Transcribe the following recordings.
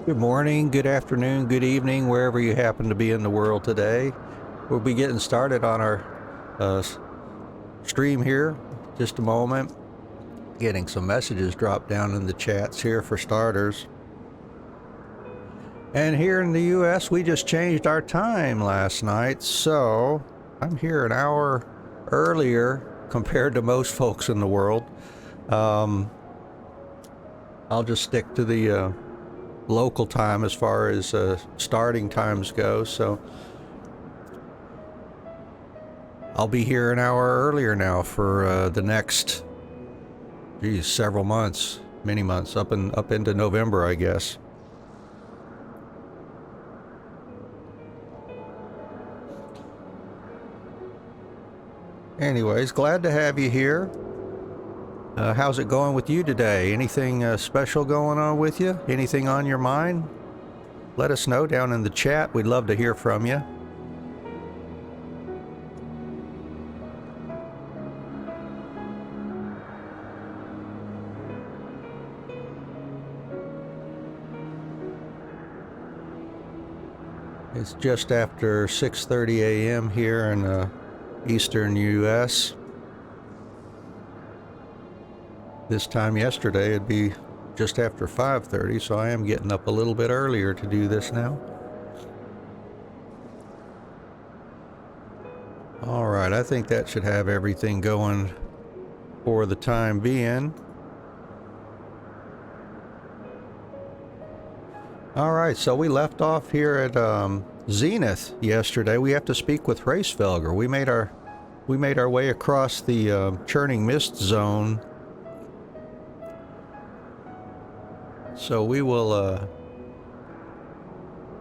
Good morning, good afternoon, good evening, wherever you happen to be in the world today. We'll be getting started on our stream here. Just a moment. Getting some messages dropped down in the chats here for starters. And here in the US, we just changed our time last night, so I'm here an hour earlier compared to most folks in the world. I'll just stick to the local time as far as starting times go, so I'll be here an hour earlier now for the next several months, many months, up into November, I guess. Anyways, glad to have you here. How's it going with you today? Anything special going on with you? Anything on your mind? Let us know down in the chat. We'd love to hear from you. It's just after 6:30 a.m. here in Eastern U.S. This time yesterday it'd be just after 5:30, so I am getting up a little bit earlier to do this now. All right, I think that should have everything going for the time being. All right, so we left off here at Zenith yesterday. We have to speak with Racefelger. We made our way across the churning mist zone. So we will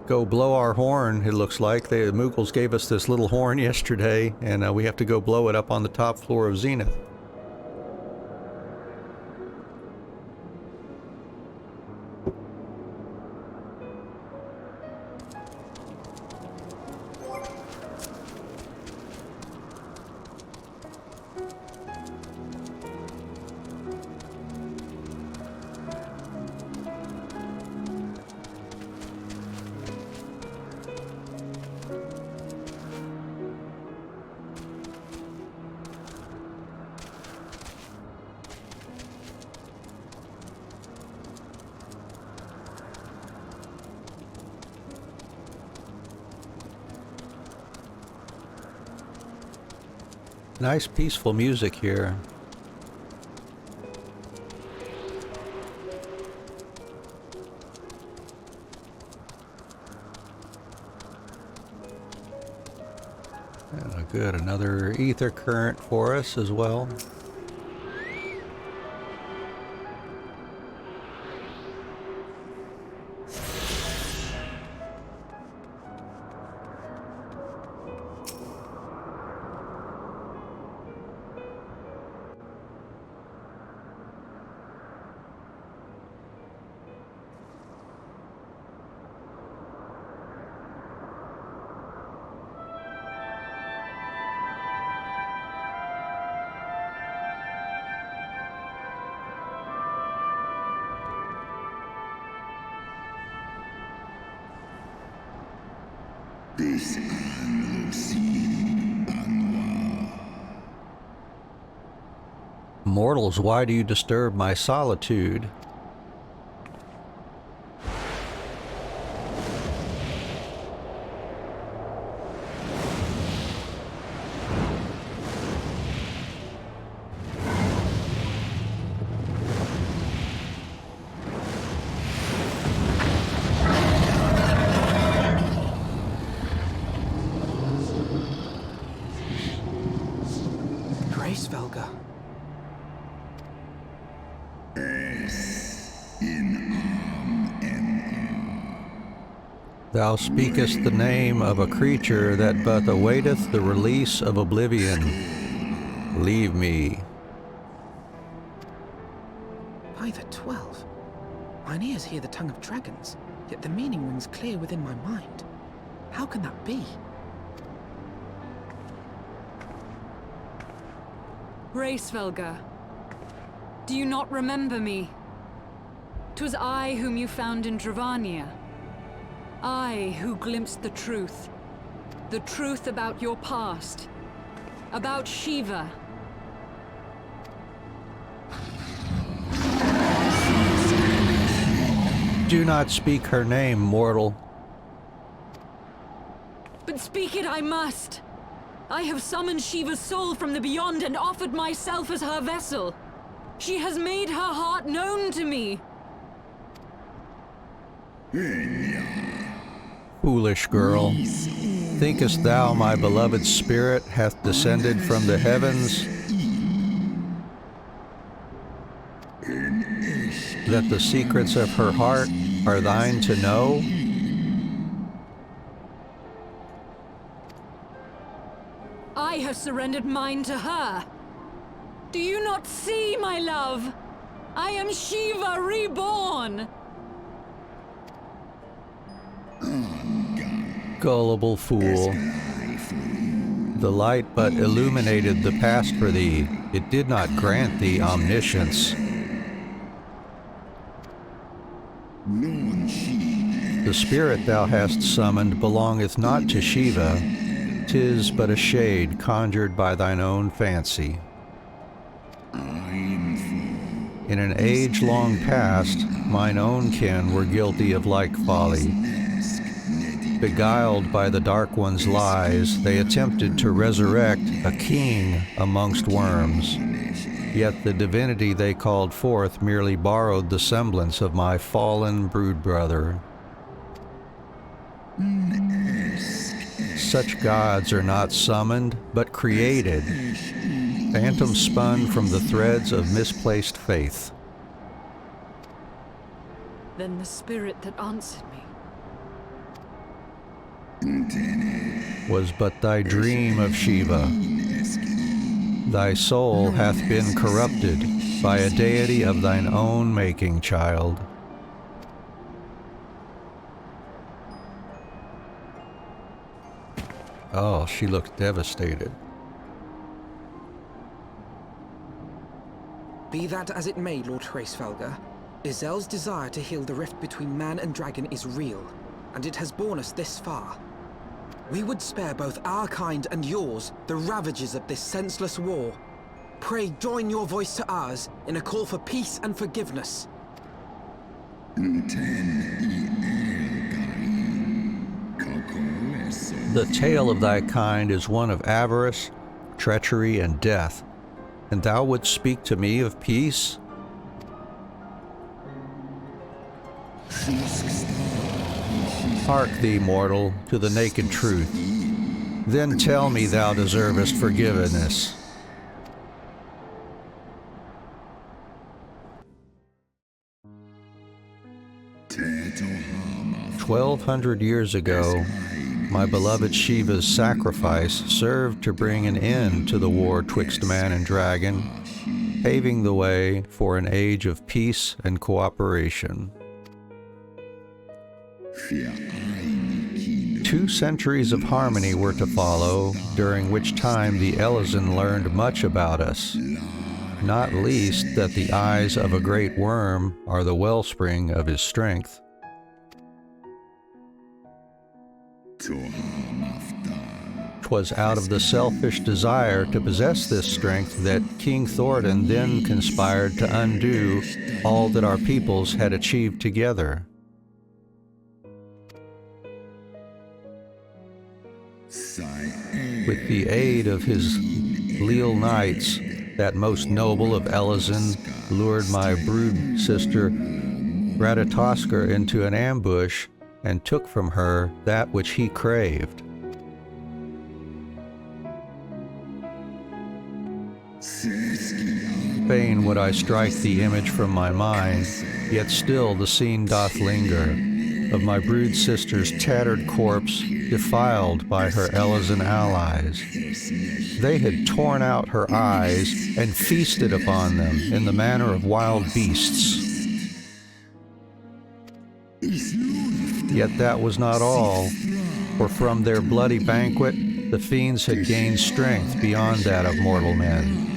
go blow our horn, it looks like. The Moogles gave us this little horn yesterday, and we have to go blow it up on the top floor of Zenith. Nice peaceful music here. Good, another ether current for us as well. Mortals, why do you disturb my solitude? Thou speakest the name of a creature that but awaiteth the release of oblivion. Leave me. By the 12. Mine ears hear the tongue of dragons, yet the meaning rings clear within my mind. How can that be? Racefelger, do you not remember me? 'Twas I whom you found in Dravania. I who glimpsed the truth. The truth about your past. About Shiva. Do not speak her name, mortal. But speak it I must. I have summoned Shiva's soul from the beyond and offered myself as her vessel. She has made her heart known to me. Foolish girl, thinkest thou my beloved spirit hath descended from the heavens, that the secrets of her heart are thine to know? I have surrendered mine to her. Do you not see, my love? I am Shiva reborn. Gullible fool. The light but illuminated the past for thee. It did not grant thee omniscience. The spirit thou hast summoned belongeth not to Shiva. 'Tis but a shade conjured by thine own fancy. In an age long past, mine own kin were guilty of like folly. Beguiled by the Dark One's lies, they attempted to resurrect a king amongst worms. Yet the divinity they called forth merely borrowed the semblance of my fallen brood brother. Such gods are not summoned, but created, phantom spun from the threads of misplaced faith. Then the spirit that answered me was but thy dream of Shiva. Thy soul hath been corrupted by a deity of thine own making, child. Oh, she looked devastated. Be that as it may, Lord Hraesvelgr, Izel's desire to heal the rift between man and dragon is real, and it has borne us this far. We would spare both our kind and yours the ravages of this senseless war. Pray join your voice to ours in a call for peace and forgiveness. The tale of thy kind is one of avarice, treachery, and death, and thou wouldst speak to me of peace? Hark thee, mortal, to the naked truth. Then tell me thou deservest forgiveness. 1,200 years ago, my beloved Shiva's sacrifice served to bring an end to the war twixt man and dragon, paving the way for an age of peace and cooperation. 2 centuries of harmony were to follow, during which time the Elezen learned much about us, not least that the eyes of a great worm are the wellspring of his strength. 'Twas out of the selfish desire to possess this strength that King Thordan then conspired to undo all that our peoples had achieved together. With the aid of his leal knights, that most noble of Elezen lured my brood sister Ratatoskr into an ambush and took from her that which he craved. Fain would I strike the image from my mind, yet still the scene doth linger, of my brood sister's tattered corpse defiled by her Elezen allies. They had torn out her eyes and feasted upon them in the manner of wild beasts. Yet that was not all, for from their bloody banquet the fiends had gained strength beyond that of mortal men.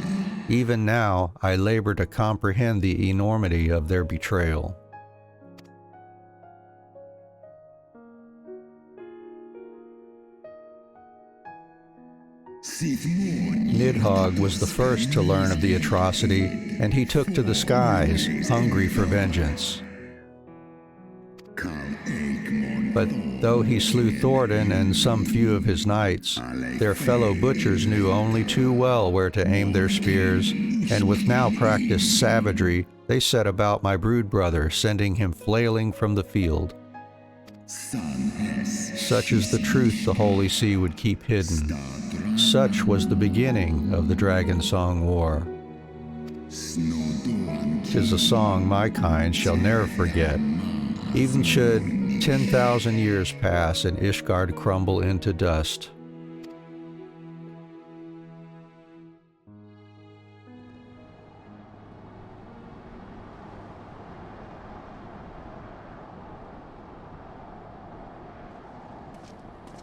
Even now I labor to comprehend the enormity of their betrayal. Nidhog was the first to learn of the atrocity, and he took to the skies, hungry for vengeance. But though he slew Thordan and some few of his knights, their fellow butchers knew only too well where to aim their spears, and with now practiced savagery, they set about my brood brother, sending him flailing from the field. Such is the truth the Holy See would keep hidden. Such was the beginning of the Dragonsong War. 'Tis a song my kind shall ne'er forget, even should 10,000 years pass and Ishgard crumble into dust.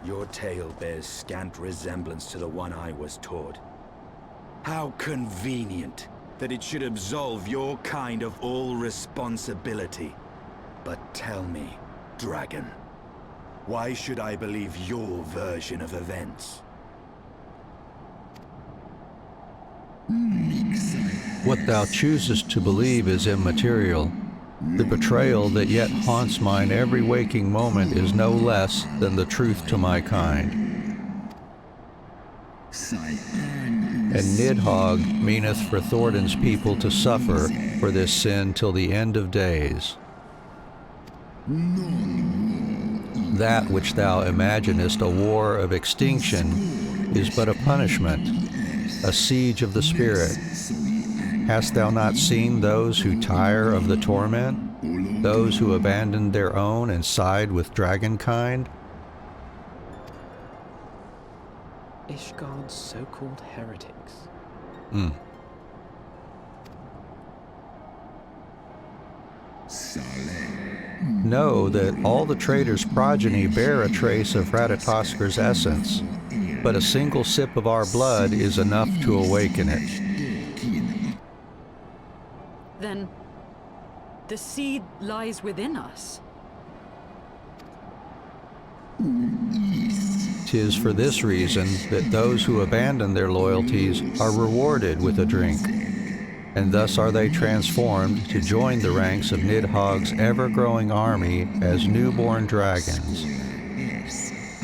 Your tale bears scant resemblance to the one I was taught. How convenient that it should absolve your kind of all responsibility. But tell me, Dragon, why should I believe your version of events? What thou choosest to believe is immaterial. The betrayal that yet haunts mine every waking moment is no less than the truth to my kind. And Nidhogg meaneth for Thordan's people to suffer for this sin till the end of days. That which thou imaginest a war of extinction is but a punishment, a siege of the spirit. Hast thou not seen those who tire of the torment? Those who abandoned their own and side with dragonkind? Ishgard's so-called heretics. Know that all the traitor's progeny bear a trace of Radataskar's essence, but a single sip of our blood is enough to awaken it. Then, the seed lies within us. 'Tis for this reason that those who abandon their loyalties are rewarded with a drink, and thus are they transformed to join the ranks of Nidhogg's ever-growing army as newborn dragons.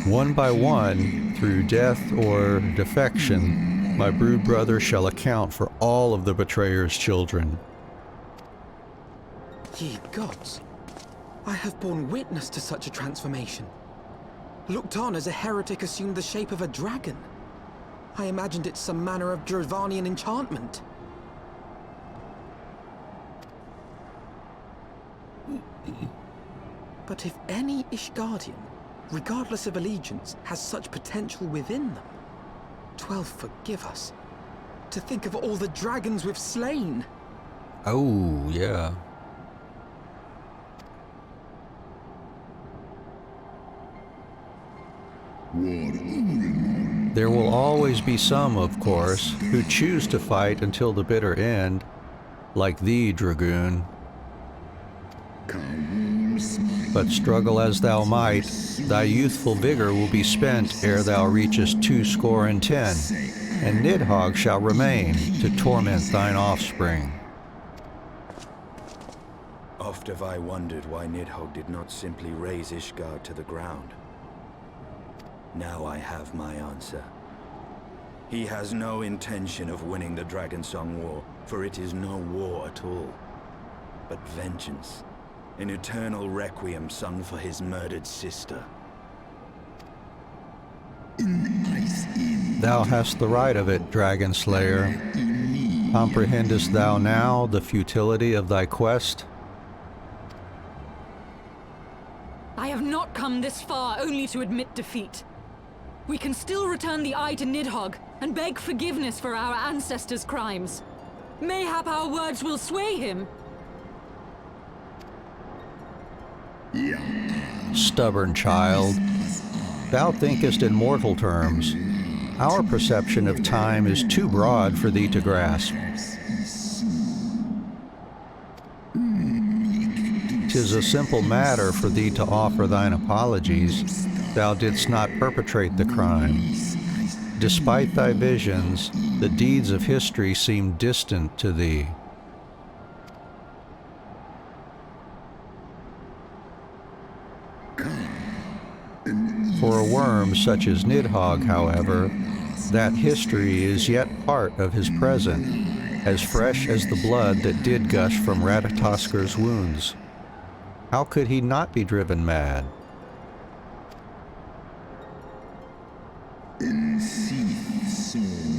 One by one, through death or defection, my brood brother shall account for all of the betrayer's children. Ye gods, I have borne witness to such a transformation. Looked on as a heretic assumed the shape of a dragon. I imagined it some manner of Dravanian enchantment. But if any Ishgardian, regardless of allegiance, has such potential within them, 12 forgive us. To think of all the dragons we've slain. Oh, yeah. There will always be some, of course, who choose to fight until the bitter end, like thee, Dragoon. But struggle as thou might, thy youthful vigor will be spent ere thou reachest 210, and Nidhogg shall remain to torment thine offspring. Oft have I wondered why Nidhogg did not simply raze Ishgard to the ground. Now I have my answer. He has no intention of winning the Dragonsong War, for it is no war at all, but vengeance. An eternal requiem sung for his murdered sister. Thou hast the right of it, Dragon Slayer. Comprehendest thou now the futility of thy quest? I have not come this far only to admit defeat. We can still return the eye to Nidhogg and beg forgiveness for our ancestors' crimes. Mayhap our words will sway him. Stubborn child, thou thinkest in mortal terms. Our perception of time is too broad for thee to grasp. 'Tis a simple matter for thee to offer thine apologies. Thou didst not perpetrate the crime. despite thy visions, the deeds of history seem distant to thee. For a worm such as Nidhogg, however, that history is yet part of his present, as fresh as the blood that did gush from Ratataskar's wounds. How could he not be driven mad?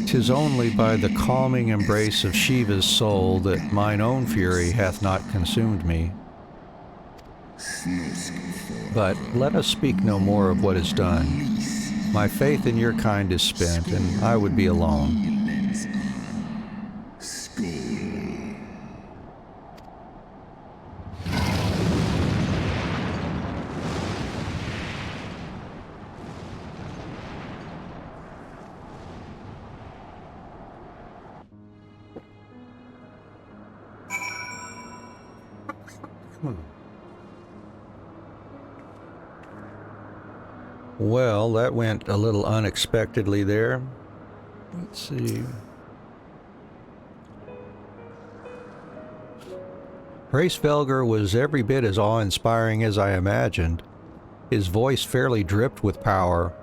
"'Tis only by the calming embrace of Shiva's soul that mine own fury hath not consumed me. But let us speak no more of what is done. My faith in your kind is spent, and I would be alone." Well, that went a little unexpectedly there. Let's see. Hraesvelgr was every bit as awe-inspiring as I imagined. His voice fairly dripped with power,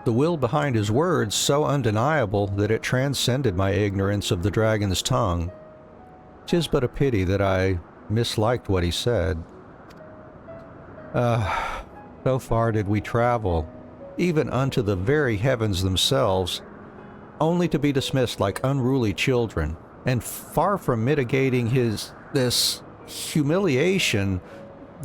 the will behind his words so undeniable that it transcended my ignorance of the dragon's tongue. 'Tis but a pity that I misliked what he said. So far did we travel, even unto the very heavens themselves, only to be dismissed like unruly children, and far from mitigating this humiliation,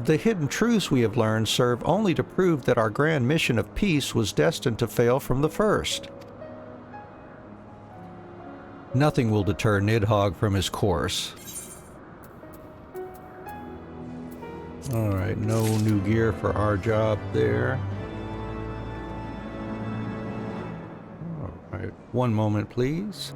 the hidden truths we have learned serve only to prove that our grand mission of peace was destined to fail from the first. Nothing will deter Nidhogg from his course. Alright, no new gear for our job there. Alright, one moment please.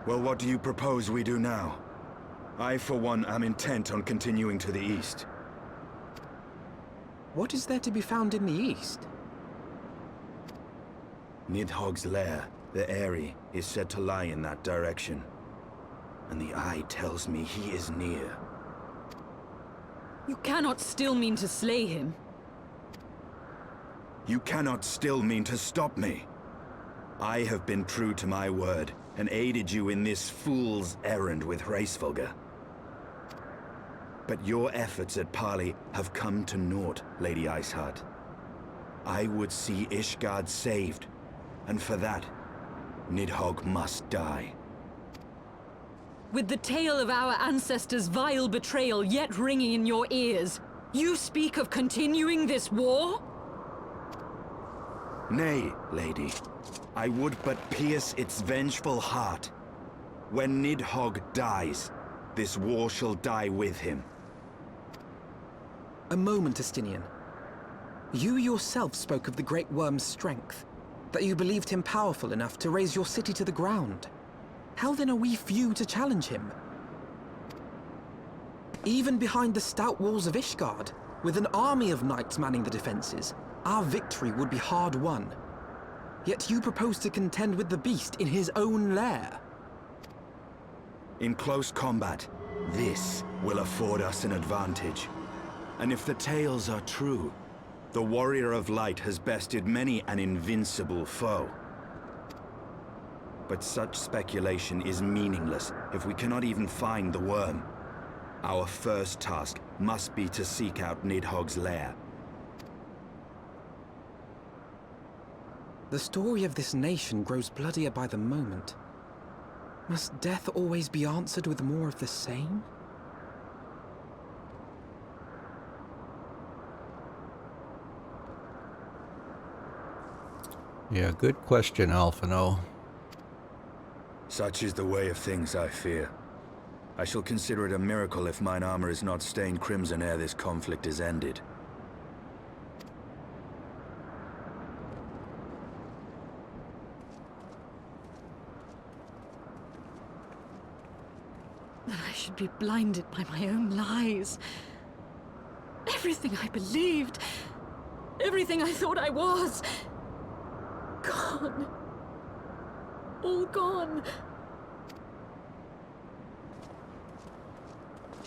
Well, what do you propose we do now? I, for one, am intent on continuing to the east. What is there to be found in the east? Nidhogg's lair, the Eyrie, is said to lie in that direction. And the eye tells me he is near. You cannot still mean to slay him. You cannot still mean to stop me. I have been true to my word, and aided you in this fool's errand with Hraesvelgr. But your efforts at parley have come to naught, Lady Ishgard. I would see Ishgard saved, and for that, Nidhogg must die. With the tale of our ancestors' vile betrayal yet ringing in your ears, you speak of continuing this war? Nay, lady. I would but pierce its vengeful heart. When Nidhogg dies, this war shall die with him. A moment, Estinian. You yourself spoke of the Great Worm's strength, that you believed him powerful enough to raise your city to the ground. How then are we few to challenge him? Even behind the stout walls of Ishgard, with an army of knights manning the defenses, our victory would be hard won. Yet you propose to contend with the beast in his own lair. In close combat, this will afford us an advantage. And if the tales are true, the Warrior of Light has bested many an invincible foe. But such speculation is meaningless if we cannot even find the worm. Our first task must be to seek out Nidhog's lair. The story of this nation grows bloodier by the moment. Must death always be answered with more of the same? Yeah, good question, Alphino. Such is the way of things, I fear. I shall consider it a miracle if mine armor is not stained crimson ere this conflict is ended. That I should be blinded by my own lies. Everything I believed, everything I thought I was, gone. All gone.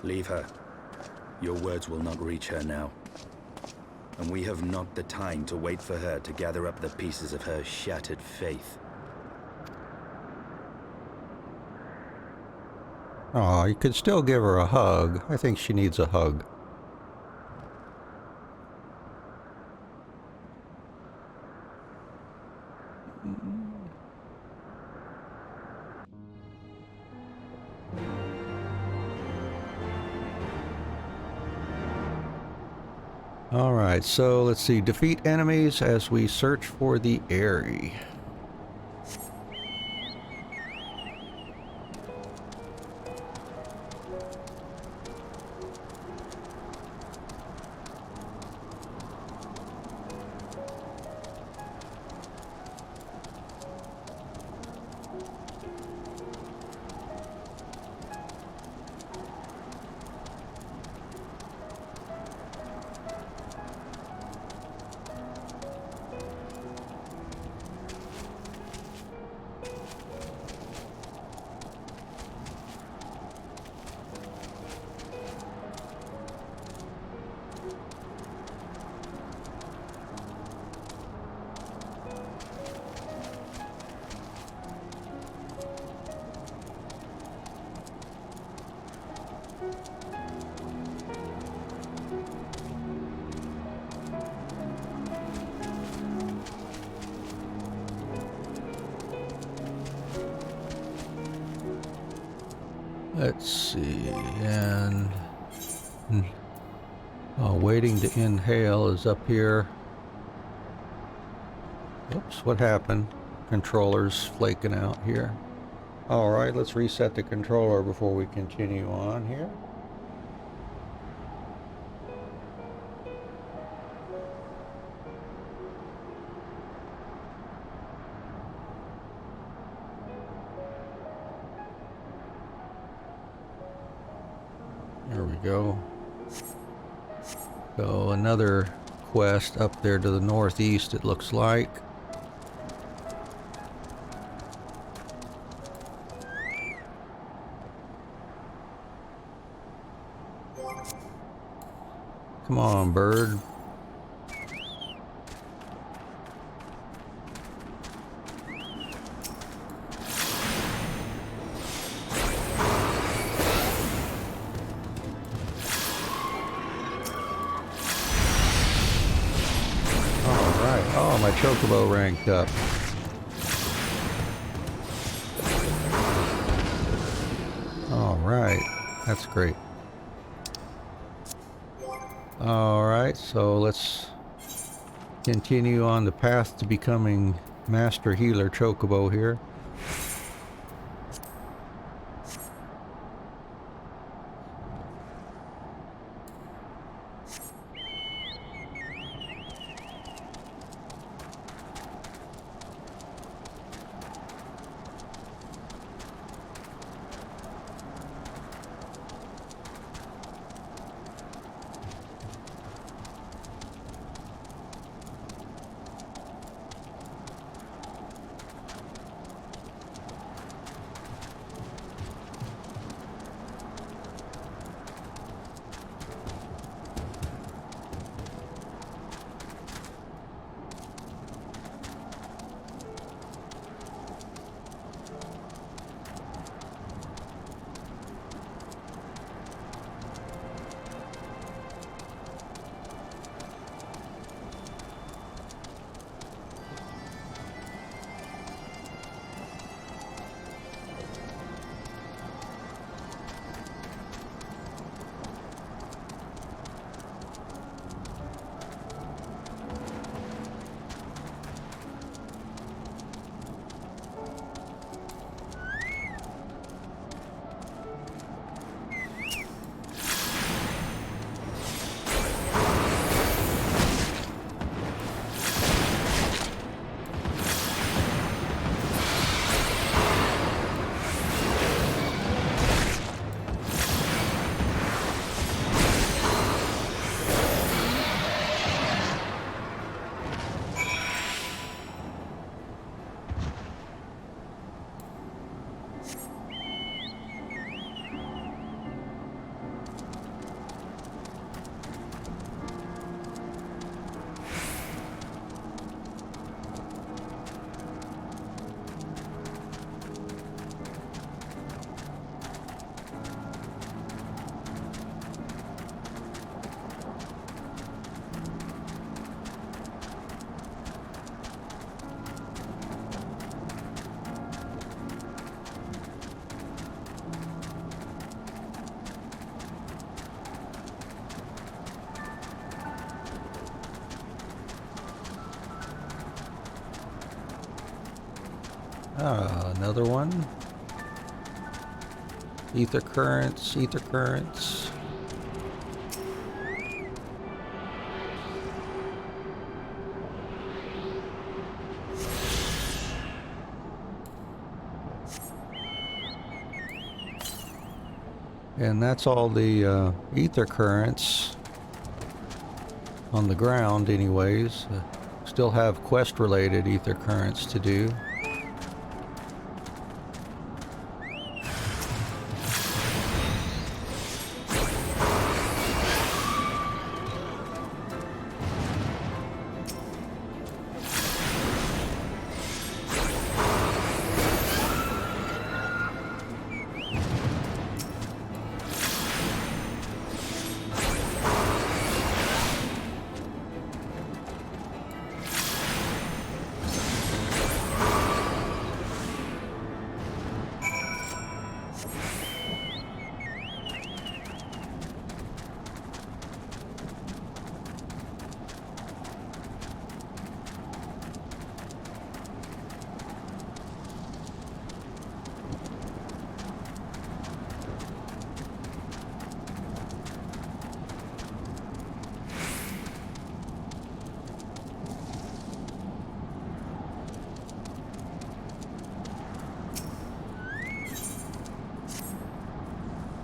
Leave her. Your words will not reach her now. And we have not the time to wait for her to gather up the pieces of her shattered faith. Oh, you could still give her a hug. I think she needs a hug. All right, so let's see. Defeat enemies as we search for the Airy. Let's see, and waiting to inhale is up here. Oops, what happened? Controller's flaking out here. All right, let's reset the controller before we continue on here. There we go. So another quest up there to the northeast, it looks like. Come on, bird. Oh, my chocobo ranked up. All right, that's great. All right, so let's continue on the path to becoming Master Healer Chocobo here. Another one. Ether currents, ether currents. And that's all the ether currents on the ground anyways. Still have quest related ether currents to do.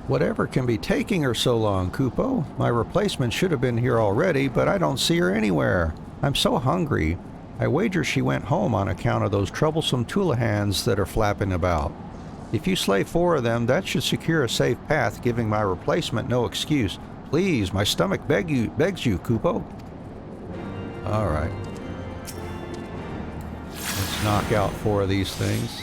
Whatever can be taking her so long, Kupo? My replacement should have been here already, but I don't see her anywhere. I'm so hungry. I wager she went home on account of those troublesome Tulahans that are flapping about. If you slay 4 of them, that should secure a safe path, giving my replacement no excuse. Please, my stomach begs you, Kupo. Alright. Let's knock out 4 of these things.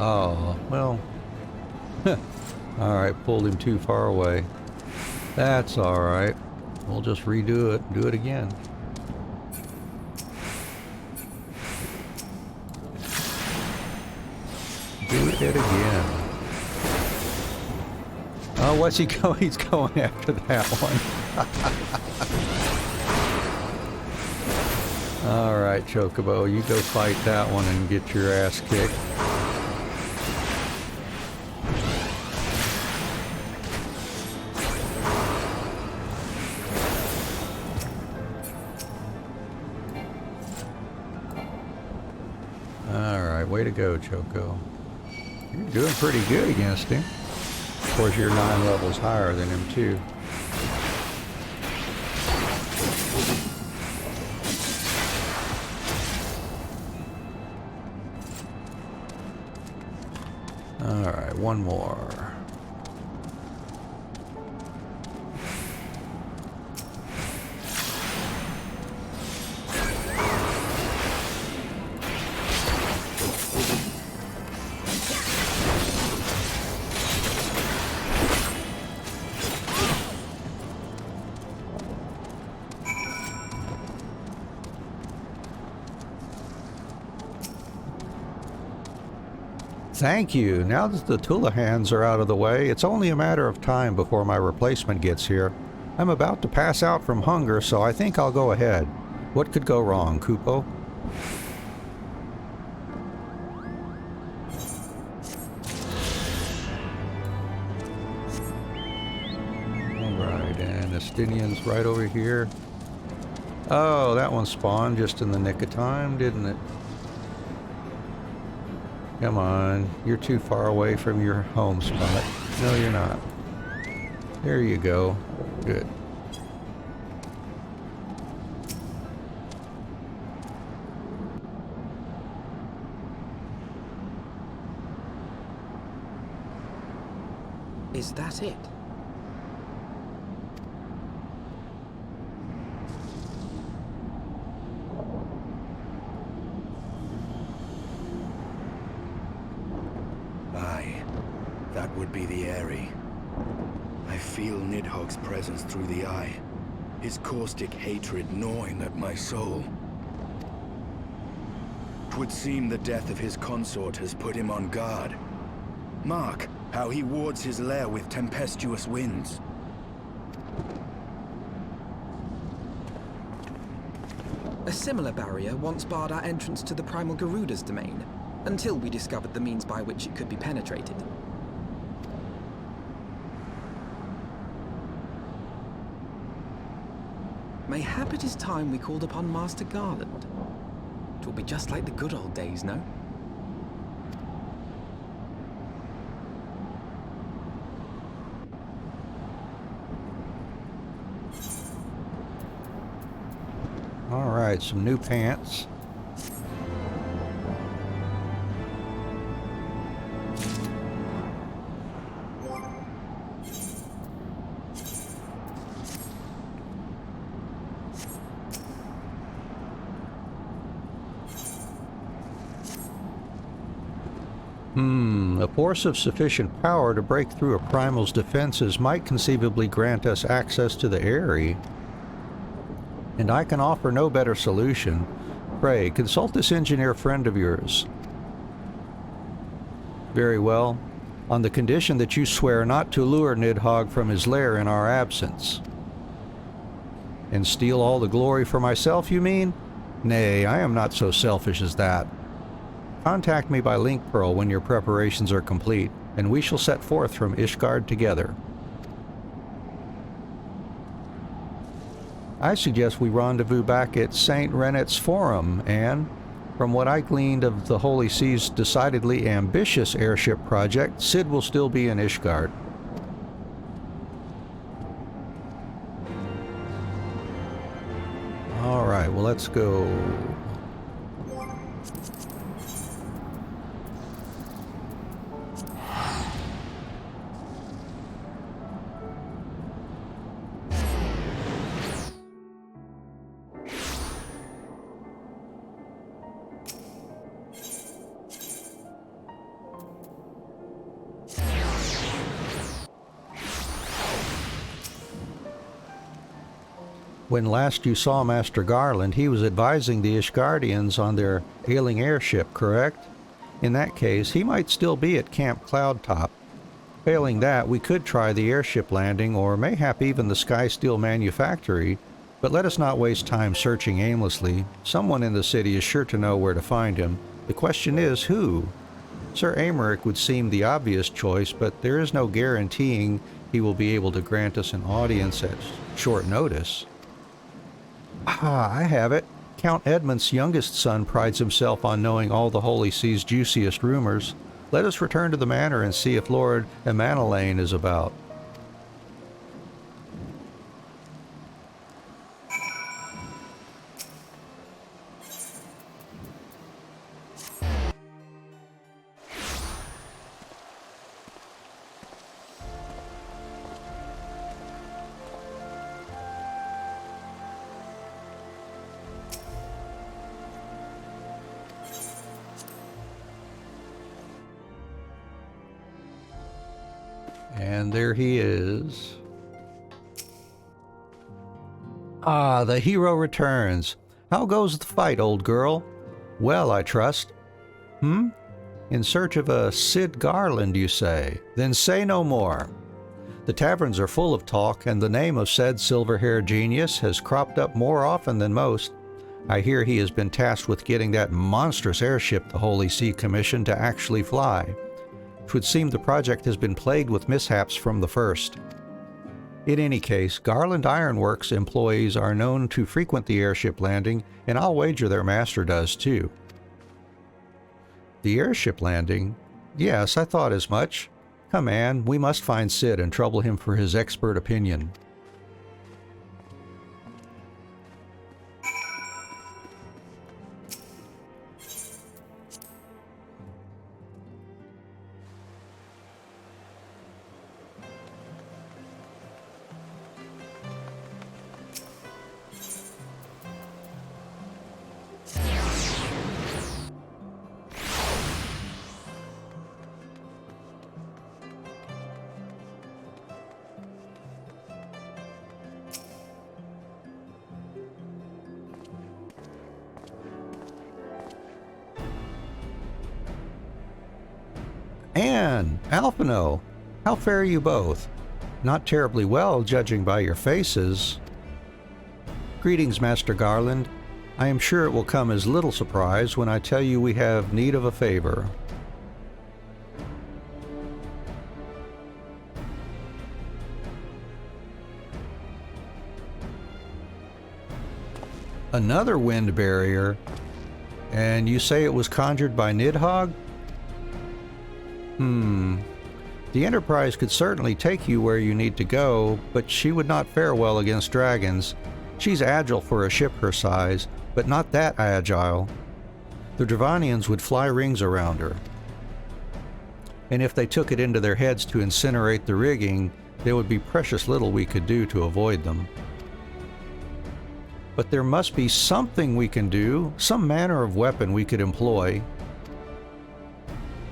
Oh, well. Alright, pulled him too far away. That's alright. We'll just redo it, do it again. Do it again. Oh, what's he going? He's going after that one. Alright, Chocobo, you go fight that one and get your ass kicked. Way to go, Choco. You're doing pretty good against him. Of course, you're 9 levels higher than him, too. Alright, one more. Thank you. Now that the Tulahans are out of the way, it's only a matter of time before my replacement gets here. I'm about to pass out from hunger, so I think I'll go ahead. What could go wrong, Kupo? Alright, and Estinian's right over here. Oh, that one spawned just in the nick of time, didn't it? Come on, you're too far away from your home spot. No, you're not. There you go. Good. Is that it? would be the Eyrie. I feel Nidhogg's presence through the eye, his caustic hatred gnawing at my soul. 'Twould seem the death of his consort has put him on guard. Mark how he wards his lair with tempestuous winds. A similar barrier once barred our entrance to the primal Garuda's domain, until we discovered the means by which it could be penetrated. Mayhap it is time we called upon Master Garland. It will be just like the good old days, no? All right, some new pants. A force of sufficient power to break through a primal's defenses might conceivably grant us access to the Eyrie. And I can offer no better solution. Pray, consult this engineer friend of yours. Very well, on the condition that you swear not to lure Nidhogg from his lair in our absence. And steal all the glory for myself, you mean? Nay, I am not so selfish as that. Contact me by link pearl when your preparations are complete, and we shall set forth from Ishgard together. I suggest we rendezvous back at St. Renet's Forum, and, from what I gleaned of the Holy See's decidedly ambitious airship project, Cid will still be in Ishgard. All right, well, let's go. When last you saw Master Garland, he was advising the Ishgardians on their ailing airship, correct? In that case, he might still be at Camp Cloudtop. Failing that, we could try the airship landing, or mayhap even the Skysteel Manufactory, but let us not waste time searching aimlessly. Someone in the city is sure to know where to find him. The question is, who? Sir Aymeric would seem the obvious choice, but there is no guaranteeing he will be able to grant us an audience at short notice. Ah, I have it. Count Edmund's youngest son prides himself on knowing all the Holy See's juiciest rumors. Let us return to the manor and see if Lord Emanalain is about. And there he is. Ah, the hero returns. How goes the fight, old girl? Well, I trust. In search of a Cid Garland, you say? Then say no more. The taverns are full of talk, and the name of said silver-haired genius has cropped up more often than most. I hear he has been tasked with getting that monstrous airship the Holy See commissioned to actually fly. It would seem the project has been plagued with mishaps from the first. In any case, Garland Ironworks employees are known to frequent the airship landing, and I'll wager their master does too. The airship landing? Yes, I thought as much. Come, Anne, we must find Cid and trouble him for his expert opinion. Anne, Alphino, how fare you both? Not terribly well, judging by your faces. Greetings, Master Garland. I am sure it will come as little surprise when I tell you we have need of a favor. Another wind barrier? And you say it was conjured by Nidhog? The Enterprise could certainly take you where you need to go, but she would not fare well against dragons. She's agile for a ship her size, but not that agile. The Dravanians would fly rings around her. And if they took it into their heads to incinerate the rigging, there would be precious little we could do to avoid them. But there must be something we can do, some manner of weapon we could employ.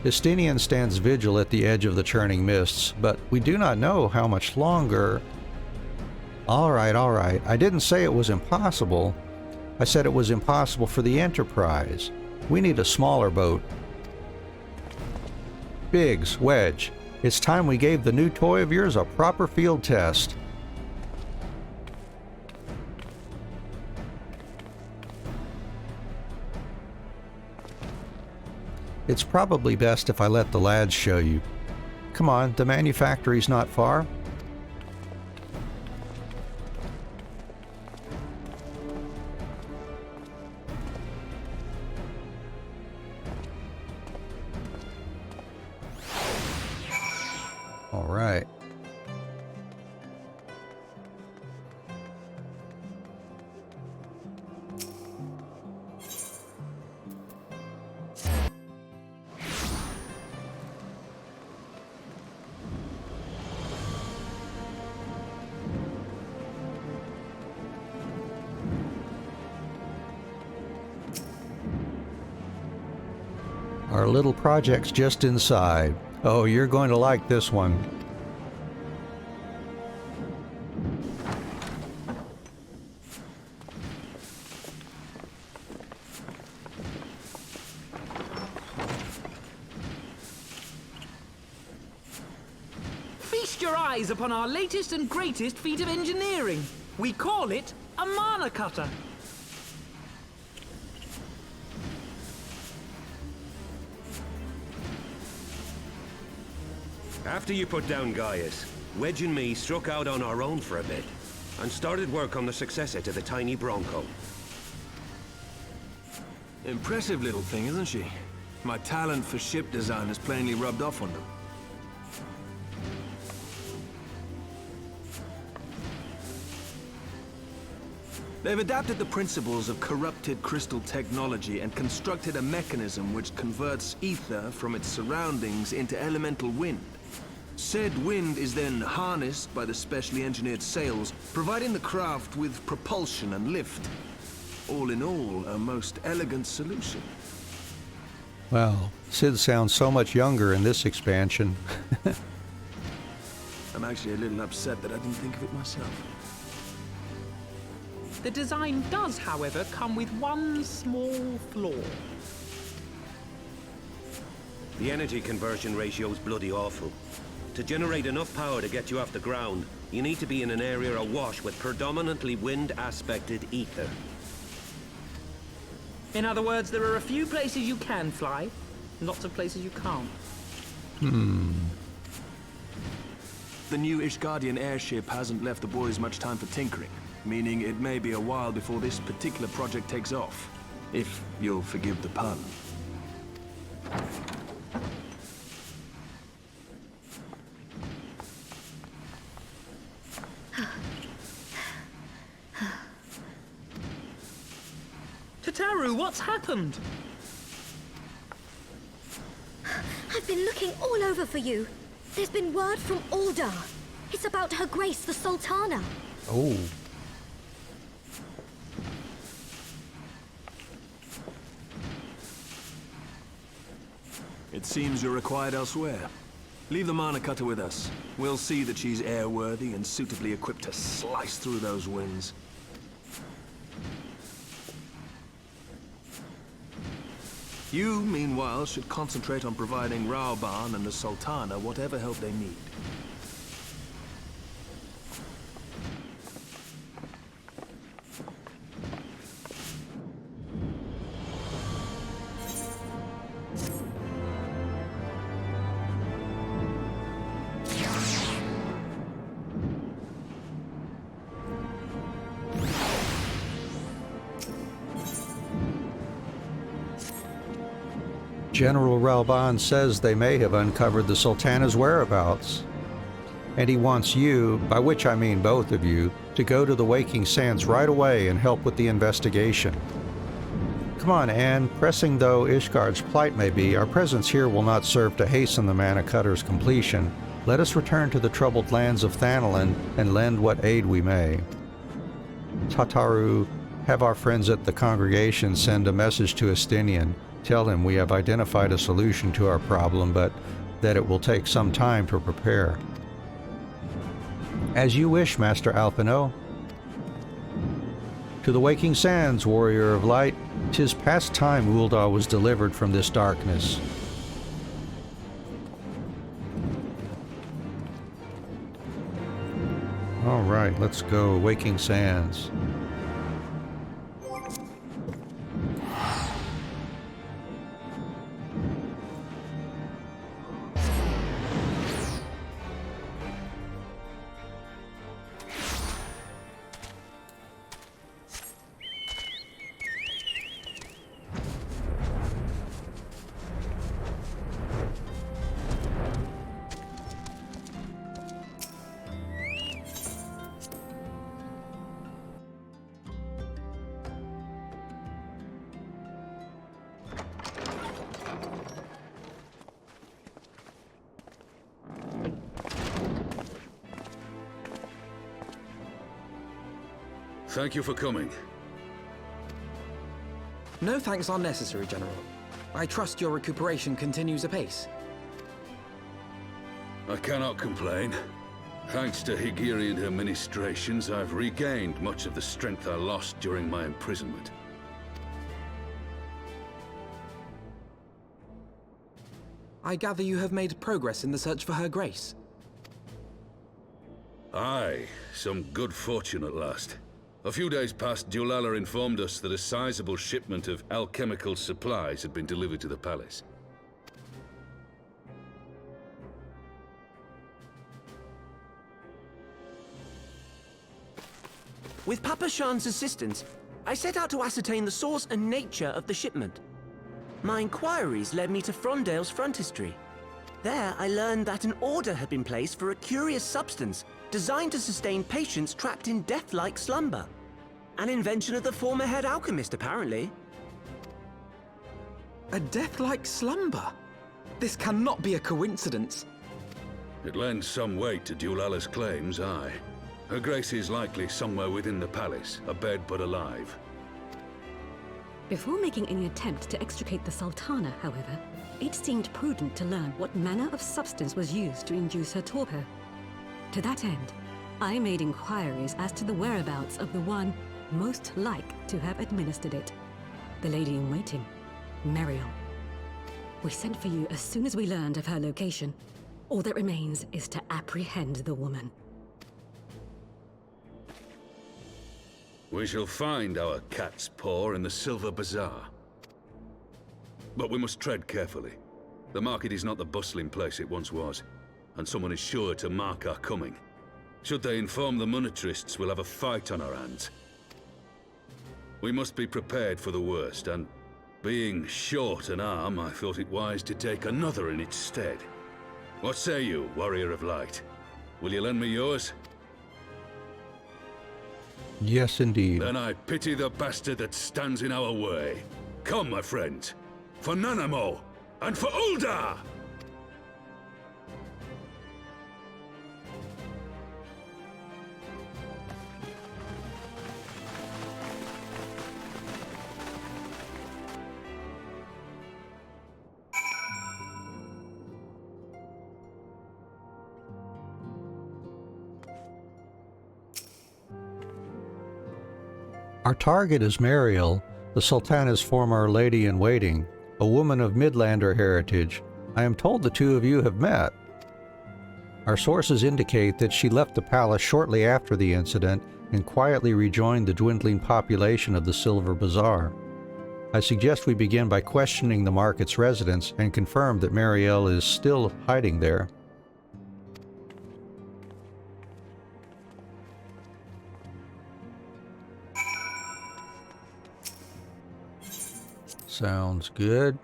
Justinian stands vigil at the edge of the churning mists, but we do not know how much longer. All right. I didn't say it was impossible. I said it was impossible for the Enterprise. We need a smaller boat. Biggs, Wedge, it's time we gave the new toy of yours a proper field test. It's probably best if I let the lads show you. Come on, the manufactory's not far. All right. Our little project's just inside. Oh, you're going to like this one. Feast your eyes upon our latest and greatest feat of engineering. We call it a mana cutter. After you put down Gaius, Wedge and me struck out on our own for a bit, and started work on the successor to the tiny Bronco. Impressive little thing, isn't she? My talent for ship design has plainly rubbed off on them. They've adapted the principles of corrupted crystal technology and constructed a mechanism which converts ether from its surroundings into elemental wind. Said wind is then harnessed by the specially engineered sails, providing the craft with propulsion and lift. All in all, a most elegant solution. Well, Sid sounds so much younger in this expansion. I'm actually a little upset that I didn't think of it myself. The design does, however, come with one small flaw. The energy conversion ratio's bloody awful. To generate enough power to get you off the ground, you need to be in an area awash with predominantly wind-aspected ether. In other words, there are a few places you can fly, lots of places you can't. The new Ishgardian airship hasn't left the boys much time for tinkering, meaning it may be a while before this particular project takes off. If you'll forgive the pun. Tataru, what's happened? I've been looking all over for you. There's been word from Aldar. It's about Her Grace, the Sultana. Oh. It seems you're required elsewhere. Leave the mana cutter with us. We'll see that she's airworthy and suitably equipped to slice through those winds. You, meanwhile, should concentrate on providing Raoban and the Sultana whatever help they need. General Ralban says they may have uncovered the Sultana's whereabouts. And he wants you, by which I mean both of you, to go to the Waking Sands right away and help with the investigation. Come on, Anne. Pressing though Ishgard's plight may be, our presence here will not serve to hasten the Mana Cutter's completion. Let us return to the troubled lands of Thanalan and lend what aid we may. Tataru, have our friends at the congregation send a message to Estinian. Tell him we have identified a solution to our problem, but that it will take some time to prepare. As you wish, Master Alpino. To the Waking Sands, Warrior of Light. 'Tis past time Ul'dah was delivered from this darkness. All right, let's go. Waking Sands. Thank you for coming. No thanks are necessary, General. I trust your recuperation continues apace. I cannot complain. Thanks to Higiri and her ministrations, I've regained much of the strength I lost during my imprisonment. I gather you have made progress in the search for Her Grace. Aye, some good fortune at last. A few days past, Dulala informed us that a sizable shipment of alchemical supplies had been delivered to the palace. With Papa Shan's assistance, I set out to ascertain the source and nature of the shipment. My inquiries led me to Frondale's frontistery. There, I learned that an order had been placed for a curious substance designed to sustain patients trapped in death-like slumber. An invention of the former head alchemist, apparently. A death-like slumber? This cannot be a coincidence. It lends some weight to Dulala's claims, aye. Her Grace is likely somewhere within the palace, abed but alive. Before making any attempt to extricate the Sultana, however, it seemed prudent to learn what manner of substance was used to induce her torpor. To that end, I made inquiries as to the whereabouts of the one most like to have administered it. The lady-in-waiting, Meriel. We sent for you as soon as we learned of her location. All that remains is to apprehend the woman. We shall find our cat's paw in the Silver Bazaar. But we must tread carefully. The market is not the bustling place it once was, and someone is sure to mark our coming. Should they inform the monetarists, we'll have a fight on our hands. We must be prepared for the worst, and being short an arm, I thought it wise to take another in its stead. What say you, Warrior of Light? Will you lend me yours? Yes, indeed. Then I pity the bastard that stands in our way. Come, my friends, for Nanamo, and for Ul'dah! Our target is Meriel, the Sultana's former lady-in-waiting. a woman of Midlander heritage. I am told the two of you have met. Our sources indicate that she left the palace shortly after the incident and quietly rejoined the dwindling population of the Silver Bazaar. I suggest we begin by questioning the market's residents and confirm that Marielle is still hiding there. Sounds good.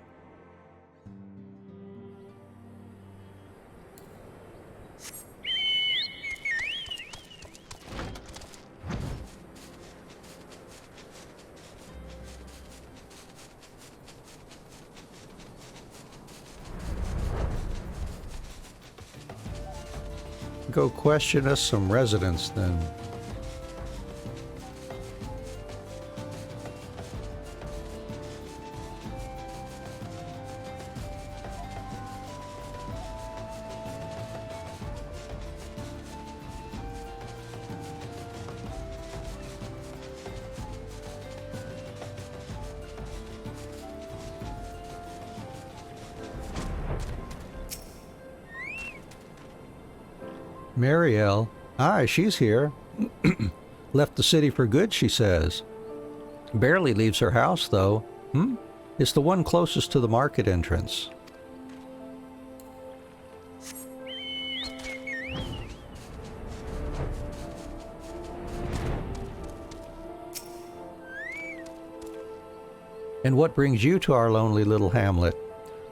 Go question us some residents then. Marielle? Aye, she's here. Left the city for good, she says. Barely leaves her house, though. It's the one closest to the market entrance. And what brings you to our lonely little hamlet?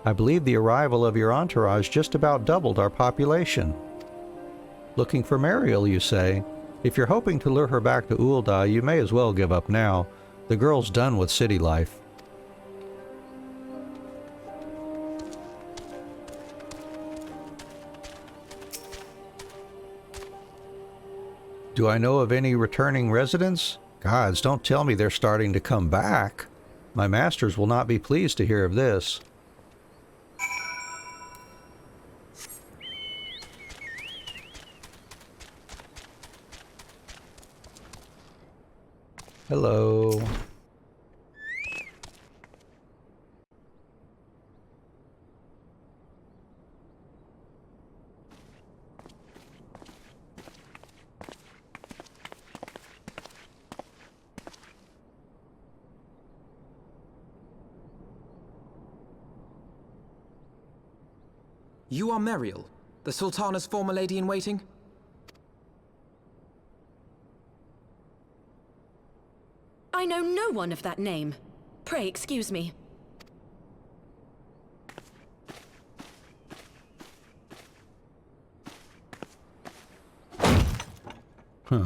I believe the arrival of your entourage just about doubled our population. Looking for Mariel, you say? If you're hoping to lure her back to Ul'dah, you may as well give up now. The girl's done with city life. Do I know of any returning residents? Gods, don't tell me they're starting to come back. My masters will not be pleased to hear of this. Hello. You are Mariel, the Sultana's former lady-in-waiting? I know no one of that name. Pray excuse me. Huh.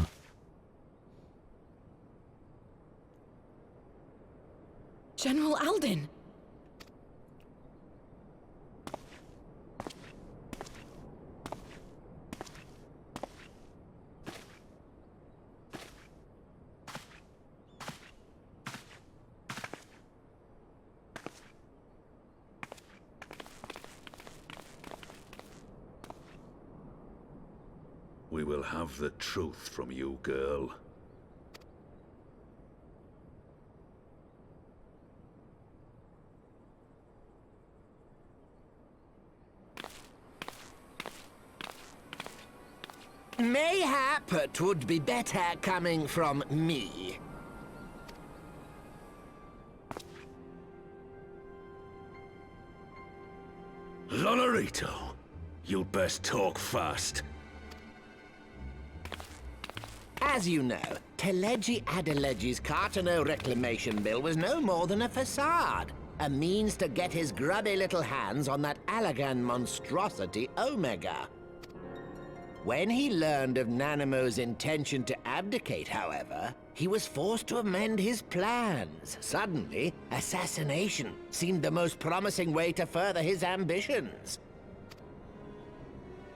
General Alden. We will have the truth from you, girl. Mayhap it would be better coming from me. Lonorito, you'd best talk fast. As you know, Teleji Adeleji's Cartano reclamation bill was no more than a facade. A means to get his grubby little hands on that Allagan monstrosity Omega. When he learned of Nanamo's intention to abdicate, however, he was forced to amend his plans. Suddenly, assassination seemed the most promising way to further his ambitions.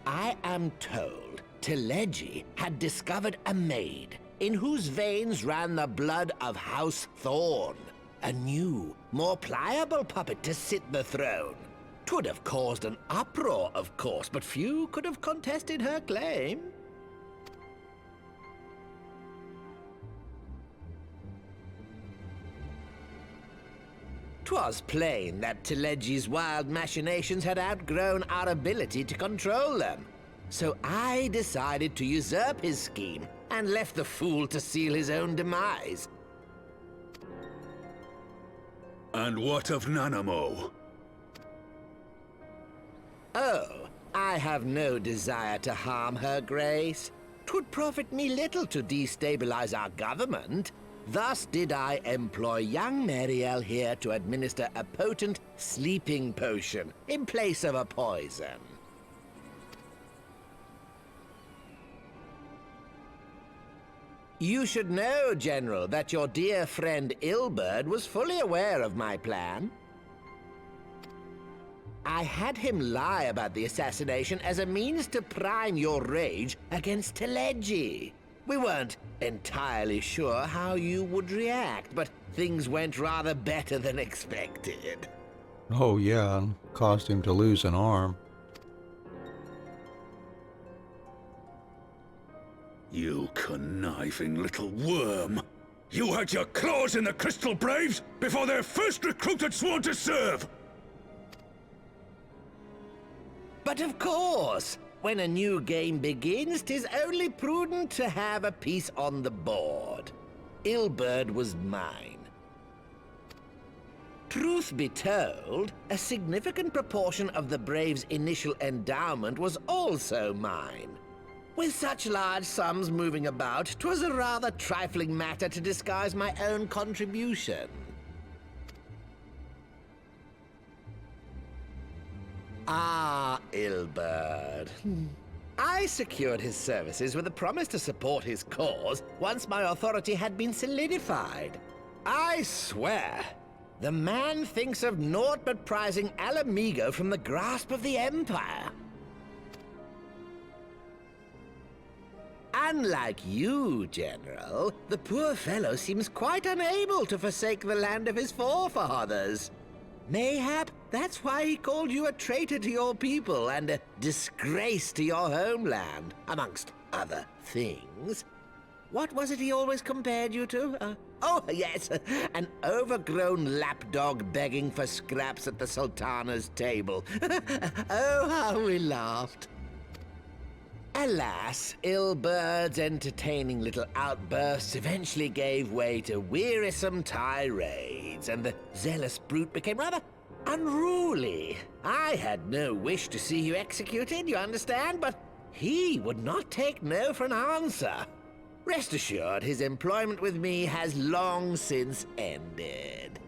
I am told Teleji had discovered a maid in whose veins ran the blood of House Thorn. A new, more pliable puppet to sit the throne. 'Twould have caused an uproar, of course, but few could have contested her claim. 'Twas plain that Telegi's wild machinations had outgrown our ability to control them. So I decided to usurp his scheme and left the fool to seal his own demise. And what of Nanamo? Oh, I have no desire to harm her grace. 'Twould profit me little to destabilize our government. Thus did I employ young Mariel here to administer a potent sleeping potion in place of a poison. You should know, General, that your dear friend Ilberd was fully aware of my plan. I had him lie about the assassination as a means to prime your rage against Telegi. We weren't entirely sure how you would react, but things went rather better than expected. Oh yeah, and caused him to lose an arm. You conniving little worm! You had your claws in the Crystal Braves before their first recruit had sworn to serve! But of course, when a new game begins, 'tis only prudent to have a piece on the board. Ilberd was mine. Truth be told, a significant proportion of the Braves' initial endowment was also mine. With such large sums moving about, 'twas a rather trifling matter to disguise my own contribution. Ah, Ilberd. I secured his services with a promise to support his cause once my authority had been solidified. I swear, the man thinks of naught but prizing Alamigo from the grasp of the Empire. Unlike you, General, the poor fellow seems quite unable to forsake the land of his forefathers. Mayhap that's why he called you a traitor to your people and a disgrace to your homeland, amongst other things. What was it he always compared you to? Oh, yes, an overgrown lapdog begging for scraps at the Sultana's table. Oh, how we laughed. Alas, Ilberd's entertaining little outbursts eventually gave way to wearisome tirades, and the zealous brute became rather unruly. I had no wish to see you executed, you understand, but he would not take no for an answer. Rest assured, his employment with me has long since ended.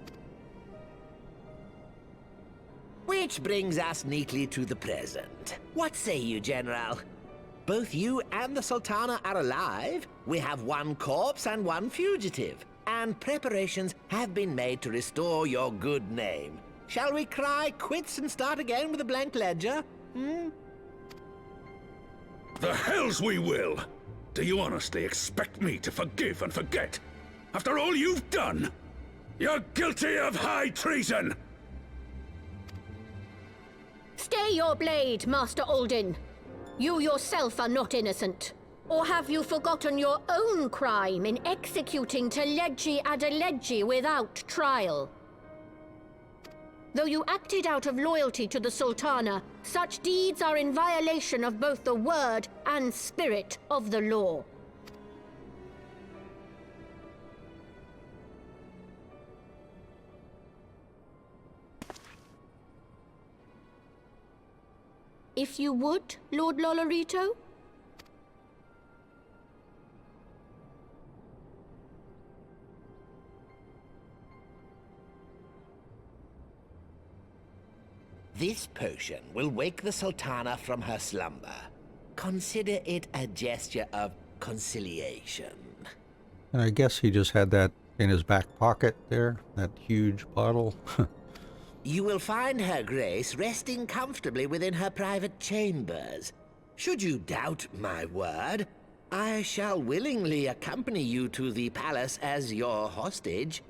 Which brings us neatly to the present. What say you, General? Both you and the Sultana are alive. We have one corpse and one fugitive, and preparations have been made to restore your good name. Shall we cry quits and start again with a blank ledger? The hells we will! Do you honestly expect me to forgive and forget? After all you've done? You're guilty of high treason! Stay your blade, Master Alden. You yourself are not innocent. Or have you forgotten your own crime in executing Telegi Adelegi without trial? Though you acted out of loyalty to the Sultana, such deeds are in violation of both the word and spirit of the law. If you would, Lord Lolorito? This potion will wake the Sultana from her slumber. Consider it a gesture of conciliation. And I guess he just had that in his back pocket there, that huge bottle. You will find her grace resting comfortably within her private chambers. Should you doubt my word, I shall willingly accompany you to the palace as your hostage.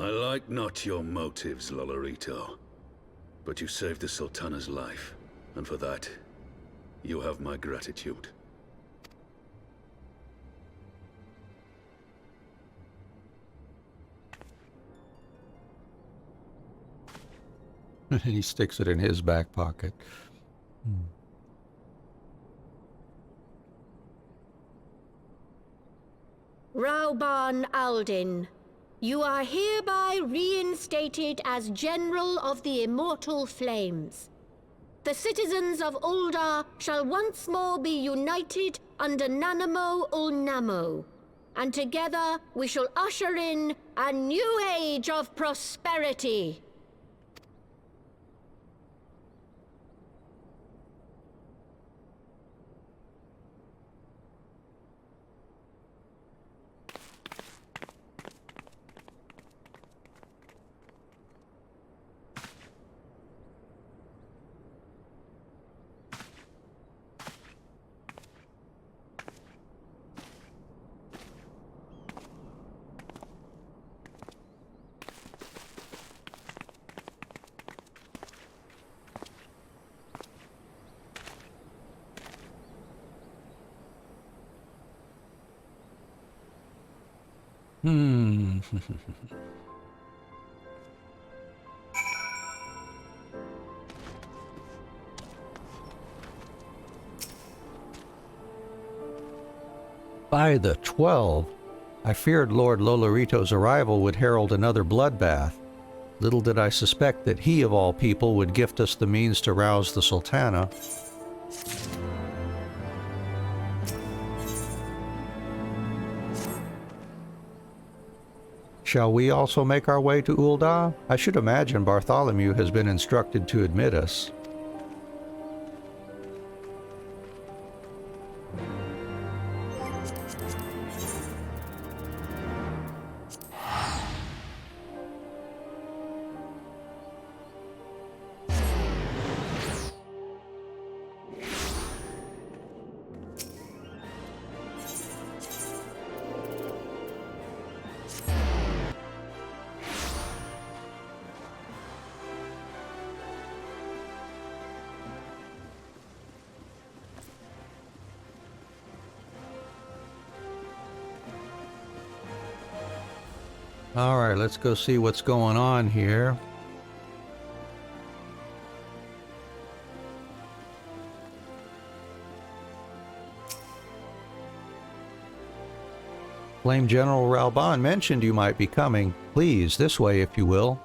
I like not your motives, Lolorito. But you saved the Sultana's life, and for that, you have my gratitude. He sticks it in his back pocket. Rauban Aldin, you are hereby reinstated as General of the Immortal Flames. The citizens of Ul'dah shall once more be united under Nanamo Ul'Namo, and together we shall usher in a new age of prosperity. By the 12, I feared Lord Lolorito's arrival would herald another bloodbath. Little did I suspect that he, of all people, would gift us the means to rouse the Sultana. Shall we also make our way to Ul'dah? I should imagine Bartholomew has been instructed to admit us. Alright, let's go see what's going on here. Flame General Rauban mentioned you might be coming. Please, this way if you will.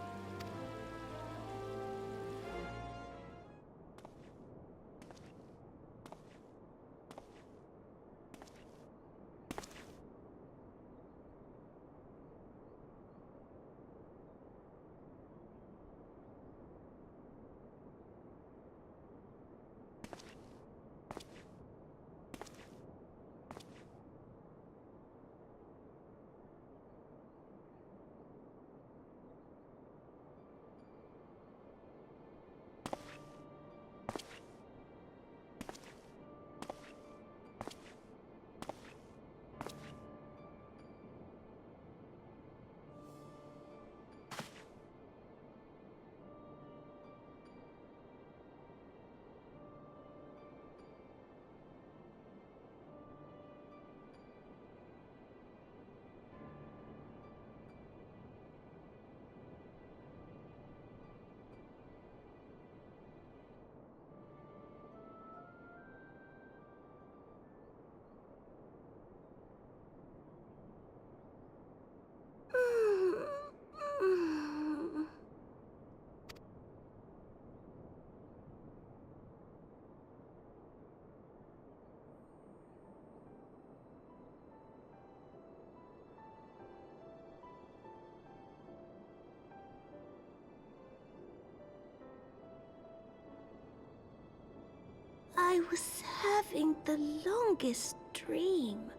I was having the longest dream.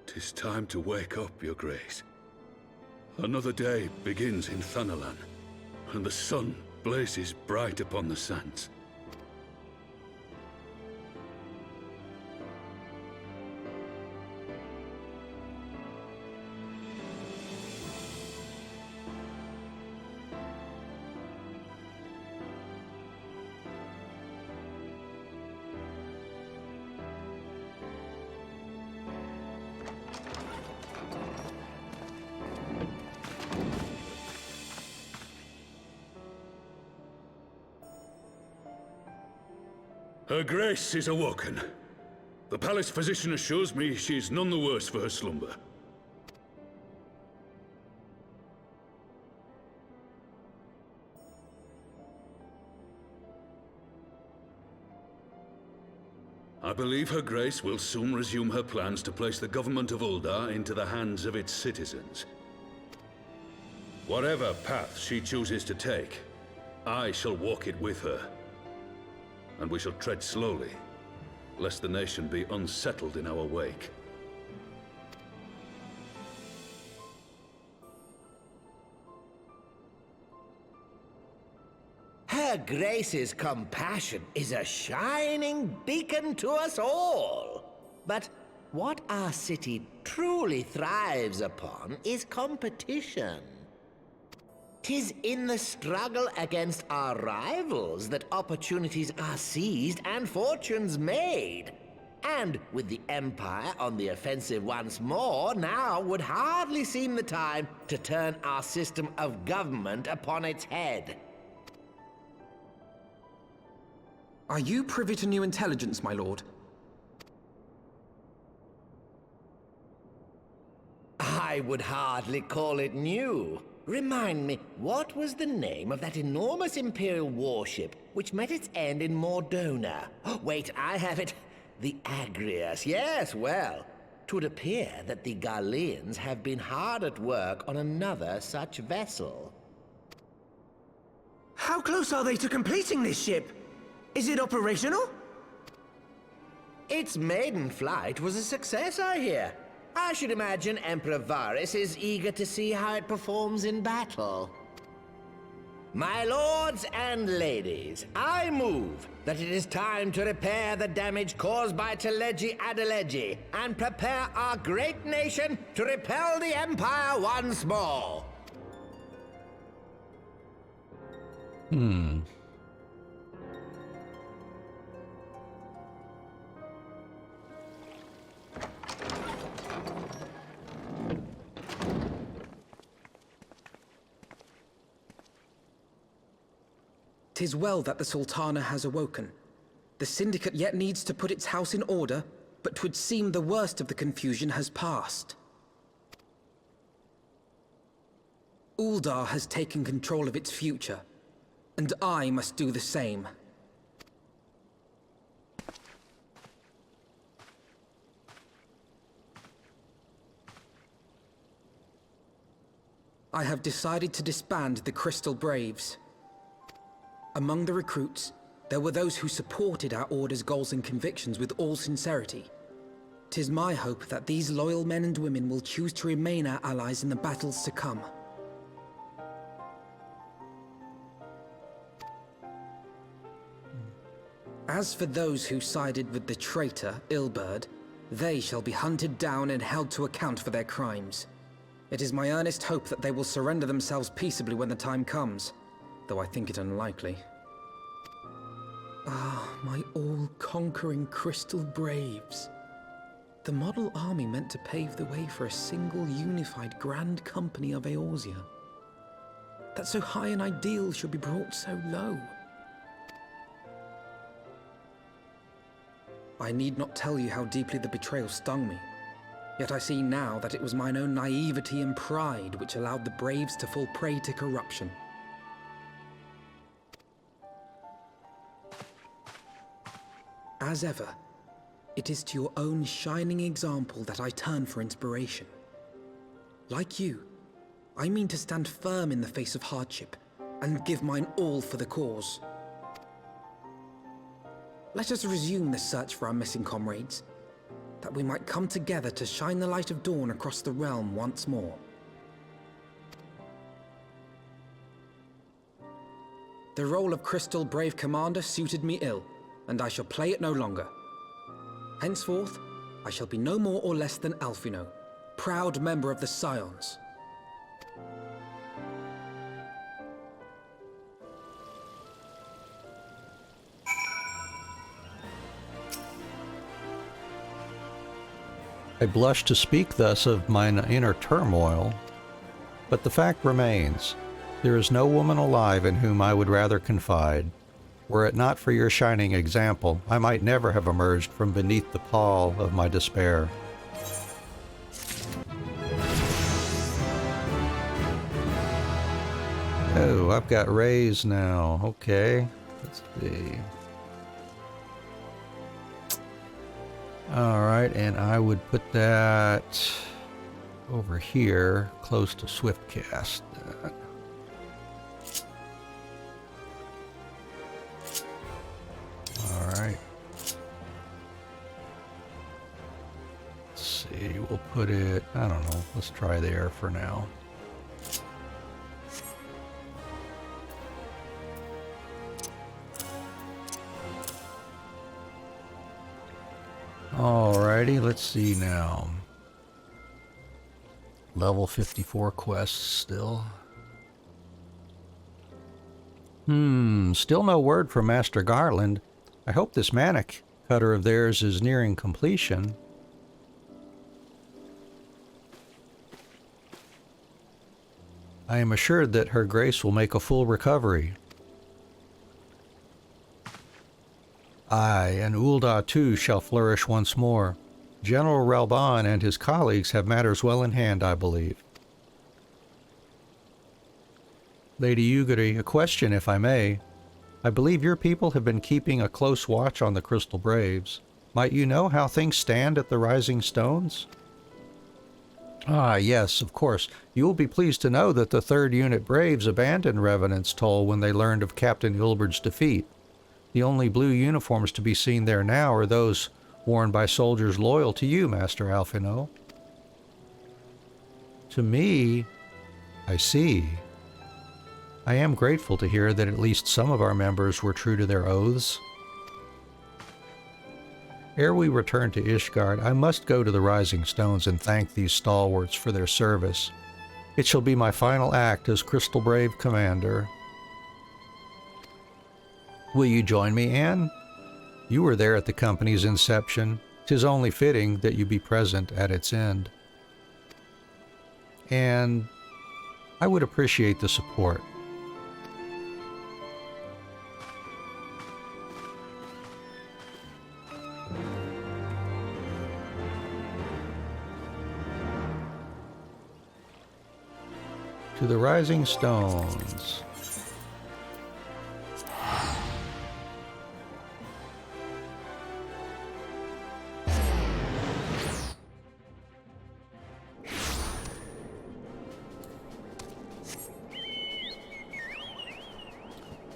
"'Tis time to wake up, Your Grace. Another day begins in Thanalan, and the sun blazes bright upon the sands. Her Grace is awoken. The palace physician assures me she's none the worse for her slumber. I believe Her Grace will soon resume her plans to place the government of Uldar into the hands of its citizens. Whatever path she chooses to take, I shall walk it with her. And we shall tread slowly, lest the nation be unsettled in our wake. Her Grace's compassion is a shining beacon to us all. But what our city truly thrives upon is competition. 'Tis in the struggle against our rivals that opportunities are seized and fortunes made. And with the Empire on the offensive once more, now would hardly seem the time to turn our system of government upon its head. Are you privy to new intelligence, my lord? I would hardly call it new. Remind me, what was the name of that enormous Imperial warship which met its end in Mordona? Oh, wait, I have it. The Agrias. Yes, well, 'twould appear that the Garleans have been hard at work on another such vessel. How close are they to completing this ship? Is it operational? Its maiden flight was a success, I hear. I should imagine Emperor Varys is eager to see how it performs in battle. My lords and ladies, I move that it is time to repair the damage caused by Teleji Adeleji and prepare our great nation to repel the Empire once more. "'Tis well that the Sultana has awoken. The Syndicate yet needs to put its house in order, but 'twould seem the worst of the confusion has passed. Uldar has taken control of its future, and I must do the same. I have decided to disband the Crystal Braves. Among the recruits, there were those who supported our Order's goals and convictions with all sincerity. 'Tis my hope that these loyal men and women will choose to remain our allies in the battles to come. As for those who sided with the traitor, Ilberd, they shall be hunted down and held to account for their crimes. It is my earnest hope that they will surrender themselves peaceably when the time comes, though I think it unlikely. Ah, my all-conquering Crystal Braves. The model army meant to pave the way for a single unified Grand Company of Eorzea. That so high an ideal should be brought so low. I need not tell you how deeply the betrayal stung me. Yet I see now that it was mine own naivety and pride which allowed the Braves to fall prey to corruption. As ever, it is to your own shining example that I turn for inspiration. Like you, I mean to stand firm in the face of hardship and give mine all for the cause. Let us resume the search for our missing comrades, that we might come together to shine the light of dawn across the realm once more. The role of Crystal Brave Commander suited me ill, and I shall play it no longer. Henceforth, I shall be no more or less than Alphino, proud member of the Scions. I blush to speak thus of mine inner turmoil, but the fact remains, there is no woman alive in whom I would rather confide. Were it not for your shining example, I might never have emerged from beneath the pall of my despair. Oh, I've got rays now. Okay, let's see. Alright, and I would put that over here, close to Swiftcast. Alright. Let's see, we'll put it, I don't know, let's try there for now. Alrighty, let's see now. Level 54 quests still. Still no word from Master Garland. I hope this manic cutter of theirs is nearing completion. I am assured that Her Grace will make a full recovery. I and Ulda too shall flourish once more. General Relban and his colleagues have matters well in hand, I believe. Lady Ugari, a question, if I may. I believe your people have been keeping a close watch on the Crystal Braves. Might you know how things stand at the Rising Stones? Ah, yes, of course. You will be pleased to know that the 3rd Unit Braves abandoned Revenant's Toll when they learned of Captain Ilberd's defeat. The only blue uniforms to be seen there now are those worn by soldiers loyal to you, Master Alphino. To me, I see. I am grateful to hear that at least some of our members were true to their oaths. Ere we return to Ishgard, I must go to the Rising Stones and thank these stalwarts for their service. It shall be my final act as Crystal Brave Commander. Will you join me, Anne? You were there at the company's inception. 'Tis only fitting that you be present at its end. And I would appreciate the support. To the Rising Stones.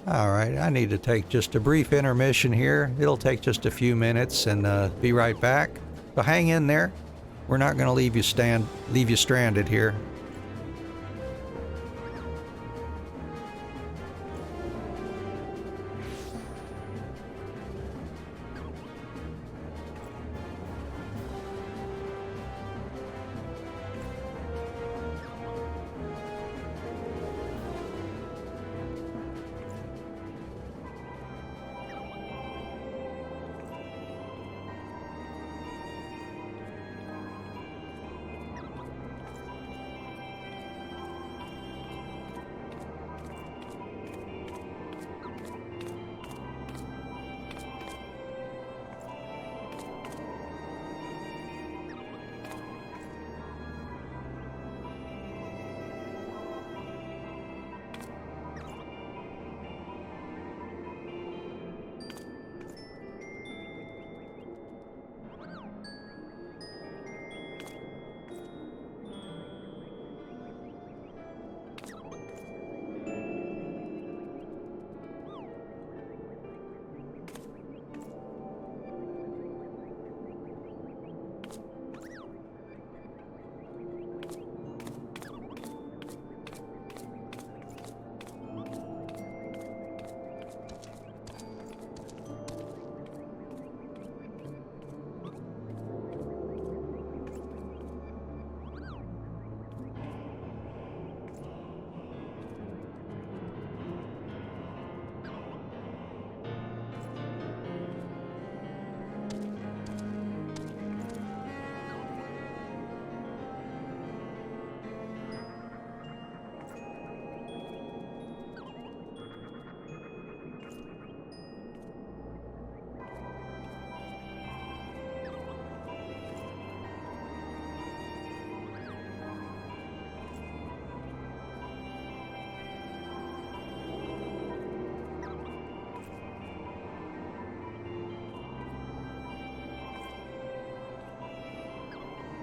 Alright, I need to take just a brief intermission here. It'll take just a few minutes and be right back. So hang in there. We're not going to leave you stranded here.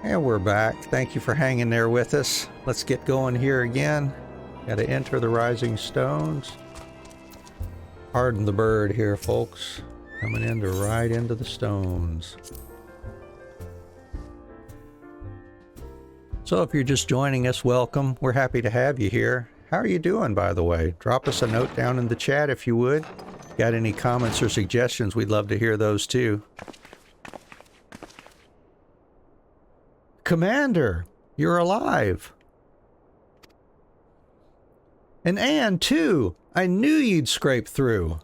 And we're back. Thank you for hanging there with us. Let's get going here again. Got to enter the Rising Stones. Pardon the bird here, folks. Coming in to ride into the stones. So if you're just joining us, welcome. We're happy to have you here. How are you doing, by the way? Drop us a note down in the chat if you would. Got any comments or suggestions? We'd love to hear those too. Commander, you're alive. And Anne, too. I knew you'd scrape through.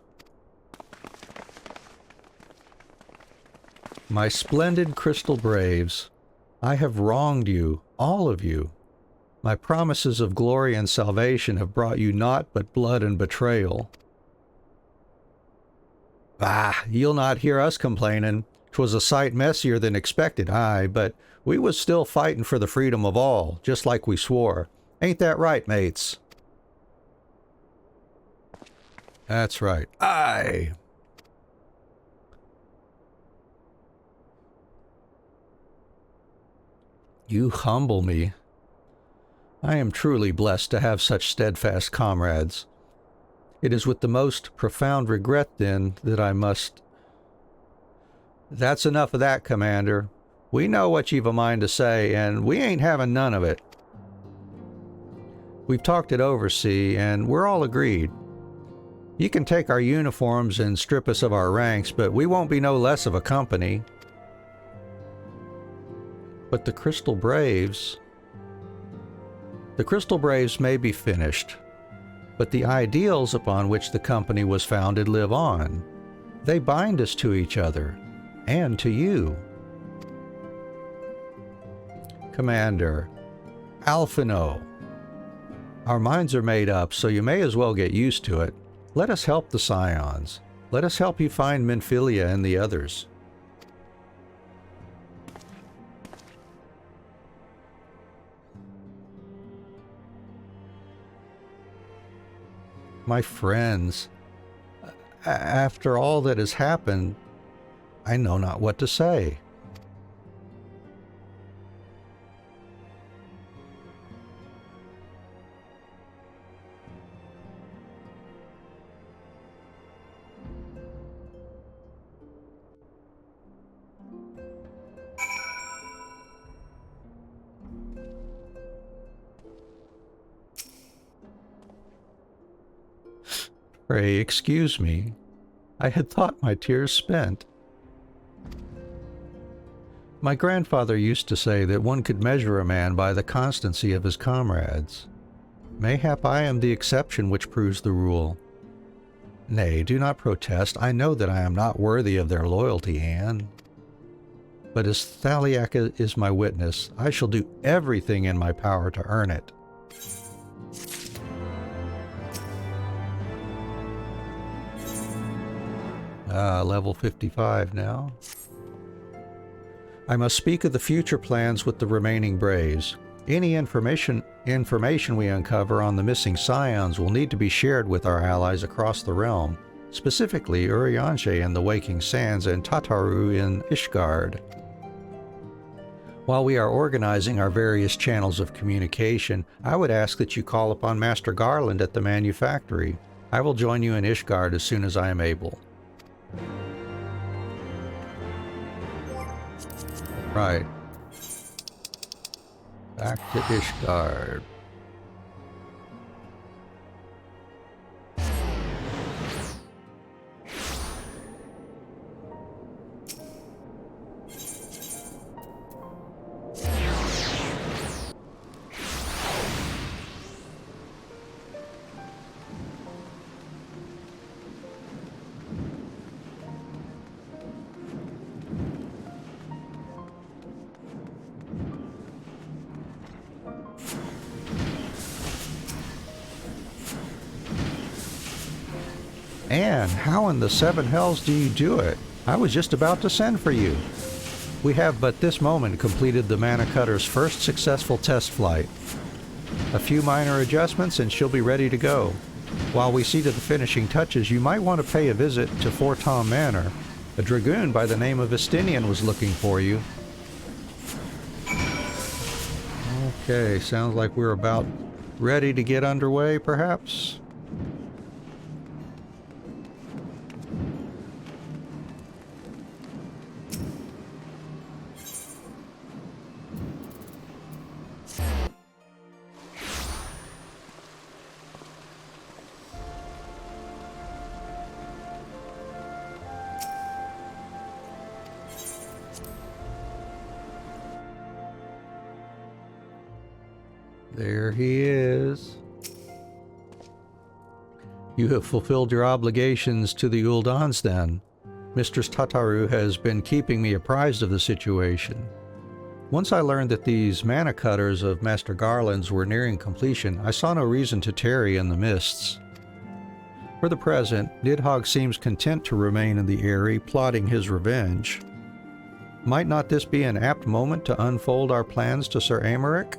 My splendid crystal braves, I have wronged you, all of you. My promises of glory and salvation have brought you naught but blood and betrayal. Ah, you'll not hear us complaining. 'Twas a sight messier than expected, aye, but we was still fighting for the freedom of all, just like we swore. Ain't that right, mates? That's right. Aye. You humble me. I am truly blessed to have such steadfast comrades. It is with the most profound regret, then, that I must... That's enough of that, Commander. We know what you've a mind to say, and we ain't having none of it. We've talked it over, see, and we're all agreed. You can take our uniforms and strip us of our ranks, but we won't be no less of a company. But the Crystal Braves... The Crystal Braves may be finished, but the ideals upon which the company was founded live on. They bind us to each other, and to you. Commander, Alphino. Our minds are made up, so you may as well get used to it. Let us help the Scions. Let us help you find Minfilia and the others. My friends, after all that has happened, I know not what to say. Pray excuse me. I had thought my tears spent. My grandfather used to say that one could measure a man by the constancy of his comrades. Mayhap I am the exception which proves the rule. Nay, do not protest. I know that I am not worthy of their loyalty, Anne. But as Thaliak is my witness, I shall do everything in my power to earn it. Level 55 now. I must speak of the future plans with the remaining Braves. Any information we uncover on the missing Scions will need to be shared with our allies across the realm, specifically Urianshe in the Waking Sands and Tataru in Ishgard. While we are organizing our various channels of communication, I would ask that you call upon Master Garland at the manufactory. I will join you in Ishgard as soon as I am able. Right. Back to Ishgard. Anne, how in the seven hells do you do it? I was just about to send for you. We have but this moment completed the Mana Cutter's first successful test flight. A few minor adjustments and she'll be ready to go. While we see to the finishing touches, you might want to pay a visit to Fort Tom Manor. A dragoon by the name of Estinian was looking for you. Okay, sounds like we're about ready to get underway, perhaps? There he is. You have fulfilled your obligations to the Uldans then. Mistress Tataru has been keeping me apprised of the situation. Once I learned that these mana cutters of Master Garland's were nearing completion, I saw no reason to tarry in the mists. For the present, Nidhogg seems content to remain in the Eyrie, plotting his revenge. Might not this be an apt moment to unfold our plans to Sir Aymeric?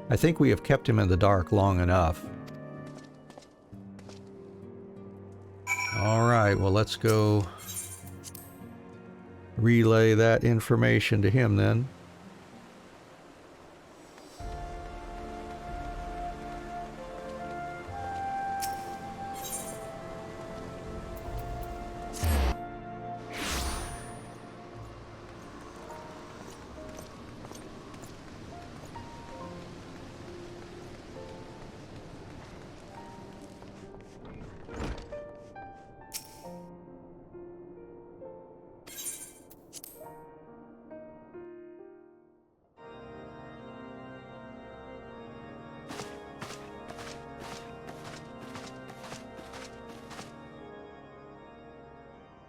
I think we have kept him in the dark long enough. Alright, well let's go relay that information to him then.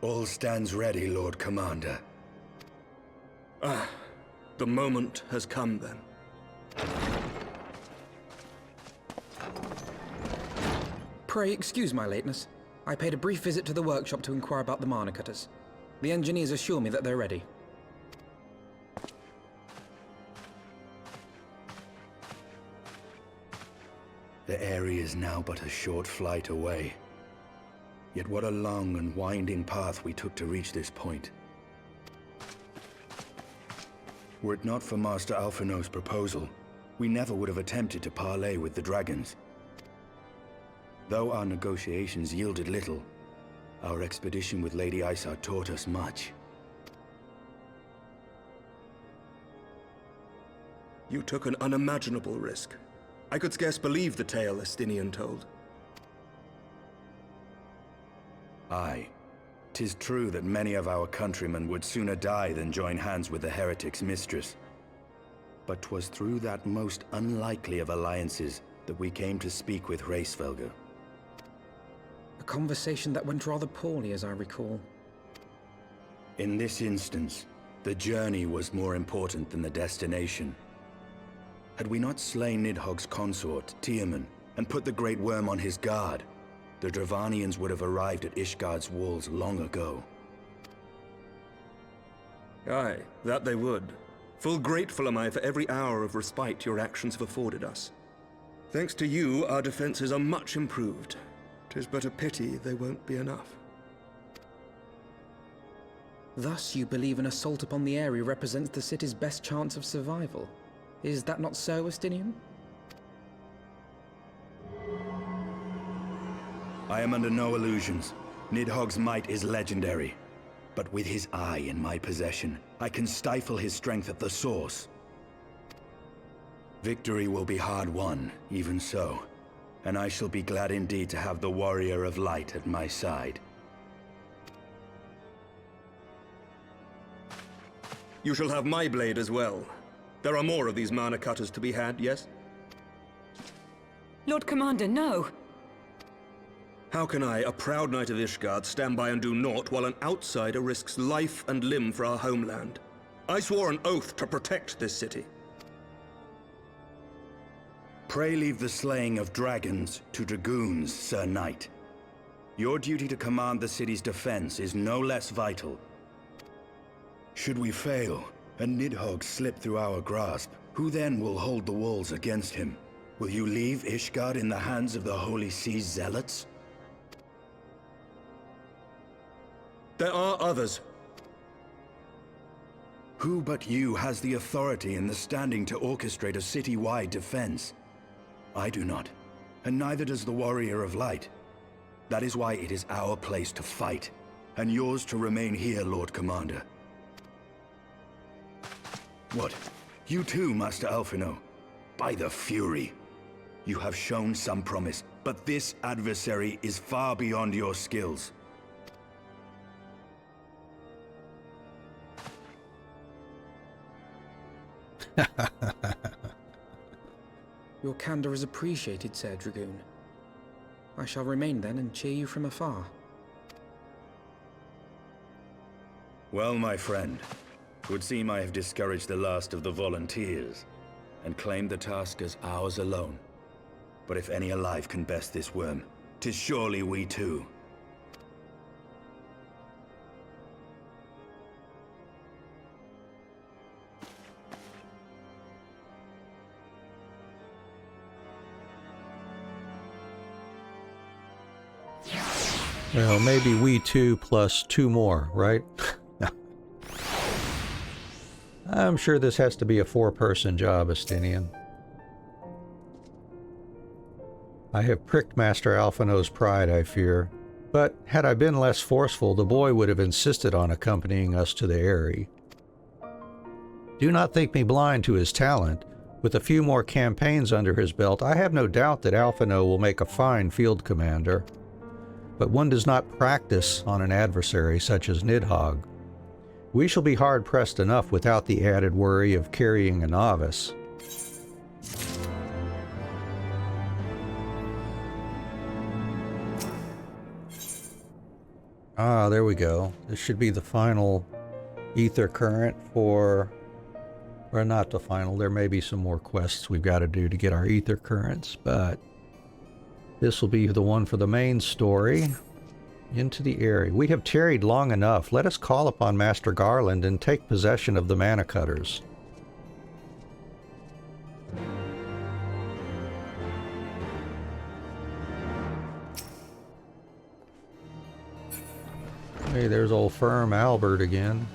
All stands ready, Lord Commander. Ah, the moment has come then. Pray excuse my lateness. I paid a brief visit to the workshop to inquire about the mana cutters. The engineers assure me that they're ready. The area is now but a short flight away. Yet what a long and winding path we took to reach this point. Were it not for Master Alphino's proposal, we never would have attempted to parley with the dragons. Though our negotiations yielded little, our expedition with Lady Isar taught us much. You took an unimaginable risk. I could scarce believe the tale Estinian told. Aye. 'Tis true that many of our countrymen would sooner die than join hands with the heretic's mistress. But 'twas through that most unlikely of alliances that we came to speak with Hraesvelgr. A conversation that went rather poorly, as I recall. In this instance, the journey was more important than the destination. Had we not slain Nidhogg's consort, Tiaman, and put the Great Worm on his guard, the Dravanians would have arrived at Ishgard's walls long ago. Aye, that they would. Full grateful am I for every hour of respite your actions have afforded us. Thanks to you, our defenses are much improved. 'Tis but a pity they won't be enough. Thus, you believe an assault upon the area represents the city's best chance of survival. Is that not so, Estinian? I am under no illusions. Nidhogg's might is legendary. But with his eye in my possession, I can stifle his strength at the source. Victory will be hard won, even so. And I shall be glad indeed to have the Warrior of Light at my side. You shall have my blade as well. There are more of these mana cutters to be had, yes? Lord Commander, no! How can I, a proud knight of Ishgard, stand by and do naught while an outsider risks life and limb for our homeland? I swore an oath to protect this city. Pray leave the slaying of dragons to dragoons, Sir Knight. Your duty to command the city's defense is no less vital. Should we fail, and Nidhogg slip through our grasp, who then will hold the walls against him? Will you leave Ishgard in the hands of the Holy Sea's zealots? There are others. Who but you has the authority and the standing to orchestrate a city-wide defense? I do not, and neither does the Warrior of Light. That is why it is our place to fight, and yours to remain here, Lord Commander. What? You too, Master Alphino? By the Fury! You have shown some promise, but this adversary is far beyond your skills. Your candor is appreciated, Sir Dragoon. I shall remain then and cheer you from afar. Well, my friend, it would seem I have discouraged the last of the volunteers, and claimed the task as ours alone. But if any alive can best this worm, 'tis surely we too. Well, maybe we two plus two more, right? I'm sure this has to be a four-person job, Estinian. I have pricked Master Alphino's pride, I fear. But had I been less forceful, the boy would have insisted on accompanying us to the Eyrie. Do not think me blind to his talent. With a few more campaigns under his belt, I have no doubt that Alphino will make a fine field commander. But one does not practice on an adversary such as Nidhog. We shall be hard-pressed enough without the added worry of carrying a novice. Ah, there we go. This should be the final ether current for... or not the final. There may be some more quests we've got to do to get our ether currents, but... this will be the one for the main story. Into the Eyrie. We have tarried long enough. Let us call upon Master Garland and take possession of the Mana Cutters. Hey, there's old firm Albert again.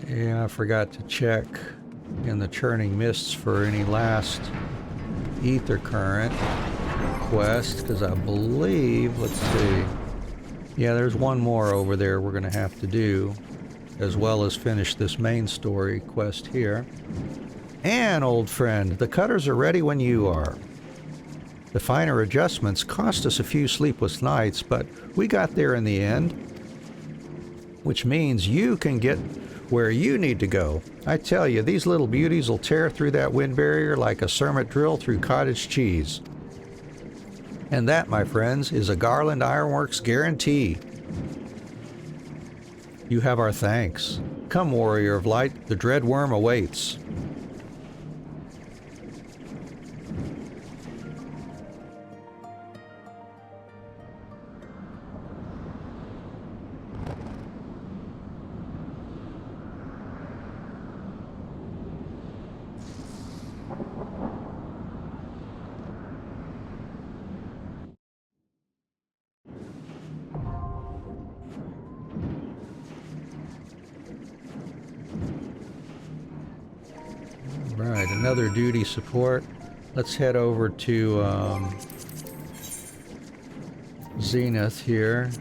Yeah, I forgot to check in the Churning Mists for any last ether current quest, because I believe, let's see, yeah, there's one more over there we're going to have to do, as well as finish this main story quest here. And, old friend, the cutters are ready when you are. The finer adjustments cost us a few sleepless nights, but we got there in the end, which means you can get where you need to go. I tell you, these little beauties will tear through that wind barrier like a cermet drill through cottage cheese. And that, my friends, is a Garland Ironworks guarantee. You have our thanks. Come, Warrior of Light, the dread worm awaits. Right, another duty support. Let's head over to Zenith here.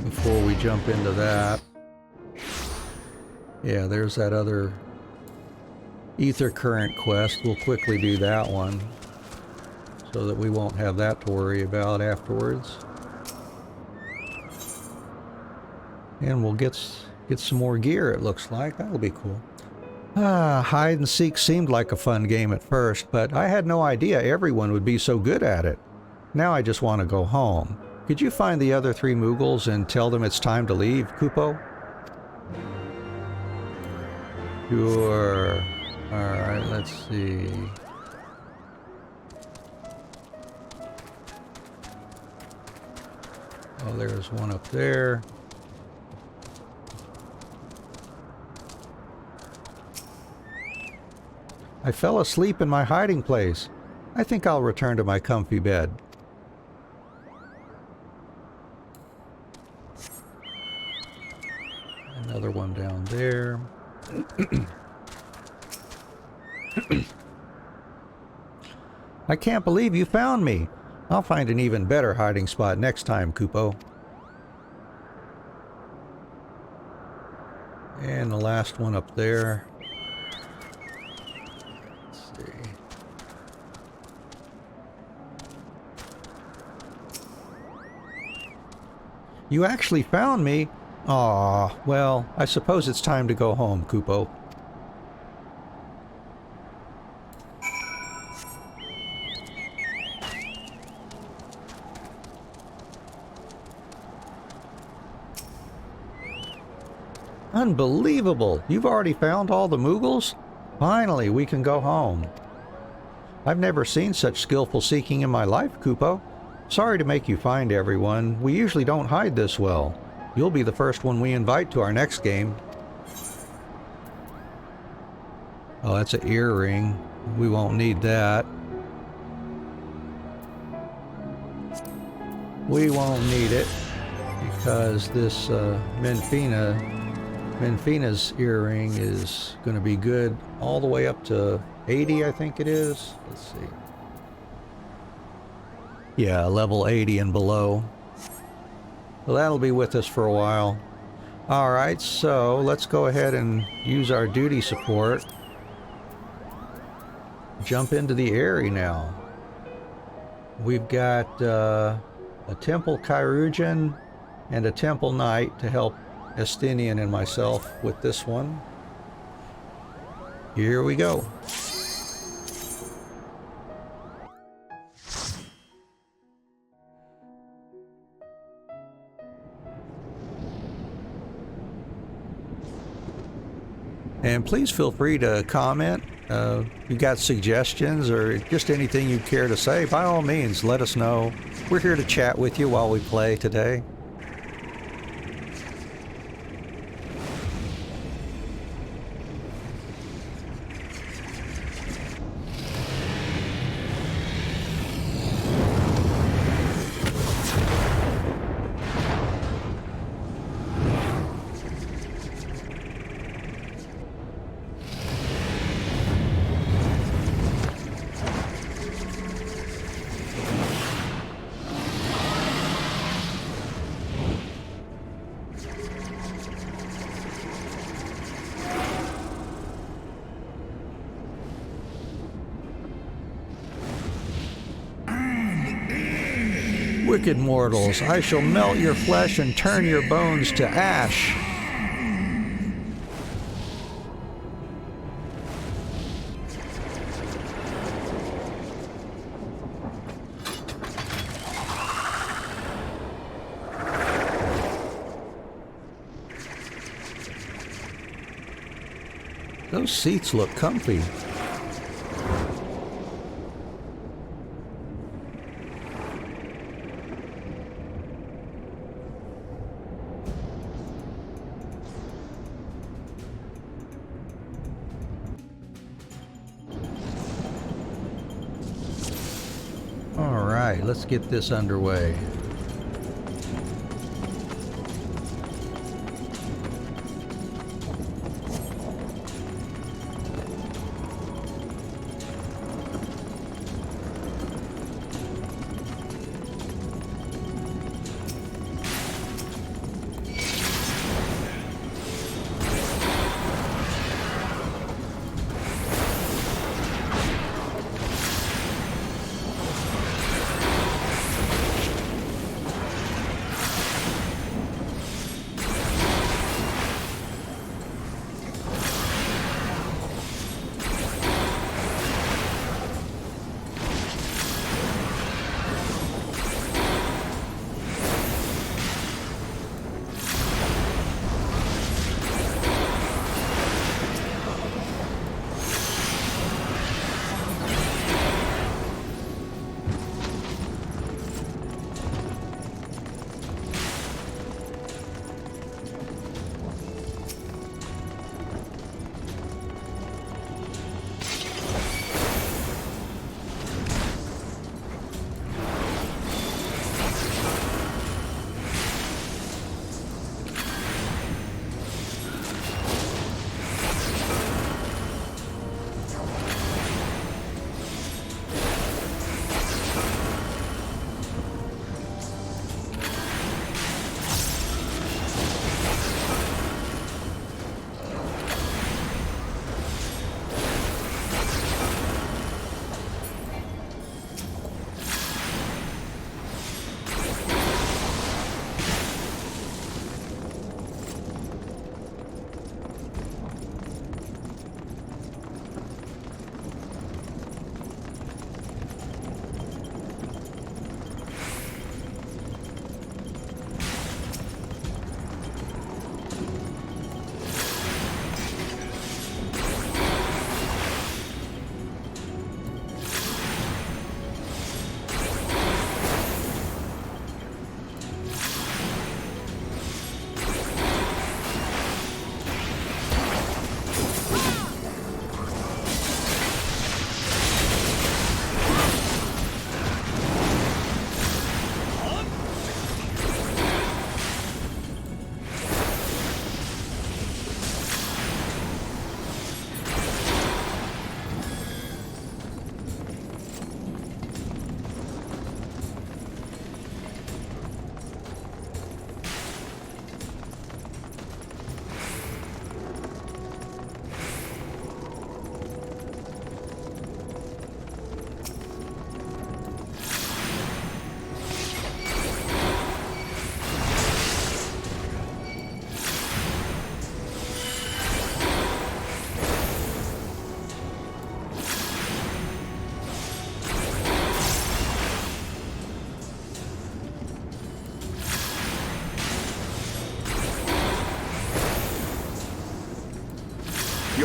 Before we jump into that. Yeah, there's that other ether current quest. We'll quickly do that one so that we won't have that to worry about afterwards. And we'll get some more gear, it looks like. That'll be cool. Hide and seek seemed like a fun game at first, but I had no idea everyone would be so good at it. Now I just want to go home. Could you find the other three Moogles and tell them it's time to leave, Kupo? Sure. Alright, let's see. Oh, there's one up there. I fell asleep in my hiding place. I think I'll return to my comfy bed. Another one down there. I can't believe you found me. I'll find an even better hiding spot next time, Kupo. And the last one up there. Let's see. You actually found me? Aw, well, I suppose it's time to go home, Kupo. Unbelievable! You've already found all the Moogles? Finally, we can go home. I've never seen such skillful seeking in my life, Kupo. Sorry to make you find everyone. We usually don't hide this well. You'll be the first one we invite to our next game. Oh, that's an earring. We won't need that. We won't need it because this Menfina's earring is going to be good all the way up to 80, I think it is. Let's see. Yeah, level 80 and below. Well, that'll be with us for a while. Alright, so let's go ahead and use our duty support. Jump into the area now. We've got a Temple Chirurgeon and a Temple Knight to help Estinian and myself with this one. Here we go. And please feel free to comment. If you've got suggestions or just anything you care to say, by all means, let us know. We're here to chat with you while we play today. Wicked mortals, I shall melt your flesh and turn your bones to ash. Those seats look comfy. Let's get this underway.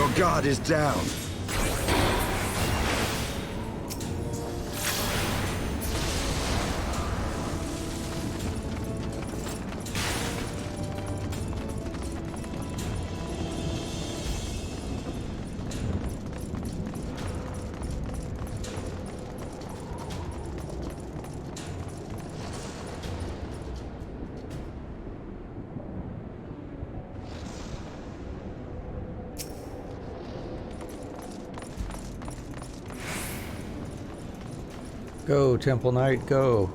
Your guard is down. Go, Temple Knight, go.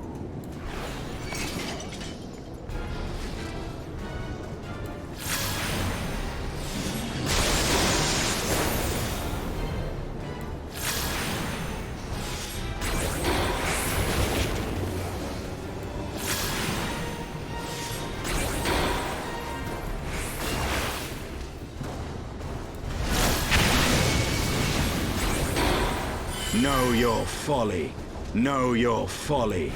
Know your folly. Know your folly.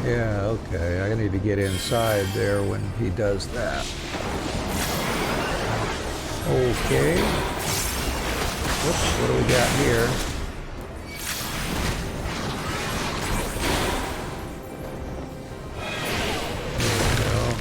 Yeah, okay. I need to get inside there when he does that. Okay. Whoops, what do we got here? There we go.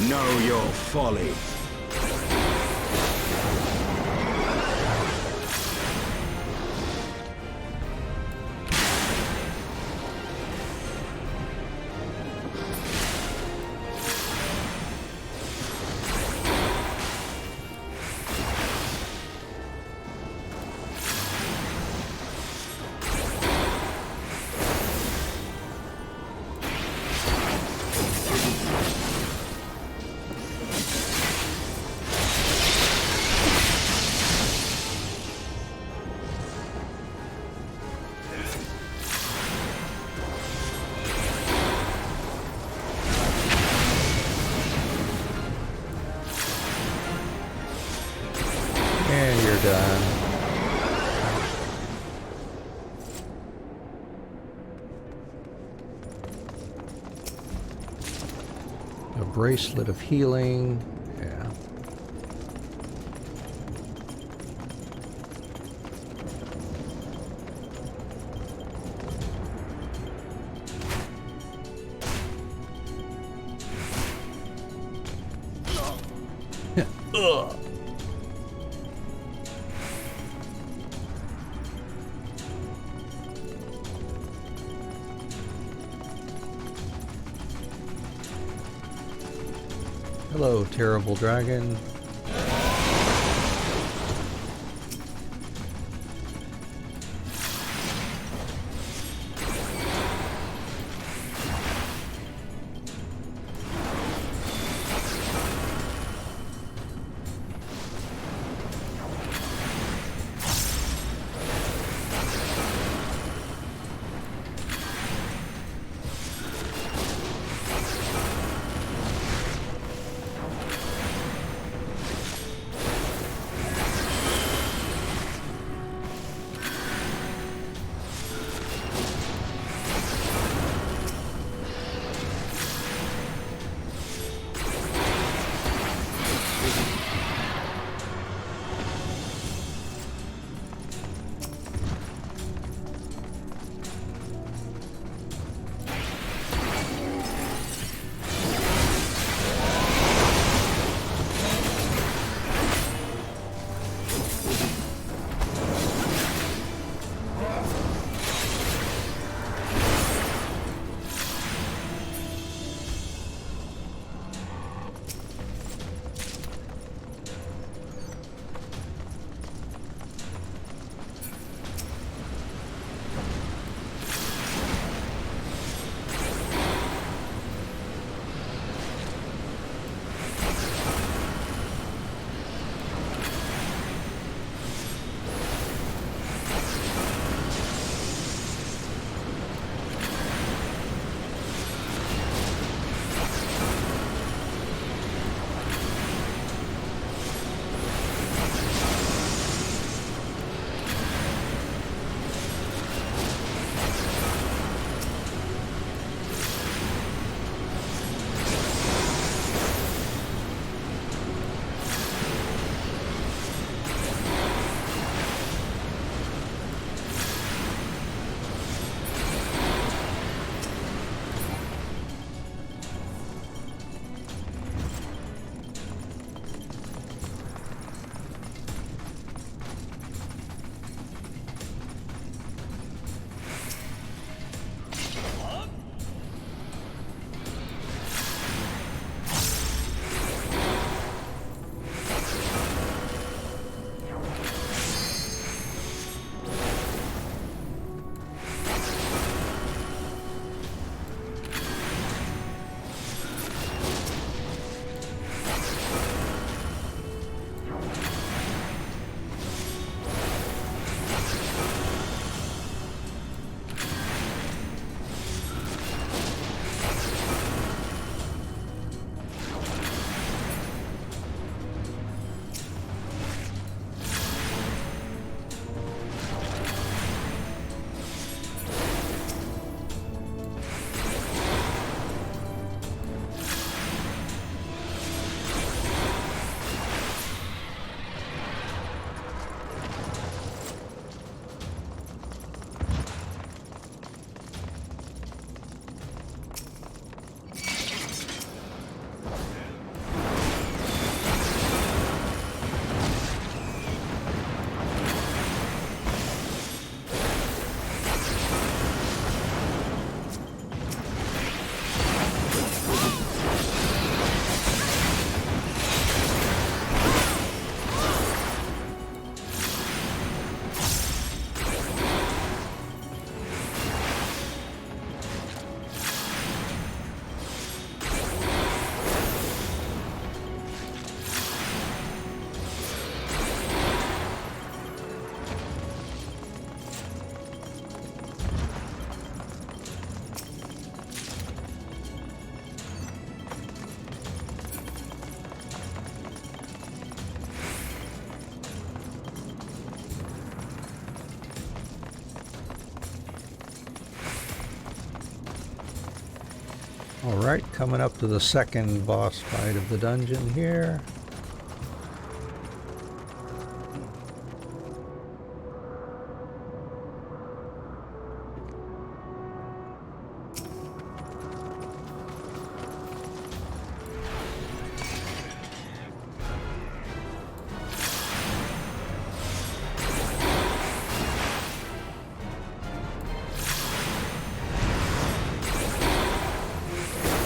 Know your folly. And you're done. A bracelet of healing. Yeah. Ugh. Hello, terrible dragon. Alright, coming up to the second boss fight of the dungeon here.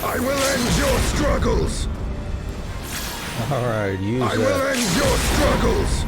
I will end your struggles! Alright, use I will end your struggles!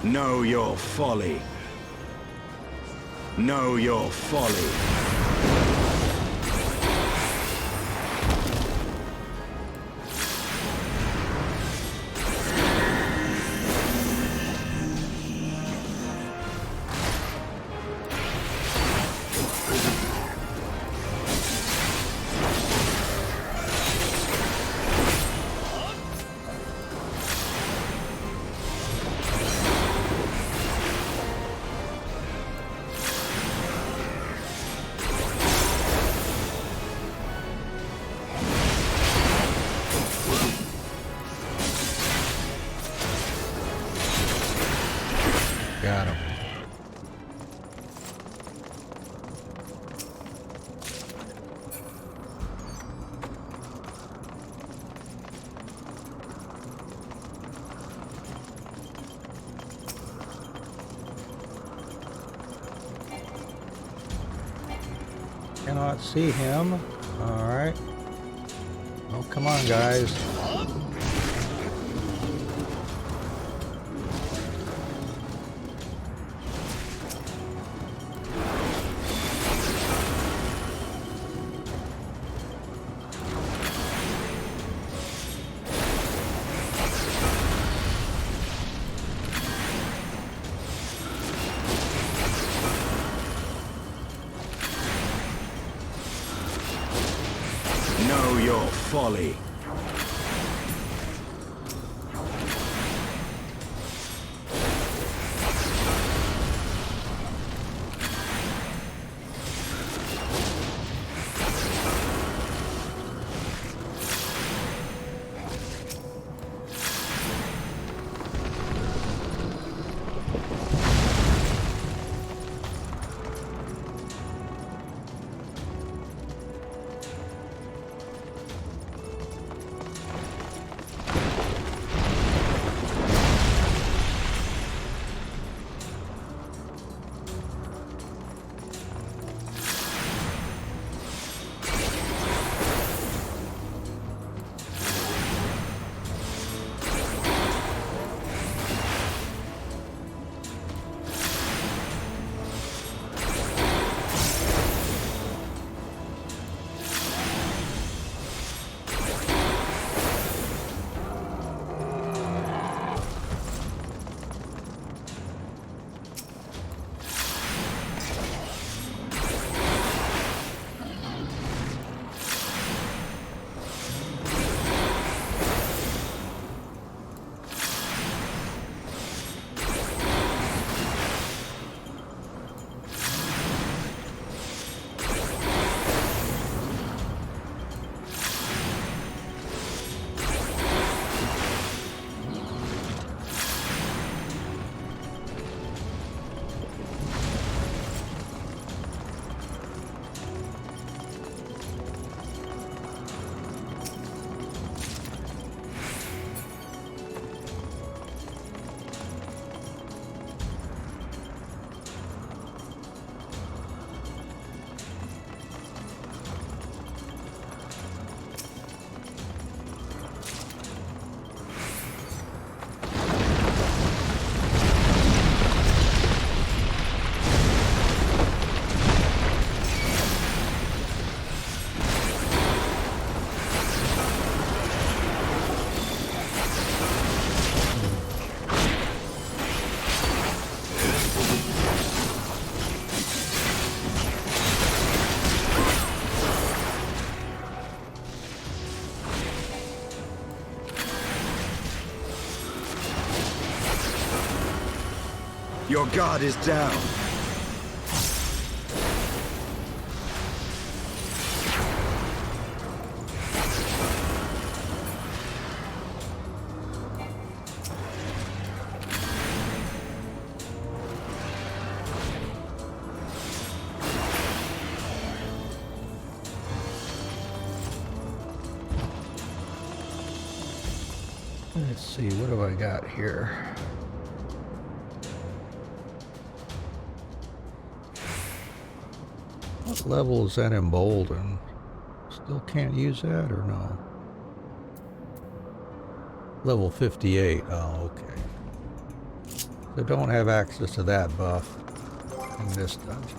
Know your folly. Know your folly. Got him. Cannot see him. All right. Oh, come on, guys. Know your folly. Your god is down. Let's see, what do I got here? What level is that emboldened? Still can't use that or no? Level 58. Oh, okay. So don't have access to that buff in this dungeon.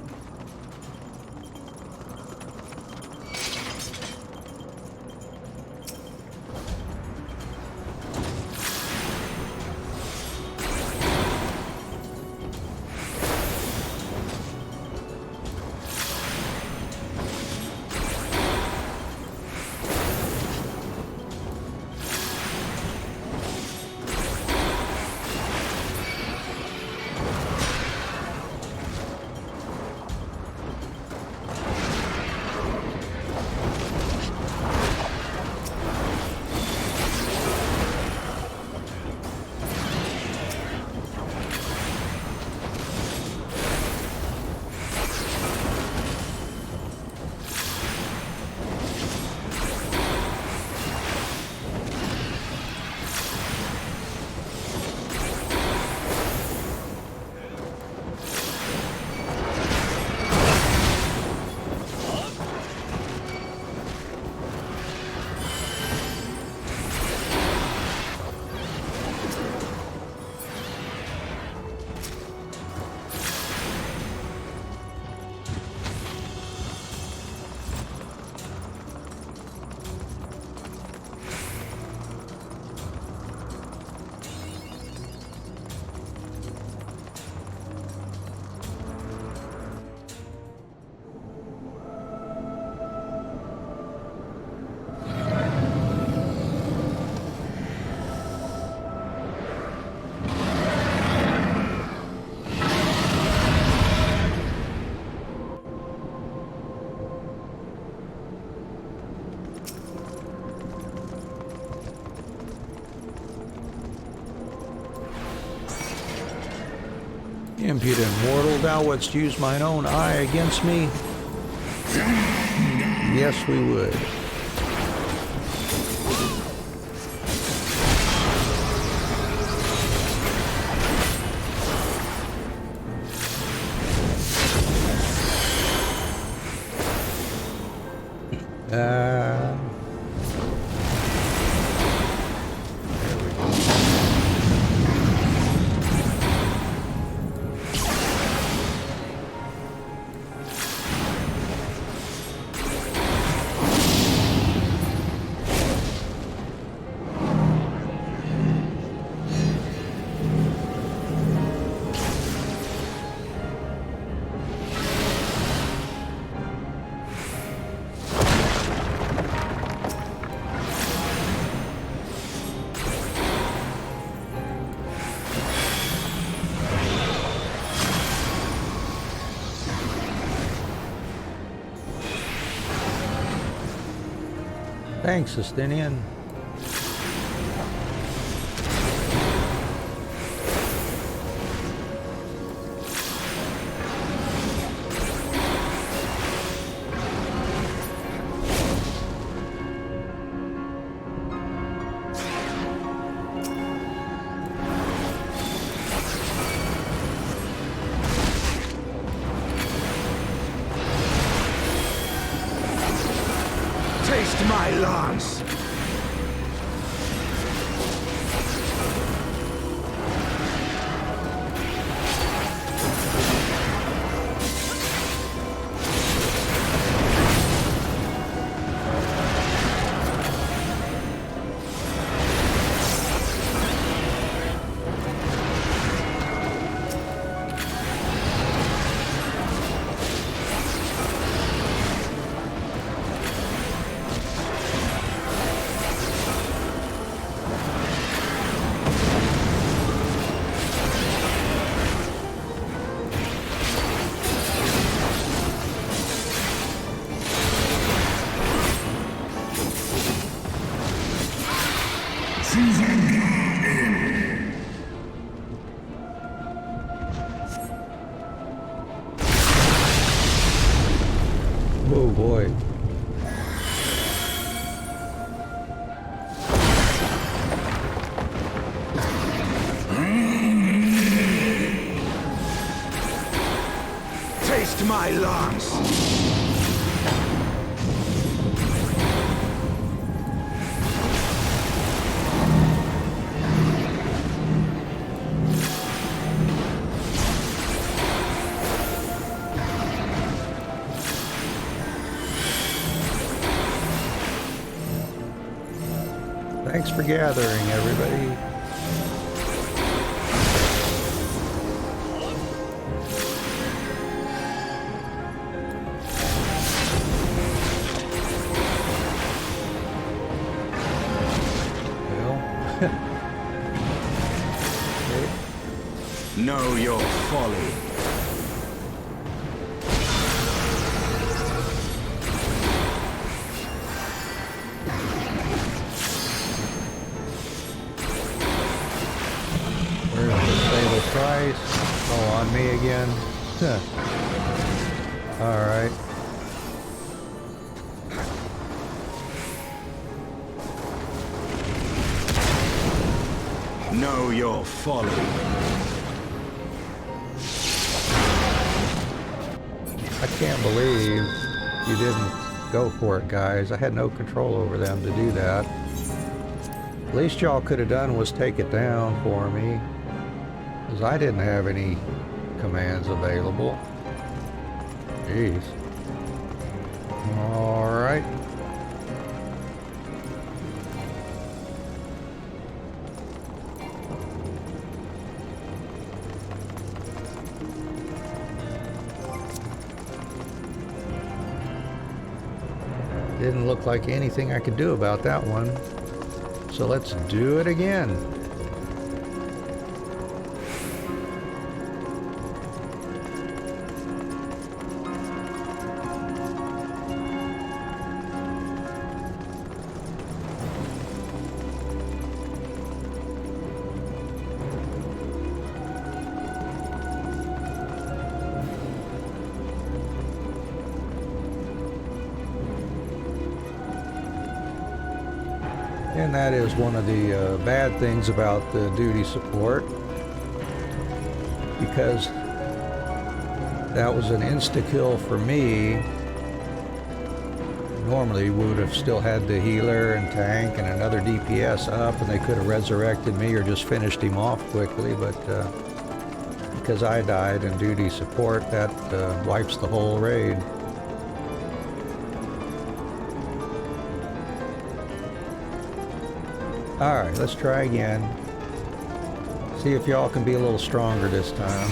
Impudent mortal, thou wouldst use mine own eye against me? Yes, we would. Thanks, Justinian. Taste my lance! Oh boy. Taste my lungs! Thanks for gathering, everybody. Know your folly. Where's the stable price? Oh, on me again? Huh. Alright. Know your folly. I can't believe you didn't go for it, guys. I had no control over them to do that. Least y'all could have done was take it down for me, because I didn't have any commands available. Jeez. Alright. Didn't look like anything I could do about that one. So let's do it again. And that is one of the bad things about the duty support, because that was an insta-kill for me. Normally we would have still had the healer and tank and another DPS up, and they could have resurrected me or just finished him off quickly, but because I died in duty support, that wipes the whole raid. Alright, let's try again. See if y'all can be a little stronger this time.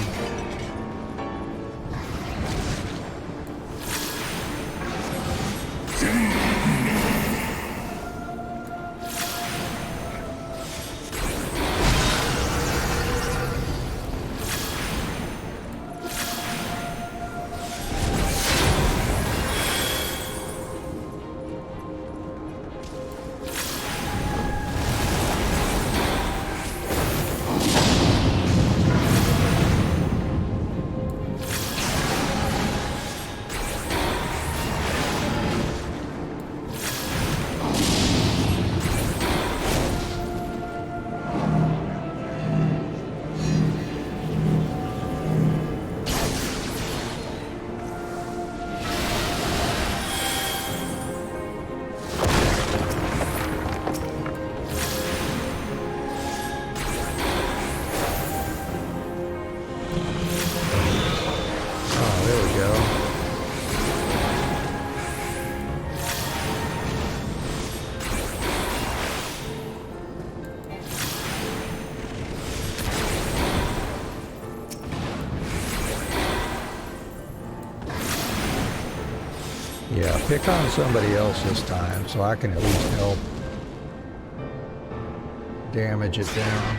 Yeah, pick on somebody else this time so I can at least help damage it down.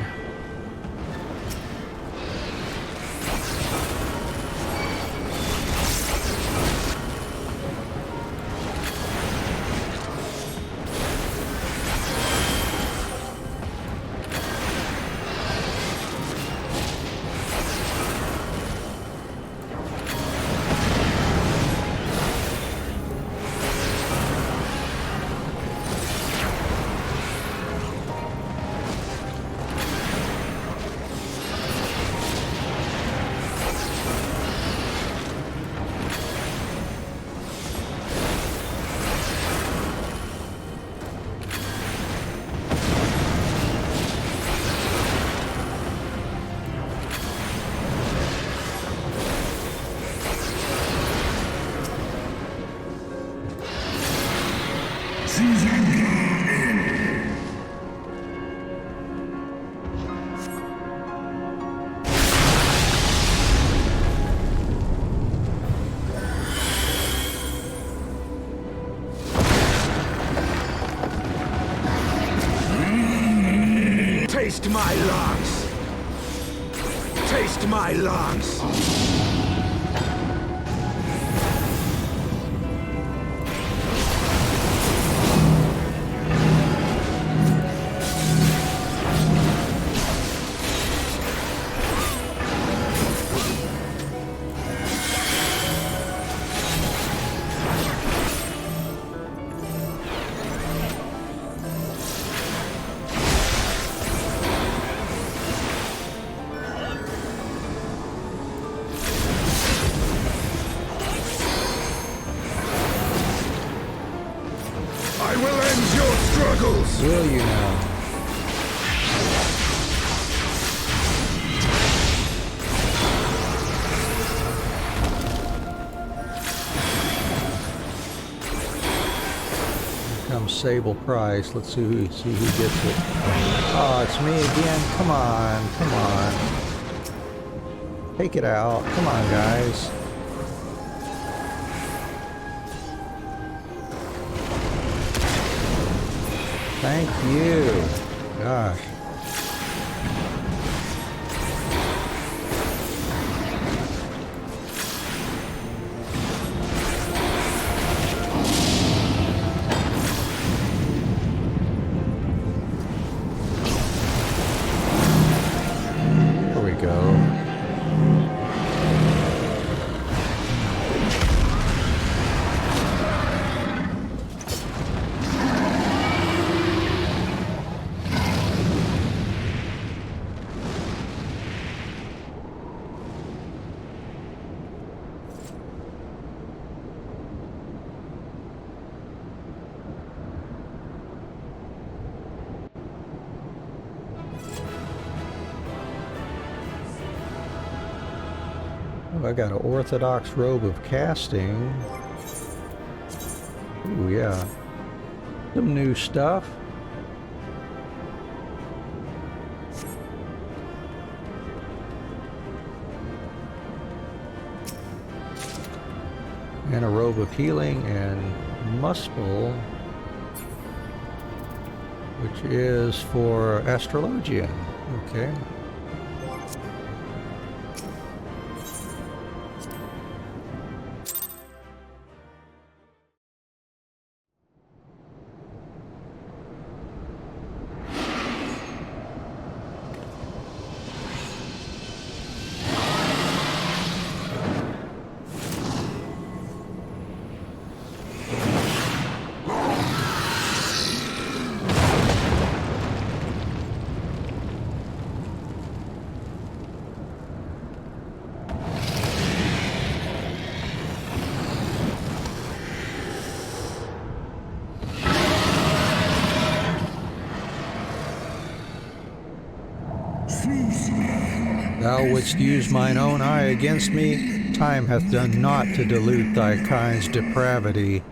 chance! I will end your struggles! Will you now? Here comes Sable Price. Let's see who gets it. Oh, it's me again. Come on, come on. Take it out. Come on, guys. Thank you. Gosh. Here we go. Oh, I got an orthodox robe of casting. Ooh, yeah. Some new stuff. And a robe of healing and muspel, which is for astrologian. Okay. Thou wouldst use mine own eye against me. Time hath done naught to dilute thy kind's depravity.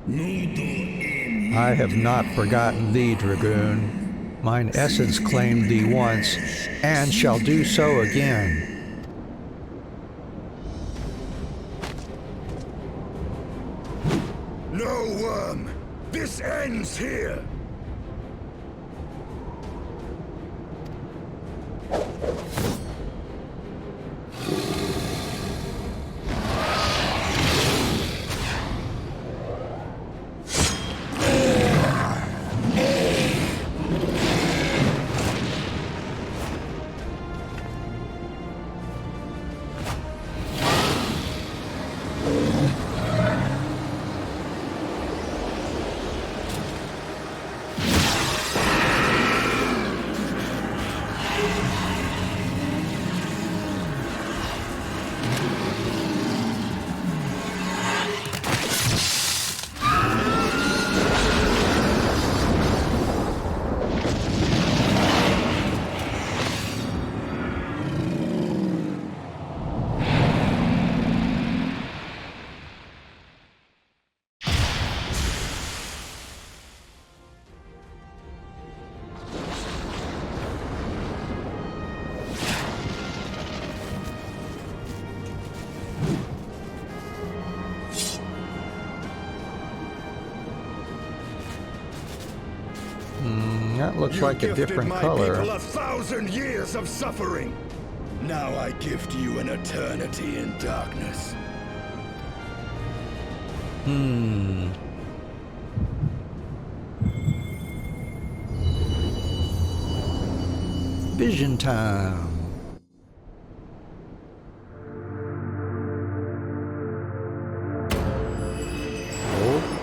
I have not forgotten thee, dragoon. Mine essence claimed thee once, and shall do so again. No, worm! This ends here! That looks like a different color. You gifted my people 1,000 years of suffering. Now I gift you an eternity in darkness. Vision time.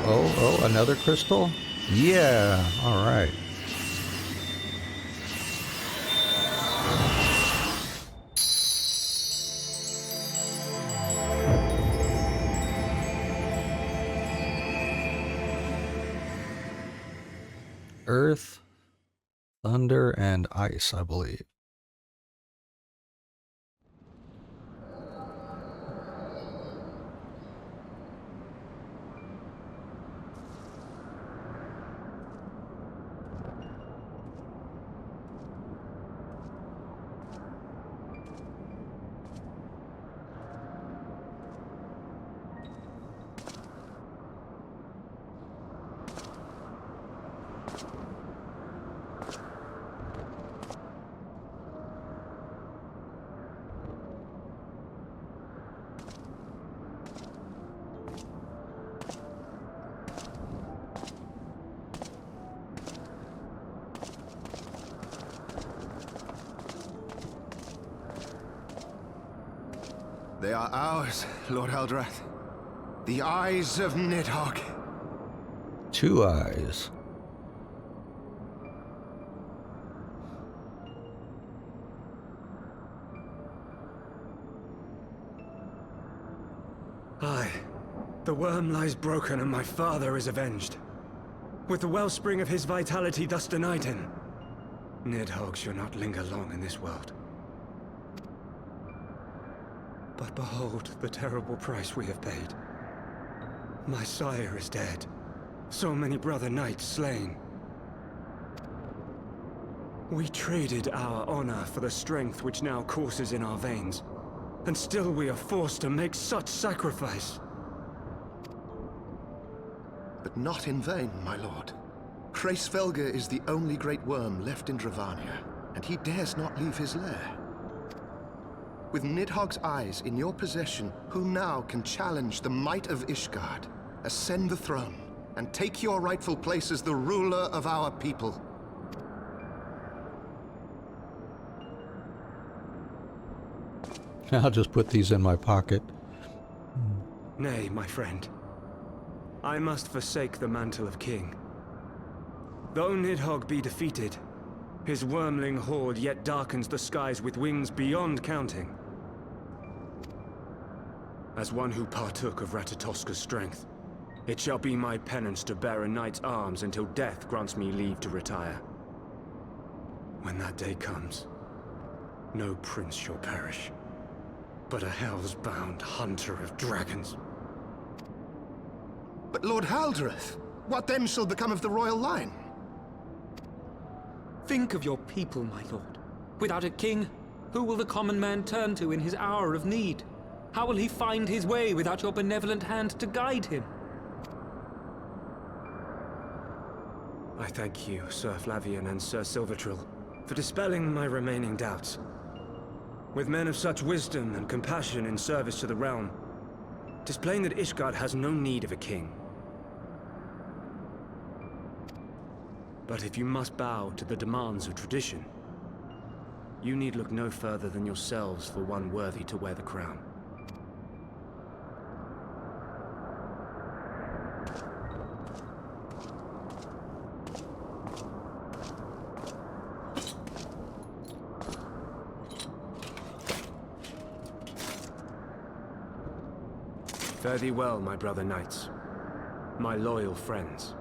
Oh, another crystal? Yeah, all right. Earth, thunder, and ice, I believe. They are ours, Lord Eldrath. The eyes of Nidhogg. 2 eyes. Aye. The worm lies broken and my father is avenged. With the wellspring of his vitality thus denied him, Nidhogg shall not linger long in this world. But behold the terrible price we have paid. My sire is dead. So many brother knights slain. We traded our honor for the strength which now courses in our veins. And still we are forced to make such sacrifice. But not in vain, my lord. Hraesvelgr is the only great worm left in Dravania, and he dares not leave his lair. With Nidhogg's eyes in your possession, who now can challenge the might of Ishgard, ascend the throne, and take your rightful place as the ruler of our people? I'll just put these in my pocket. Nay, my friend. I must forsake the mantle of king. Though Nidhogg be defeated, his wormling horde yet darkens the skies with wings beyond counting. As one who partook of Ratatoska's strength, it shall be my penance to bear a knight's arms until death grants me leave to retire. When that day comes, no prince shall perish, but a hell's-bound hunter of dragons. But Lord Haldreth, what then shall become of the royal line? Think of your people, my lord. Without a king, who will the common man turn to in his hour of need? How will he find his way without your benevolent hand to guide him? I thank you, Sir Flavian and Sir Silvertrill, for dispelling my remaining doubts. With men of such wisdom and compassion in service to the realm, 'tis plain that Ishgard has no need of a king. But if you must bow to the demands of tradition, you need look no further than yourselves for one worthy to wear the crown. Fare thee well, my brother knights, my loyal friends.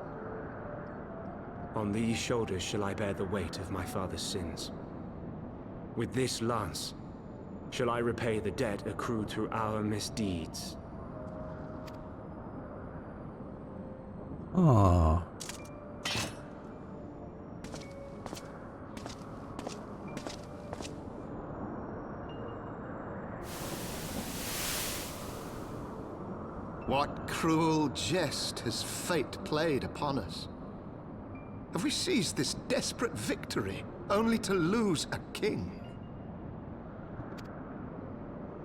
On these shoulders shall I bear the weight of my father's sins. With this lance shall I repay the debt accrued through our misdeeds. Aww. What cruel jest has fate played upon us? Have we seized this desperate victory only to lose a king?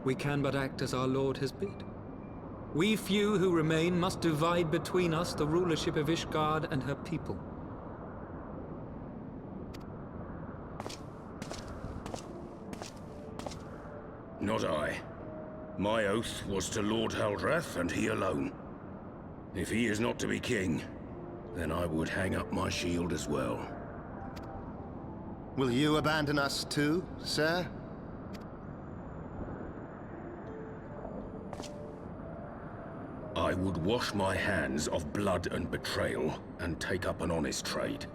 we can but act as our Lord has bid. We few who remain must divide between us the rulership of Ishgard and her people. Not I. My oath was to Lord Haldrath, and he alone. If he is not to be king, then I would hang up my shield as well. Will you abandon us too, sir? I would wash my hands of blood and betrayal, and take up an honest trade.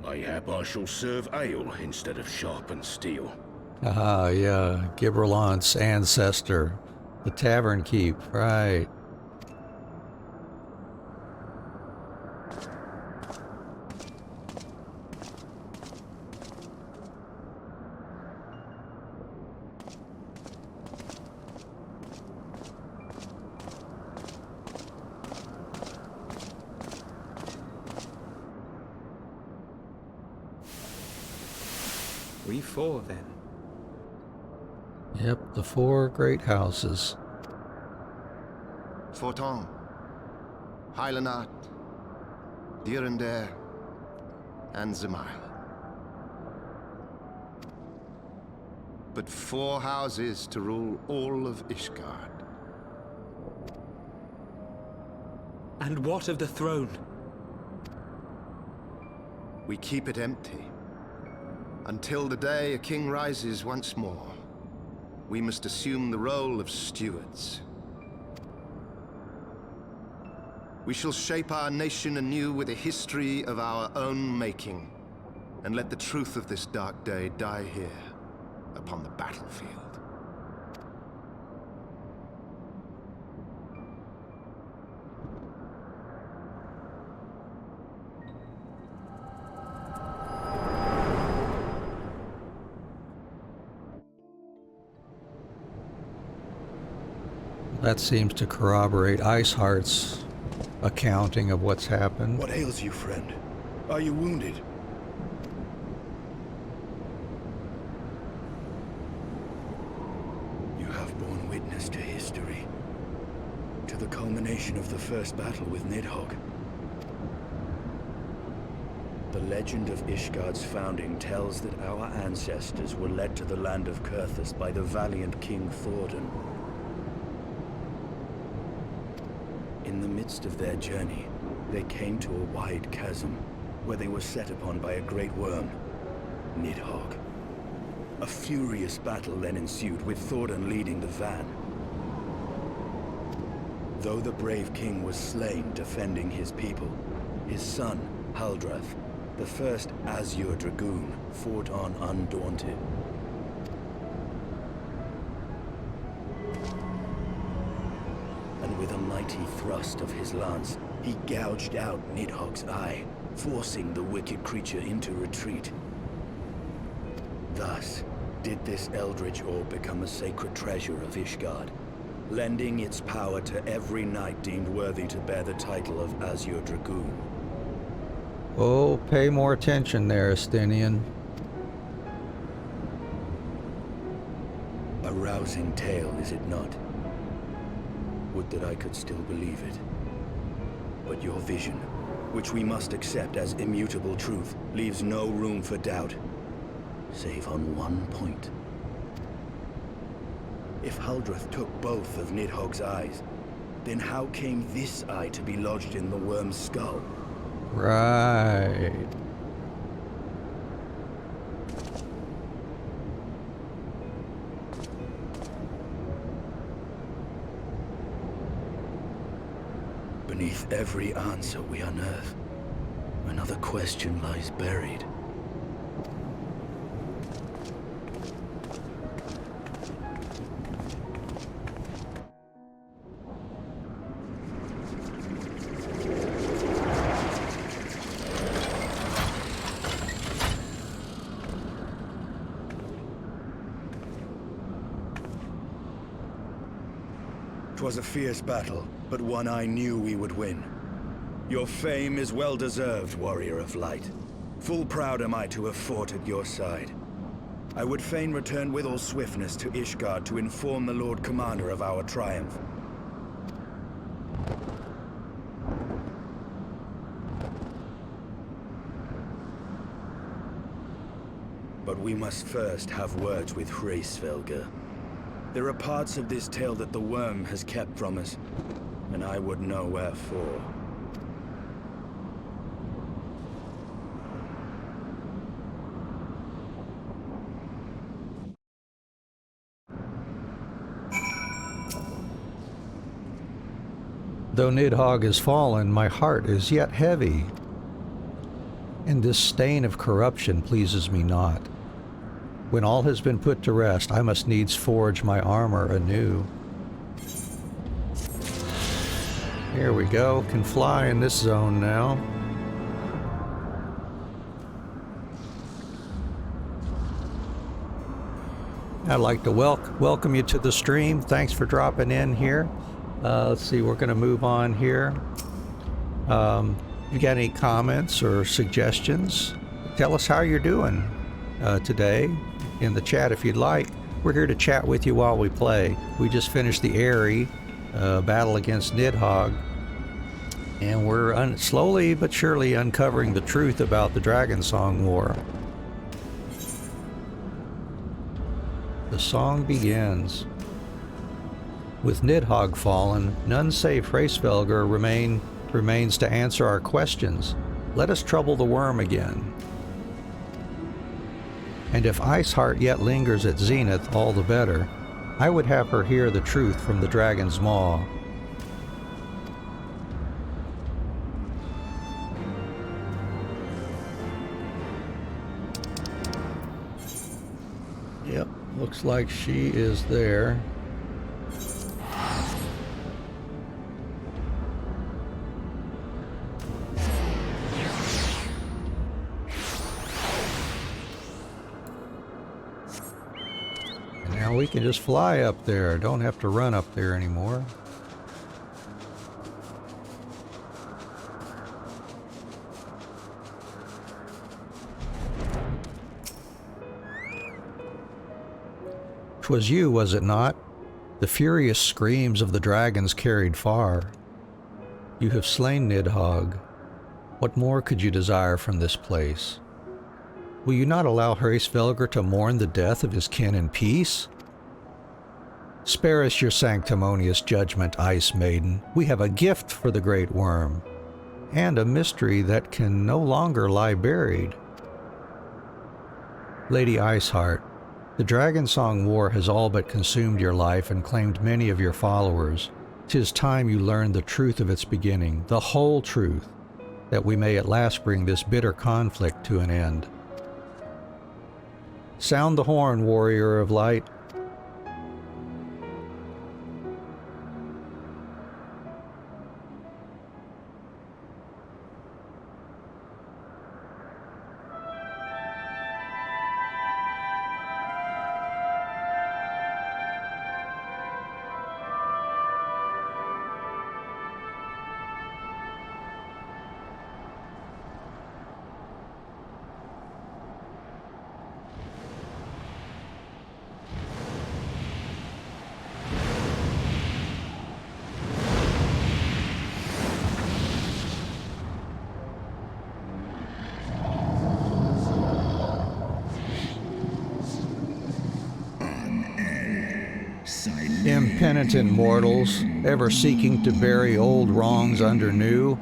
Mayhap I shall serve ale instead of sharpened steel. Ah, yeah, Gibralant's ancestor. The tavern keep, right. We four, then. Yep, the four great houses. Forton, Hylanat, Dyrendare, and Zemile. But 4 houses to rule all of Ishgard. And what of the throne? We keep it empty. Until the day a king rises once more, we must assume the role of stewards. We shall shape our nation anew with a history of our own making, and let the truth of this dark day die here, upon the battlefield. That seems to corroborate Iceheart's accounting of what's happened. What ails you, friend? Are you wounded? You have borne witness to history. To the culmination of the first battle with Nidhog. The legend of Ishgard's founding tells that our ancestors were led to the land of Kurthus by the valiant King Thordan. In the midst of their journey, they came to a wide chasm, where they were set upon by a great worm, Nidhogg. A furious battle then ensued, with Thordan leading the van. Though the brave king was slain defending his people, his son, Haldrath, the first Azure Dragoon, fought on undaunted. With a mighty thrust of his lance, he gouged out Nidhogg's eye, forcing the wicked creature into retreat. Thus, did this eldritch orb become a sacred treasure of Ishgard, lending its power to every knight deemed worthy to bear the title of Azure Dragoon. Oh, pay more attention there, Estinian. A rousing tale, is it not? Would that I could still believe it. But your vision, which we must accept as immutable truth, leaves no room for doubt, save on one point. If Haldrath took both of Nidhogg's eyes, then how came this eye to be lodged in the worm's skull? Right. Beneath every answer we unearth, another question lies buried. was a fierce battle, but one I knew we would win. Your fame is well deserved, warrior of light. Full proud am I to have fought at your side. I would fain return with all swiftness to Ishgard to inform the Lord Commander of our triumph. But we must first have words with Hraesvelgr. There are parts of this tale that the worm has kept from us, and I would know wherefore. Though Nidhogg is fallen, my heart is yet heavy, and this stain of corruption pleases me not. When all has been put to rest, I must needs forge my armor anew. Here we go, can fly in this zone now. I'd like to welcome you to the stream. Thanks for dropping in here. Let's see, we're going to move on here. If you got any comments or suggestions, tell us how you're doing today in the chat if you'd like. We're here to chat with you while we play. We just finished the Aerie battle against Nidhogg, and we're slowly but surely uncovering the truth about the Dragonsong War. The song begins. With Nidhogg fallen, none save Hraesvelgr remains to answer our questions. Let us trouble the worm again. And if Iceheart yet lingers at zenith, all the better. I would have her hear the truth from the dragon's maw. Yep, looks like she is there. Now we can just fly up there, don't have to run up there anymore. "'Twas you, was it not? The furious screams of the dragons carried far. You have slain Nidhogg. What more could you desire from this place? Will you not allow Hraesvelgr to mourn the death of his kin in peace? Spare us your sanctimonious judgment, Ice Maiden. We have a gift for the great worm, and a mystery that can no longer lie buried. Lady Iceheart, the Dragonsong War has all but consumed your life and claimed many of your followers. 'Tis time you learned the truth of its beginning, the whole truth, that we may at last bring this bitter conflict to an end. Sound the horn, warrior of light." Impenitent mortals, ever seeking to bury old wrongs under new.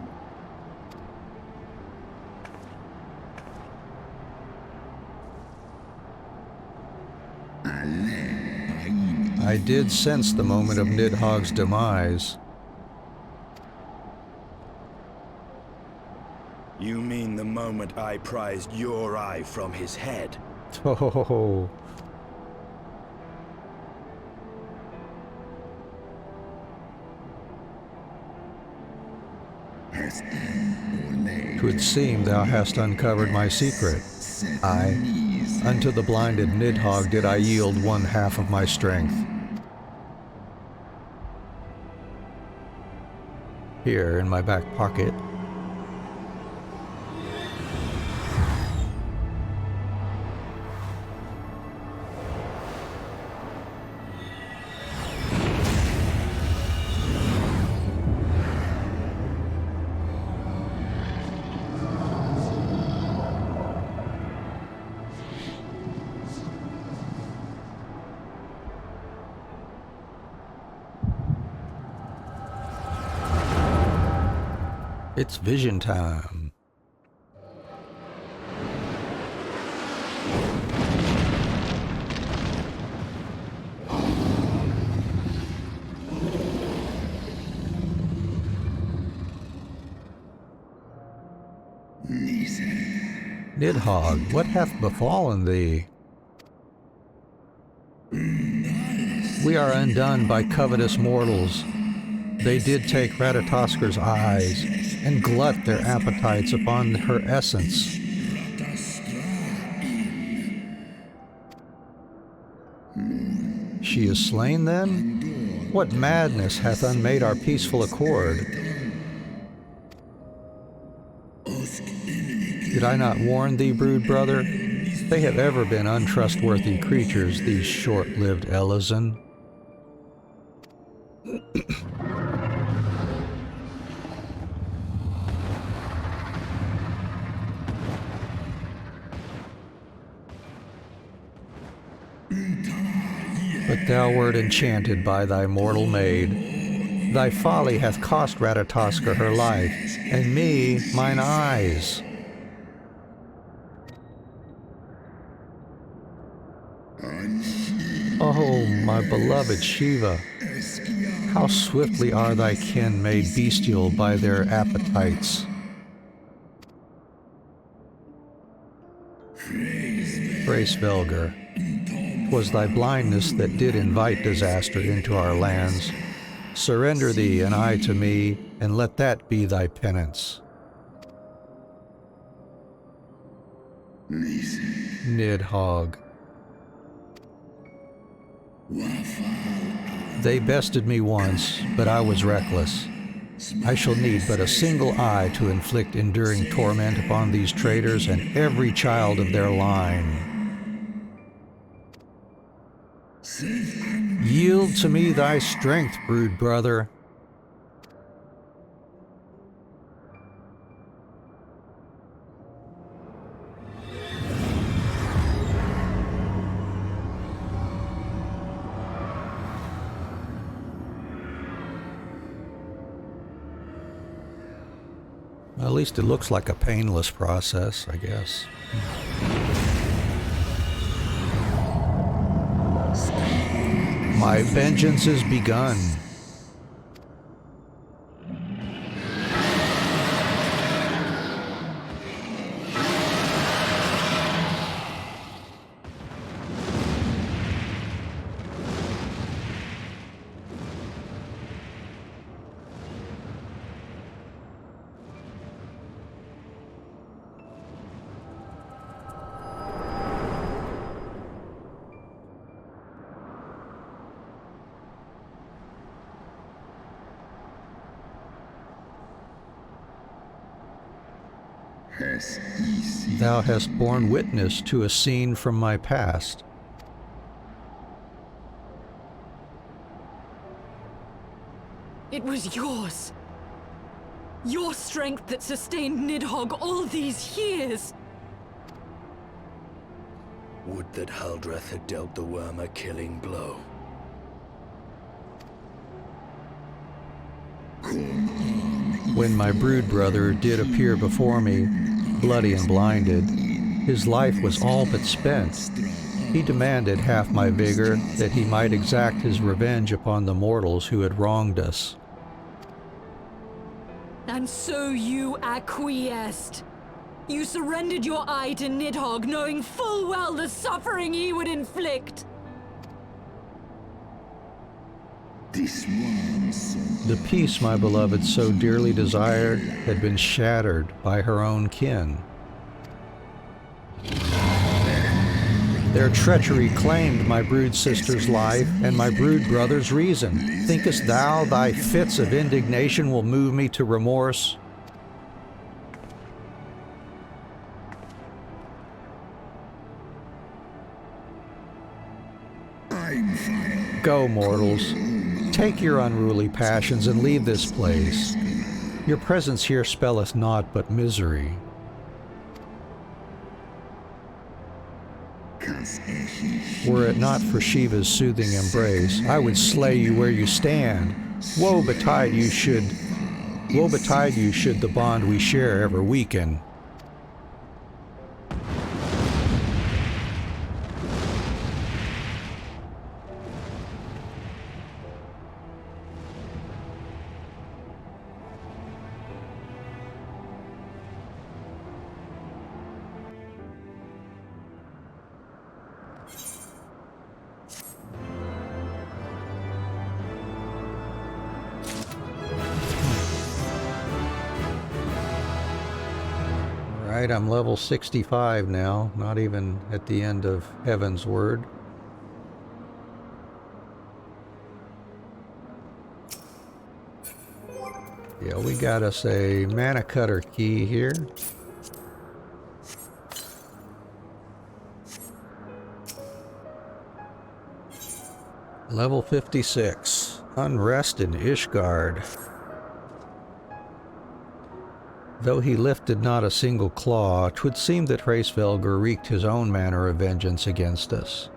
I did sense the moment of Nidhogg's demise. You mean the moment I prized your eye from his head? Oh. "'Twould seem thou hast uncovered my secret. Aye, unto the blinded Nidhogg did I yield one half of my strength. Here in my back pocket. It's vision time. Nidhog, what hath befallen thee? We are undone by covetous mortals. They did take Ratatosker's eyes and glut their appetites upon her essence. She is slain then? What madness hath unmade our peaceful accord? Did I not warn thee, brood brother? They have ever been untrustworthy creatures, these short-lived Elysian. But thou wert enchanted by thy mortal maid. Thy folly hath cost Ratatosker her life, and me mine eyes. Oh, my beloved Shiva, how swiftly are thy kin made bestial by their appetites. Hraesvelgr, 'twas thy blindness that did invite disaster into our lands. Surrender thee and I to me, and let that be thy penance. Nidhogg. They bested me once, but I was reckless. I shall need but a single eye to inflict enduring torment upon these traitors and every child of their line. Yield to me thy strength, brood brother. At least it looks like a painless process, I guess. My vengeance is begun. Thou hast borne witness to a scene from my past. It was yours. Your strength that sustained Nidhogg all these years. Would that Haldreth had dealt the worm a killing blow. When my brood brother did appear before me, bloody and blinded, his life was all but spent. He demanded half my vigor that he might exact his revenge upon the mortals who had wronged us. And so you acquiesced. You surrendered your eye to Nidhogg, knowing full well the suffering he would inflict. The peace my beloved so dearly desired had been shattered by her own kin. Their treachery claimed my brood sister's life and my brood brother's reason. Thinkest thou thy fits of indignation will move me to remorse? Go, mortals. Take your unruly passions and leave this place. Your presence here spelleth naught but misery. Were it not for Shiva's soothing embrace, I would slay you where you stand. Woe betide you should Woe betide you should the bond we share ever weaken. Right, I'm level 65 now, not even at the end of Heaven's Word. Yeah, we got us a mana cutter key here. Level 56, Unrest in Ishgard. Though he lifted not a single claw, 'twould seem that Hraesvelgr wreaked his own manner of vengeance against us.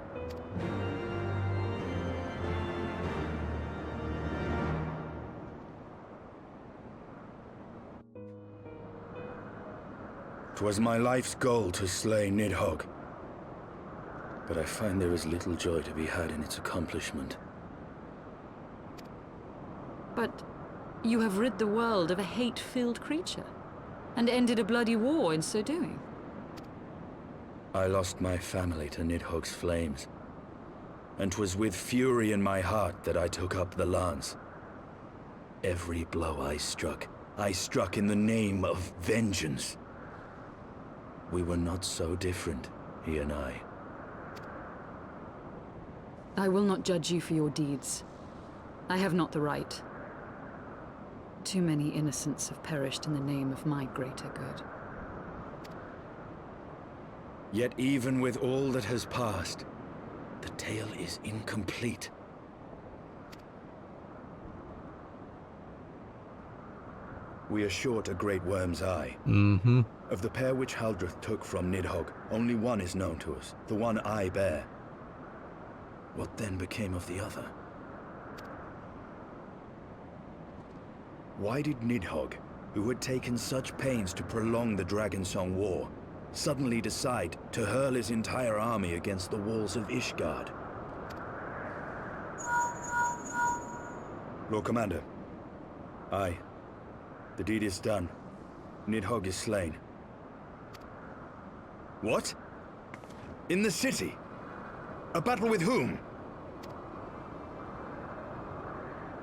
"'Twas my life's goal to slay Nidhogg, but I find there is little joy to be had in its accomplishment. But you have rid the world of a hate-filled creature, and ended a bloody war in so doing. I lost my family to Nidhogg's flames, and 'twas with fury in my heart that I took up the lance. Every blow I struck in the name of vengeance. We were not so different, he and I. I will not judge you for your deeds. I have not the right. Too many innocents have perished in the name of my greater good. Yet even with all that has passed, the tale is incomplete. We are short a great worm's eye. Mm-hmm. Of the pair which Haldreth took from Nidhogg, only one is known to us, the one I bear. What then became of the other? Why did Nidhogg, who had taken such pains to prolong the Dragonsong War, suddenly decide to hurl his entire army against the walls of Ishgard? Lord Commander. Aye. The deed is done. Nidhogg is slain. What? In the city? A battle with whom?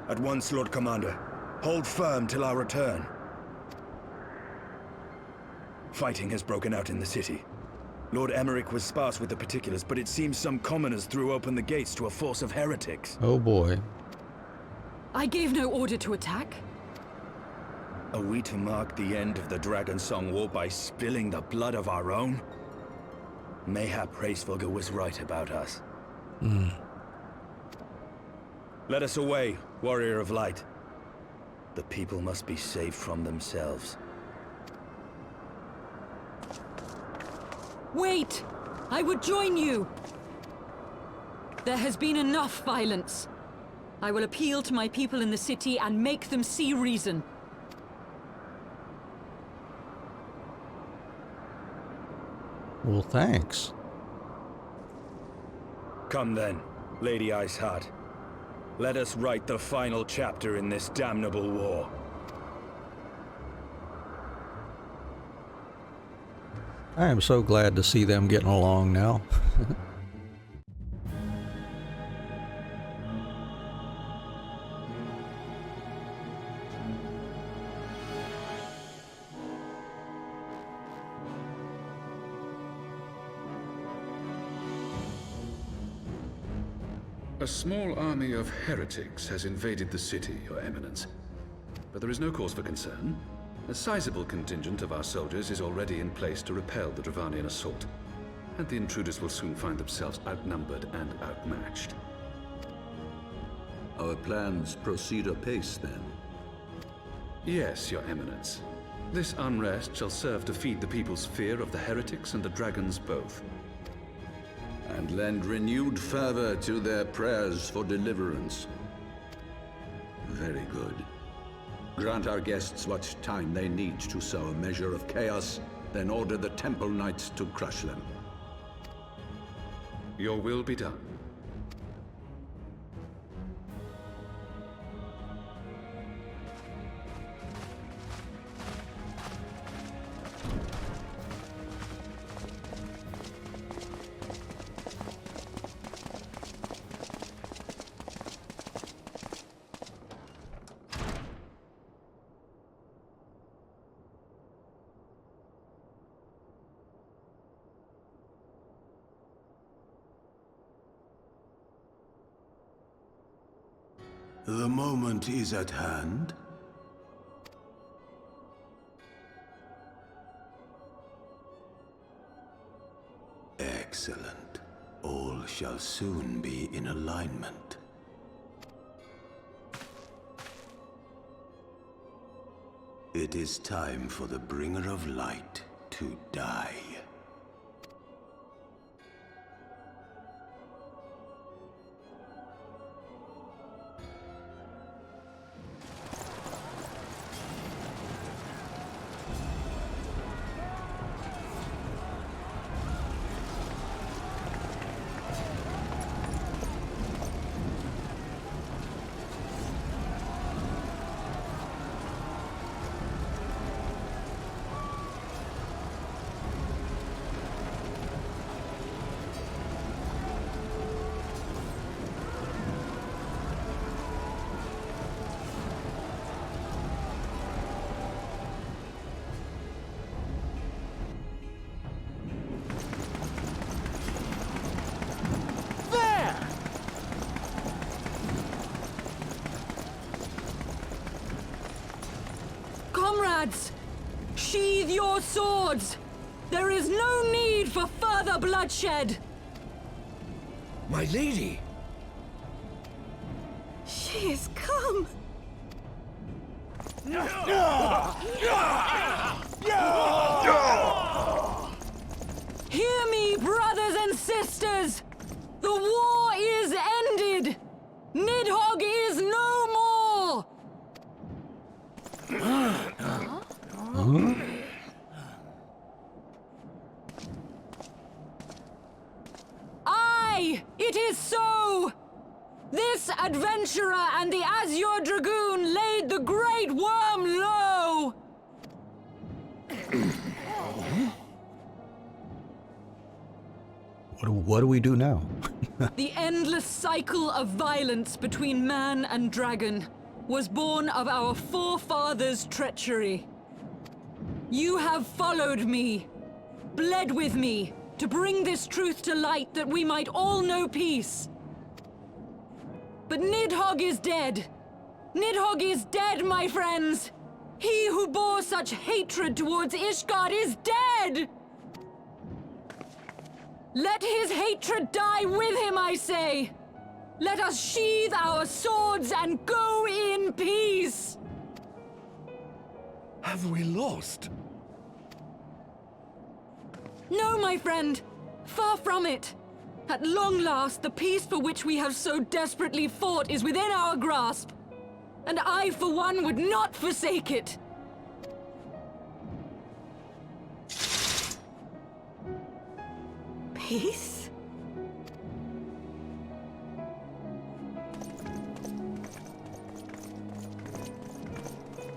At once, Lord Commander. Hold firm till our return. Fighting has broken out in the city. Lord Emmerich was sparse with the particulars, but it seems some commoners threw open the gates to a force of heretics. Oh boy. I gave no order to attack. Are we to mark the end of the Dragonsong War by spilling the blood of our own? Mayhap Hraesvelgr was right about us. Let us away, Warrior of Light. The people must be saved from themselves. Wait! I would join you! There has been enough violence. I will appeal to my people in the city and make them see reason. Well, thanks. Come then, Lady Iceheart. Let us write the final chapter in this damnable war. I am so glad to see them getting along now. A small army of heretics has invaded the city, Your Eminence. But there is no cause for concern. A sizable contingent of our soldiers is already in place to repel the Dravanian assault, and the intruders will soon find themselves outnumbered and outmatched. Our plans proceed apace, then? Yes, Your Eminence. This unrest shall serve to feed the people's fear of the heretics and the dragons both. And lend renewed fervor to their prayers for deliverance. Very good. Grant our guests what time they need to sow a measure of chaos, then order the Temple Knights to crush them. Your will be done. The moment is at hand. Excellent. All shall soon be in alignment. It is time for the Bringer of Light to die. Comrades, sheathe your swords! There is no need for further bloodshed! My lady! She is come! Hear me, brothers and sisters! The war is ended! Nidhogg is no more! Aye, it is so! This adventurer and the Azure Dragoon laid the Great Worm low! What do we do now? The endless cycle of violence between man and dragon was born of our forefathers' treachery. You have followed me, bled with me, to bring this truth to light that we might all know peace. But Nidhogg is dead. Nidhogg is dead, my friends! He who bore such hatred towards Ishgard is dead! Let his hatred die with him, I say! Let us sheathe our swords and go in peace! Have we lost? No, my friend. Far from it. At long last, the peace for which we have so desperately fought is within our grasp. And I, for one, would not forsake it. Peace?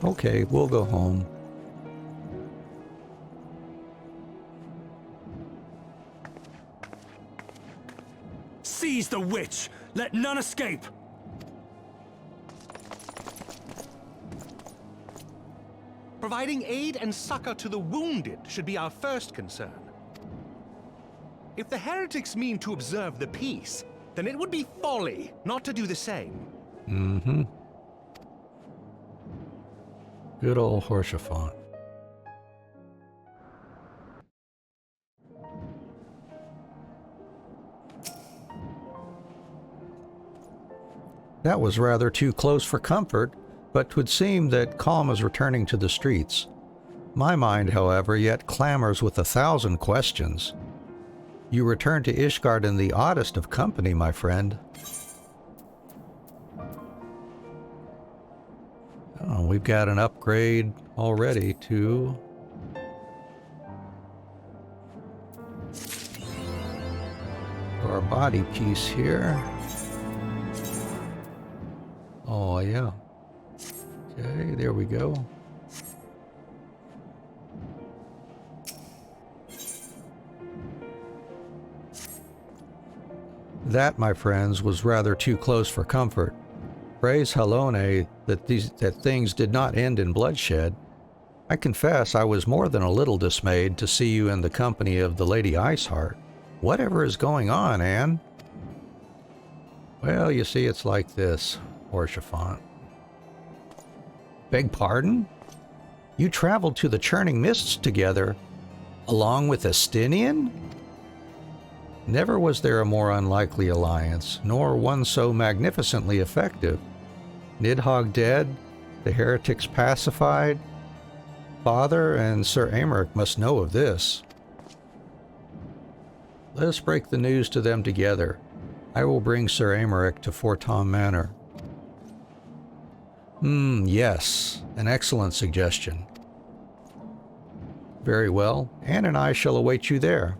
Okay, we'll go home. Seize the witch! Let none escape! Providing aid and succor to the wounded should be our first concern. If the heretics mean to observe the peace, then it would be folly not to do the same. Mm-hmm. Good old Horshaphant. That was rather too close for comfort, but 'twould seem that calm is returning to the streets. My mind, however, yet clamors with 1,000 questions. You return to Ishgard in the oddest of company, my friend. Oh, we've got an upgrade already to our body piece here. Oh, yeah. Okay, there we go. That, my friends, was rather too close for comfort. Praise Halone that things did not end in bloodshed. I confess I was more than a little dismayed to see you in the company of the Lady Iceheart. Whatever is going on, Anne? Well, you see, it's like this, Orchiphant. Beg pardon? You traveled to the Churning Mists together, along with Estinian? Never was there a more unlikely alliance, nor one so magnificently effective. Nidhogg dead, the heretics pacified. Father and Sir Aymeric must know of this. Let us break the news to them together. I will bring Sir Aymeric to Fortom Manor. Yes, an excellent suggestion. Very well, Anne and I shall await you there.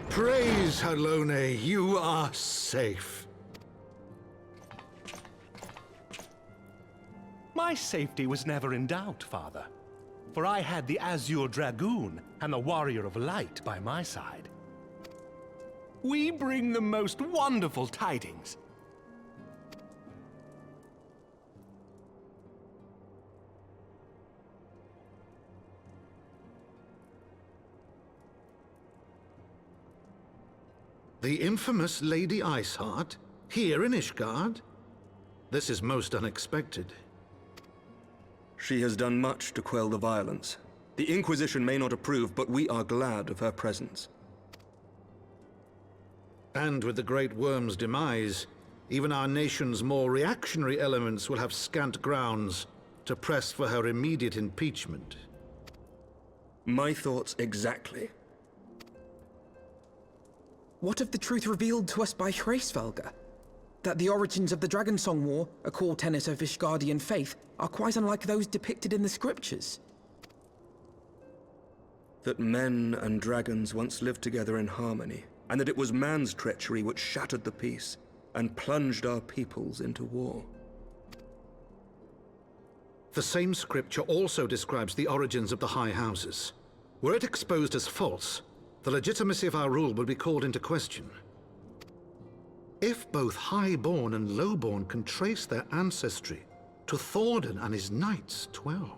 Praise Halone, you are safe. My safety was never in doubt, Father. For I had the Azure Dragoon and the Warrior of Light by my side. We bring the most wonderful tidings. The infamous Lady Iceheart, here in Ishgard? This is most unexpected. She has done much to quell the violence. The Inquisition may not approve, but we are glad of her presence. And with the Great Worm's demise, even our nation's more reactionary elements will have scant grounds to press for her immediate impeachment. My thoughts exactly. What of the truth revealed to us by Hraesvelgr? That the origins of the Dragonsong War, a core tenet of Ishgardian faith, are quite unlike those depicted in the scriptures. That men and dragons once lived together in harmony, and that it was man's treachery which shattered the peace and plunged our peoples into war. The same scripture also describes the origins of the High Houses. Were it exposed as false, the legitimacy of our rule would be called into question. If both Highborn and Lowborn can trace their ancestry to Thordan and his Knights 12.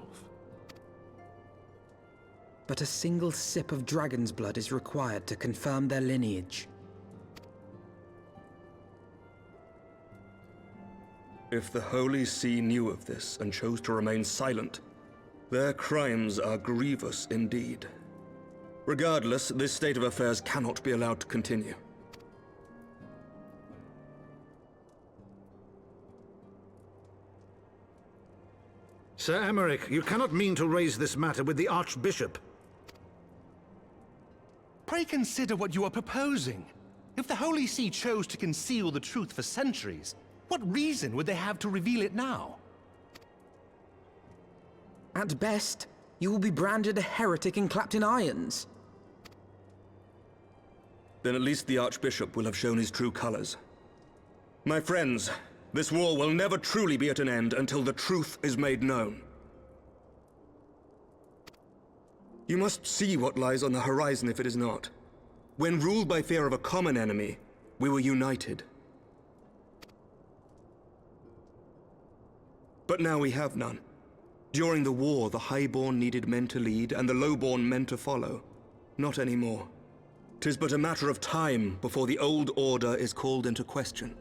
But a single sip of dragon's blood is required to confirm their lineage. If the Holy See knew of this and chose to remain silent, their crimes are grievous indeed. Regardless, this state of affairs cannot be allowed to continue. Sir Aymeric, you cannot mean to raise this matter with the Archbishop. Pray consider what you are proposing. If the Holy See chose to conceal the truth for centuries, what reason would they have to reveal it now? At best, you will be branded a heretic and clapped in irons. Then at least the Archbishop will have shown his true colors. My friends, this war will never truly be at an end until the truth is made known. You must see what lies on the horizon if it is not. When ruled by fear of a common enemy, we were united. But now we have none. During the war, the highborn needed men to lead, and the lowborn men to follow. Not anymore. 'Tis but a matter of time before the old order is called into question.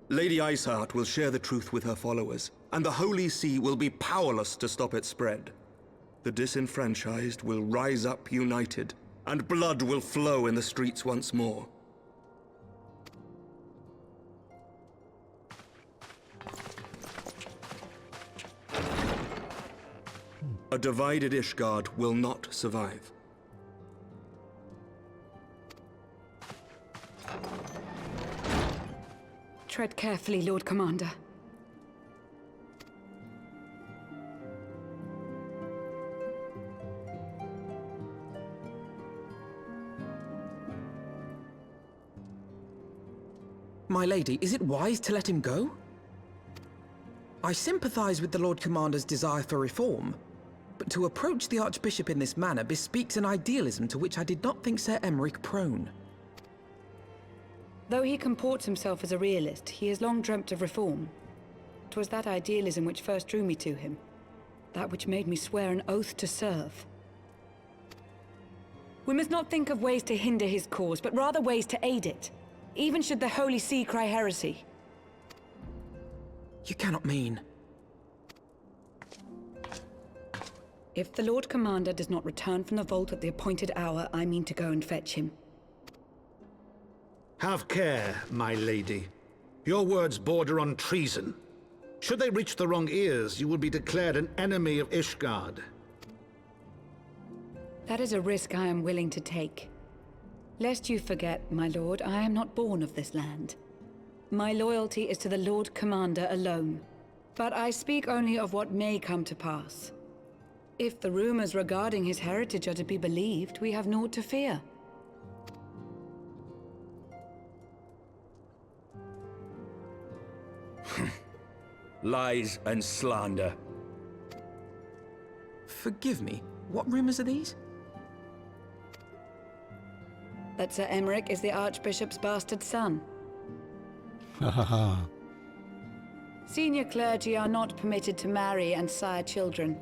Lady Iceheart will share the truth with her followers, and the Holy See will be powerless to stop its spread. The disenfranchised will rise up united, and blood will flow in the streets once more. A divided Ishgard will not survive. Tread carefully, Lord Commander. My lady, is it wise to let him go? I sympathize with the Lord Commander's desire for reform, but to approach the Archbishop in this manner bespeaks an idealism to which I did not think Sir Emeric prone. Though he comports himself as a realist, he has long dreamt of reform. 'Twas that idealism which first drew me to him, that which made me swear an oath to serve. We must not think of ways to hinder his cause, but rather ways to aid it, even should the Holy See cry heresy. You cannot mean... If the Lord Commander does not return from the vault at the appointed hour, I mean to go and fetch him. Have care, my lady. Your words border on treason. Should they reach the wrong ears, you will be declared an enemy of Ishgard. That is a risk I am willing to take. Lest you forget, my lord, I am not born of this land. My loyalty is to the Lord Commander alone. But I speak only of what may come to pass. If the rumors regarding his heritage are to be believed, we have naught to fear. Lies and slander. Forgive me, what rumors are these? That Sir Emeric is the Archbishop's bastard son. Ha ha ha. Senior clergy are not permitted to marry and sire children.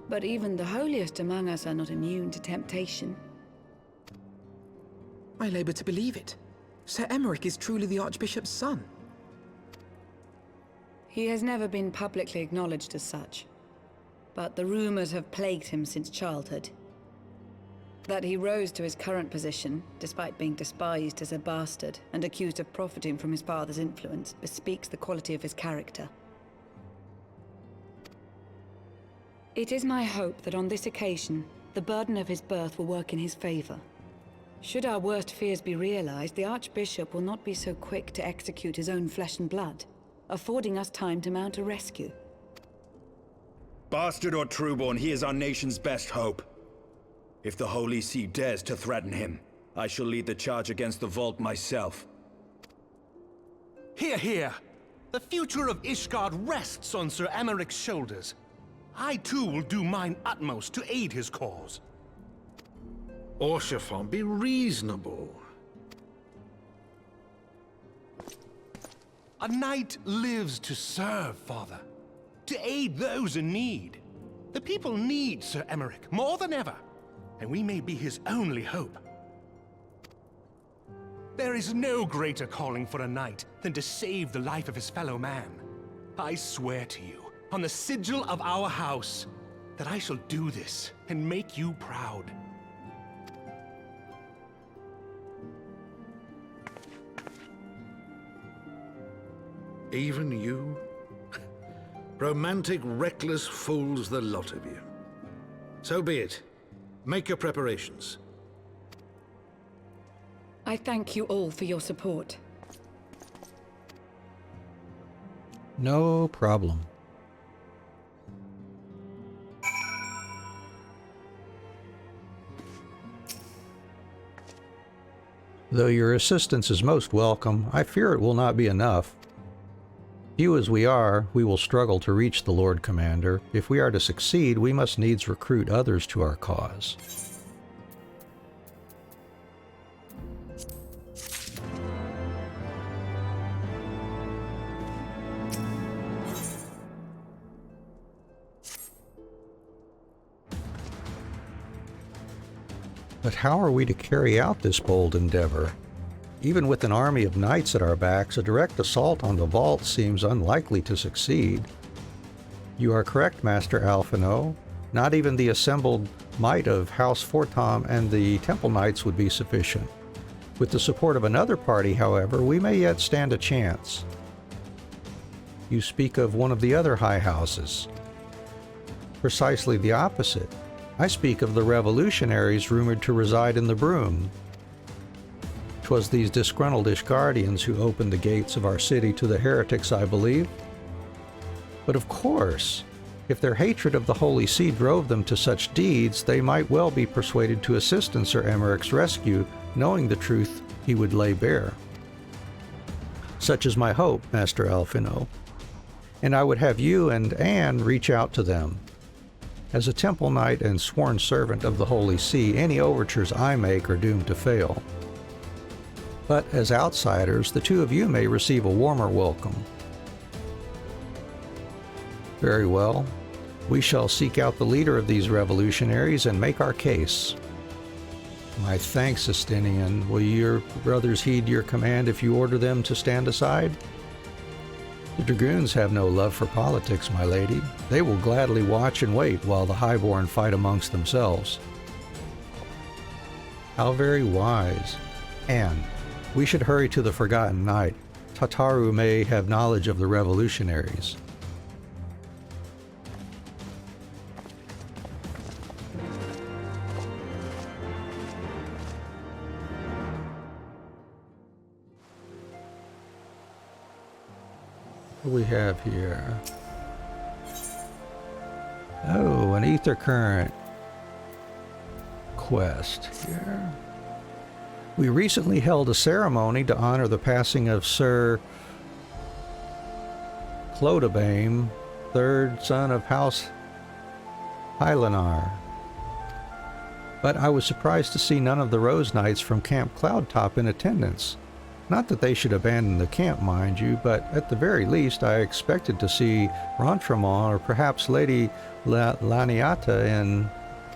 But even the holiest among us are not immune to temptation. I labor to believe it. Sir Emeric is truly the Archbishop's son. He has never been publicly acknowledged as such. But the rumors have plagued him since childhood. That he rose to his current position, despite being despised as a bastard and accused of profiting from his father's influence, bespeaks the quality of his character. It is my hope that on this occasion, the burden of his birth will work in his favor. Should our worst fears be realized, the Archbishop will not be so quick to execute his own flesh and blood, affording us time to mount a rescue. Bastard or trueborn, he is our nation's best hope. If the Holy See dares to threaten him, I shall lead the charge against the vault myself. Hear, hear! The future of Ishgard rests on Sir Emeric's shoulders. I too will do mine utmost to aid his cause. Orshafon, be reasonable. A knight lives to serve, Father. To aid those in need. The people need Sir Emeric more than ever, and we may be his only hope. There is no greater calling for a knight than to save the life of his fellow man. I swear to you, on the sigil of our house, that I shall do this and make you proud. Even you? Romantic, reckless fools, the lot of you. So be it. Make your preparations. I thank you all for your support. No problem. Though your assistance is most welcome, I fear it will not be enough. Few as we are, we will struggle to reach the Lord Commander. If we are to succeed, we must needs recruit others to our cause. But how are we to carry out this bold endeavor? Even with an army of knights at our backs, a direct assault on the vault seems unlikely to succeed. You are correct, Master Alphino. Not even the assembled might of House Fortom and the Temple Knights would be sufficient. With the support of another party, however, we may yet stand a chance. You speak of one of the other high houses. Precisely the opposite. I speak of the revolutionaries rumored to reside in the Broom. 'Twas these disgruntled Ishgardians who opened the gates of our city to the heretics, I believe. But of course, if their hatred of the Holy See drove them to such deeds, they might well be persuaded to assist in Sir Emeric's rescue, knowing the truth he would lay bare. Such is my hope, Master Alphino, and I would have you and Anne reach out to them. As a Temple Knight and sworn servant of the Holy See, any overtures I make are doomed to fail. But as outsiders, the two of you may receive a warmer welcome. Very well. We shall seek out the leader of these revolutionaries and make our case. My thanks, Estinian. Will your brothers heed your command if you order them to stand aside? The dragoons have no love for politics, my lady. They will gladly watch and wait while the highborn fight amongst themselves. How very wise. Anne, we should hurry to the Forgotten Knight. Tataru may have knowledge of the revolutionaries. What do we have here? Oh, an ether current quest here. We recently held a ceremony to honor the passing of Sir Clodabane, third son of House Hylanar. But I was surprised to see none of the Rose Knights from Camp Cloudtop in attendance. Not that they should abandon the camp, mind you, but at the very least I expected to see Rentremont or perhaps Lady Laniata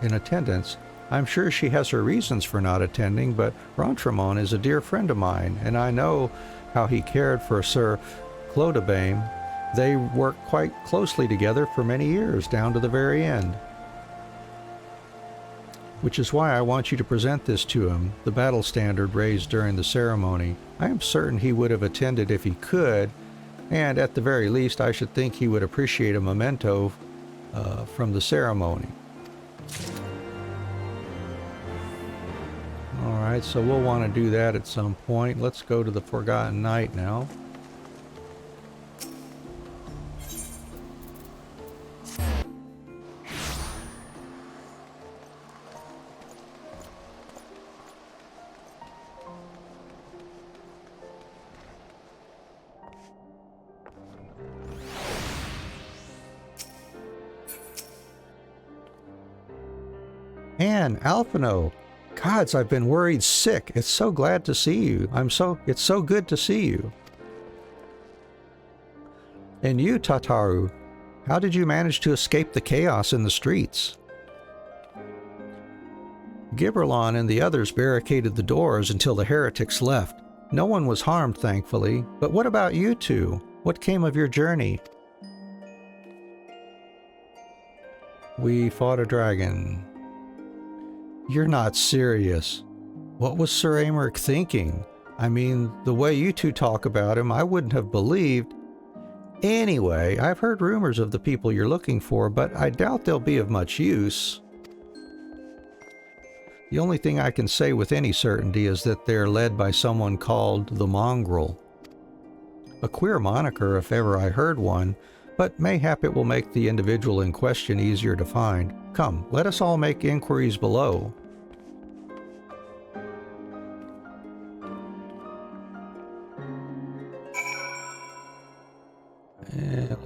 in attendance. I'm sure she has her reasons for not attending, but Rentremont is a dear friend of mine, and I know how he cared for Sir Clodabane. They worked quite closely together for many years, down to the very end. Which is why I want you to present this to him, the battle standard raised during the ceremony. I am certain he would have attended if he could, and at the very least I should think he would appreciate a memento from the ceremony. Alright, so we'll want to do that at some point. Let's go to the Forgotten Knight now. Anne, Alphino, gods, I've been worried sick. It's so glad to see you. It's so good to see you. And you, Tataru, how did you manage to escape the chaos in the streets? Giberlon and the others barricaded the doors until the heretics left. No one was harmed, thankfully. But what about you two? What came of your journey? We fought a dragon. You're not serious. What was Sir Emeric thinking? I mean, the way you two talk about him, I wouldn't have believed. Anyway, I've heard rumors of the people you're looking for, but I doubt they'll be of much use. The only thing I can say with any certainty is that they're led by someone called the Mongrel. A queer moniker if ever I heard one, but mayhap it will make the individual in question easier to find. Come, let us all make inquiries below.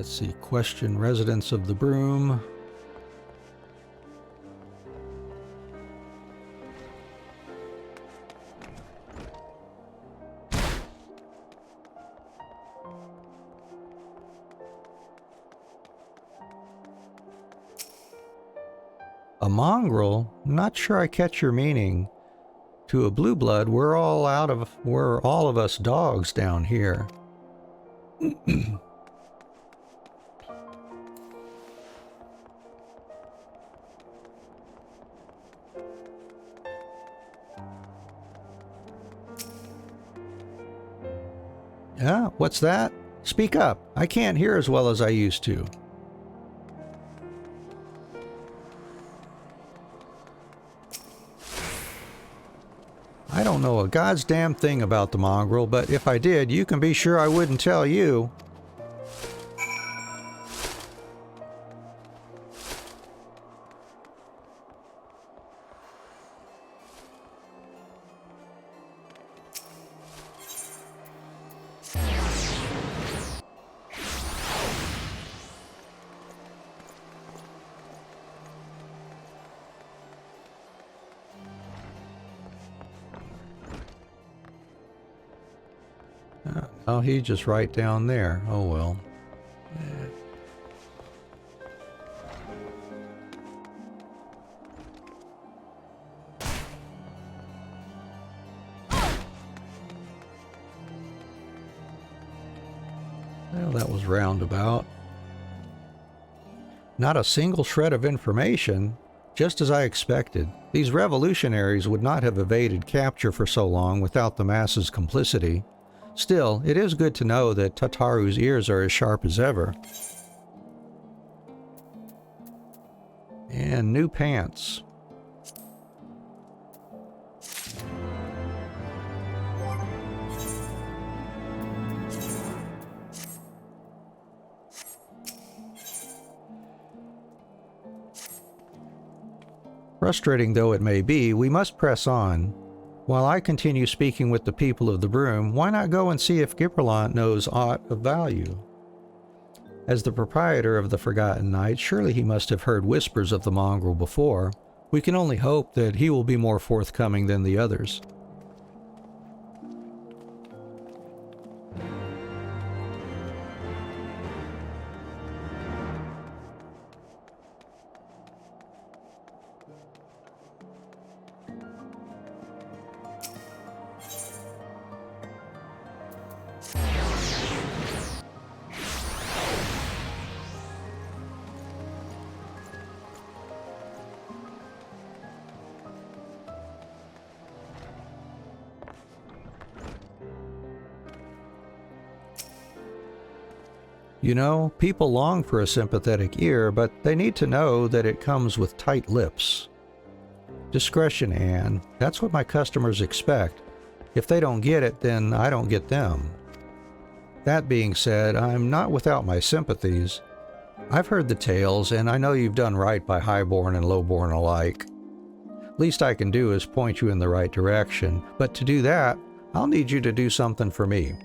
Let's see. Question residents of the broom. A mongrel? Not sure I catch your meaning. To a blue blood, we're all of us dogs down here. Yeah, what's that? Speak up. I can't hear as well as I used to. I don't know a god's damn thing about the mongrel, but if I did, you can be sure I wouldn't tell you. Oh, he's just right down there. Oh well. Well, that was roundabout. Not a single shred of information, just as I expected. These revolutionaries would not have evaded capture for so long without the masses' complicity. Still, it is good to know that Tataru's ears are as sharp as ever. And new pants. Frustrating though it may be, we must press on. While I continue speaking with the people of the broom, why not go and see if Gibralont knows aught of value? As the proprietor of the Forgotten Knight, surely he must have heard whispers of the mongrel before. We can only hope that he will be more forthcoming than the others. You know, people long for a sympathetic ear, but they need to know that it comes with tight lips. Discretion, Anne. That's what my customers expect. If they don't get it, then I don't get them. That being said, I'm not without my sympathies. I've heard the tales, and I know you've done right by highborn and lowborn alike. Least I can do is point you in the right direction, but to do that, I'll need you to do something for me.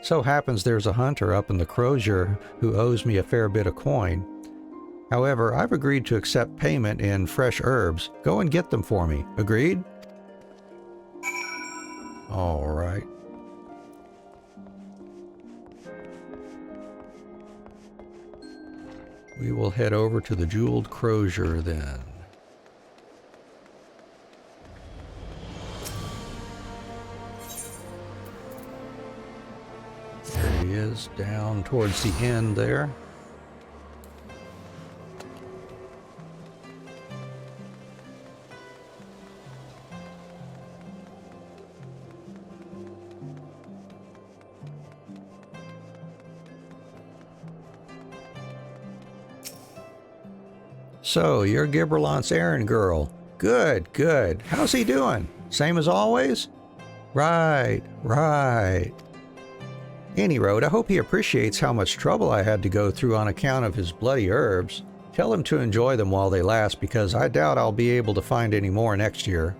So happens there's a hunter up in the Crozier who owes me a fair bit of coin. However, I've agreed to accept payment in fresh herbs. Go and get them for me. Agreed? All right. We will head over to the Jeweled Crozier then. There he is, down towards the end there. So, you're Gibralant's errand girl. Good, good. How's he doing? Same as always? Right, right. Any road, I hope he appreciates how much trouble I had to go through on account of his bloody herbs. Tell him to enjoy them while they last, because I doubt I'll be able to find any more next year.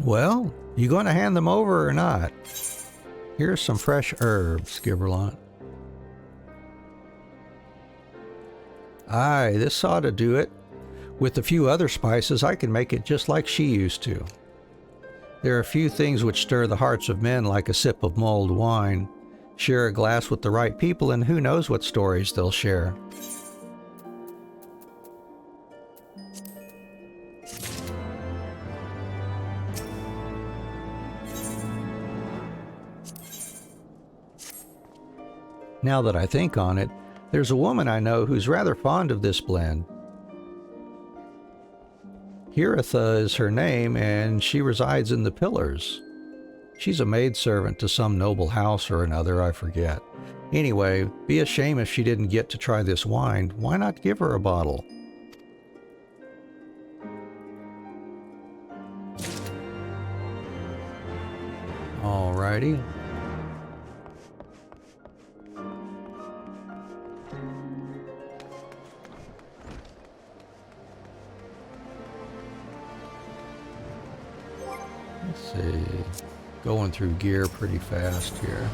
Well, you going to hand them over or not? Here's some fresh herbs, Giverlant. Aye, this ought to do it. With a few other spices, I can make it just like she used to. There are a few things which stir the hearts of men like a sip of mulled wine. Share a glass with the right people and who knows what stories they'll share. Now that I think on it, there's a woman I know who's rather fond of this blend. Hiritha is her name, and she resides in the Pillars. She's a maidservant to some noble house or another, I forget. Anyway, be a shame if she didn't get to try this wine. Why not give her a bottle? Alrighty. Let's see. Going through gear pretty fast here.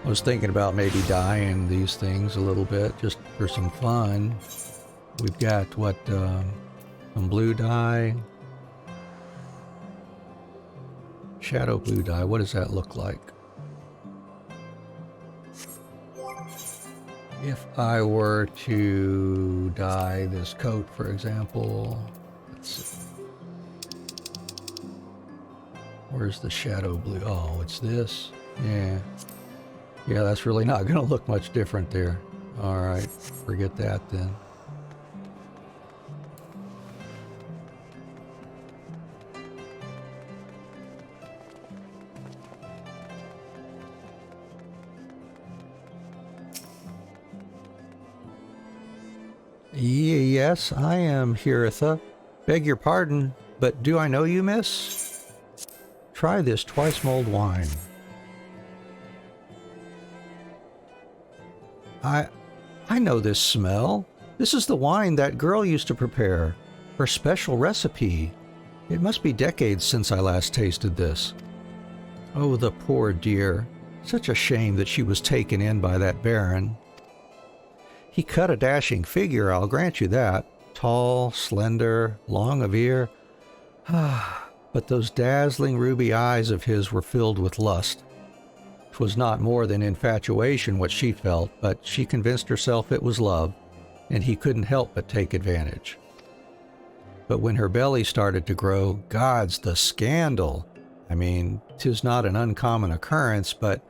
I was thinking about maybe dyeing these things a little bit just for some fun. We've got what, some blue dye. Shadow blue dye, what does that look like? If I were to dye this coat, for example, let's see. Where's the shadow blue? Oh, it's this. Yeah. Yeah, that's really not going to look much different there. All right, forget that then. Yes, I am Hiritha. Beg your pardon, but do I know you, miss? Try this twice mulled wine. I know this smell. This is the wine that girl used to prepare. Her special recipe. It must be decades since I last tasted this. Oh, the poor dear. Such a shame that she was taken in by that baron. He cut a dashing figure, I'll grant you that. Tall, slender, long of ear. But those dazzling ruby eyes of his were filled with lust. 'Twas not more than infatuation what she felt, but she convinced herself it was love, and he couldn't help but take advantage. But when her belly started to grow, gods, the scandal! I mean, 'tis not an uncommon occurrence, but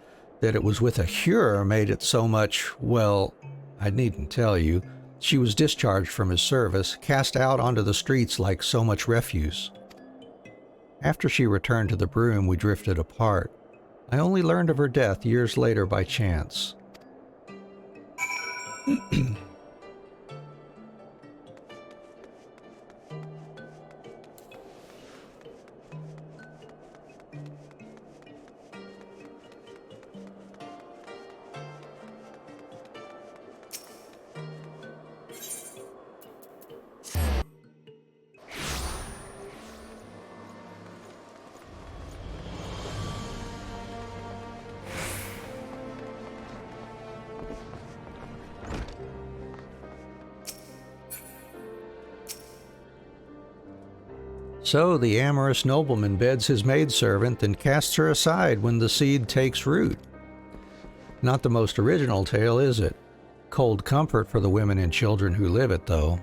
that it was with a Hure made it so much, well, I needn't tell you. She was discharged from his service, cast out onto the streets like so much refuse. After she returned to the broom, we drifted apart. I only learned of her death years later by chance. So the amorous nobleman beds his maidservant and casts her aside when the seed takes root. Not the most original tale, is it? Cold comfort for the women and children who live it, though.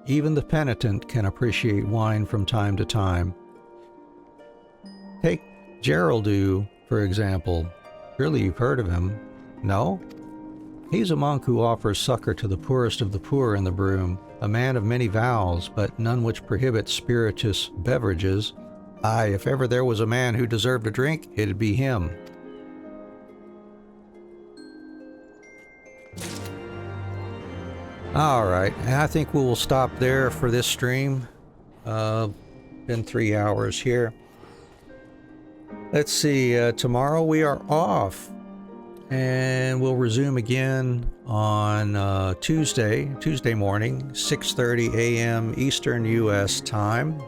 Even the penitent can appreciate wine from time to time. Take Geraldu, for example. Surely you've heard of him. No? He's a monk who offers succor to the poorest of the poor in the broom, a man of many vows, but none which prohibit spirituous beverages. Aye, if ever there was a man who deserved a drink, it'd be him. Alright, I think we will stop there for this stream. Been 3 hours here. Let's see, tomorrow we are off. And we'll resume again on Tuesday morning, 6:30 a.m. Eastern U.S. time,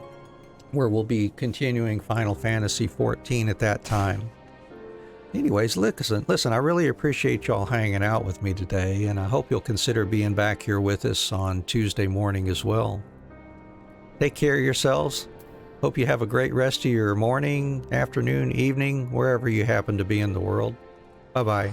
where we'll be continuing Final Fantasy XIV at that time. Anyways, listen, I really appreciate y'all hanging out with me today, and I hope you'll consider being back here with us on Tuesday morning as well. Take care of yourselves. Hope you have a great rest of your morning, afternoon, evening, wherever you happen to be in the world. Bye-bye.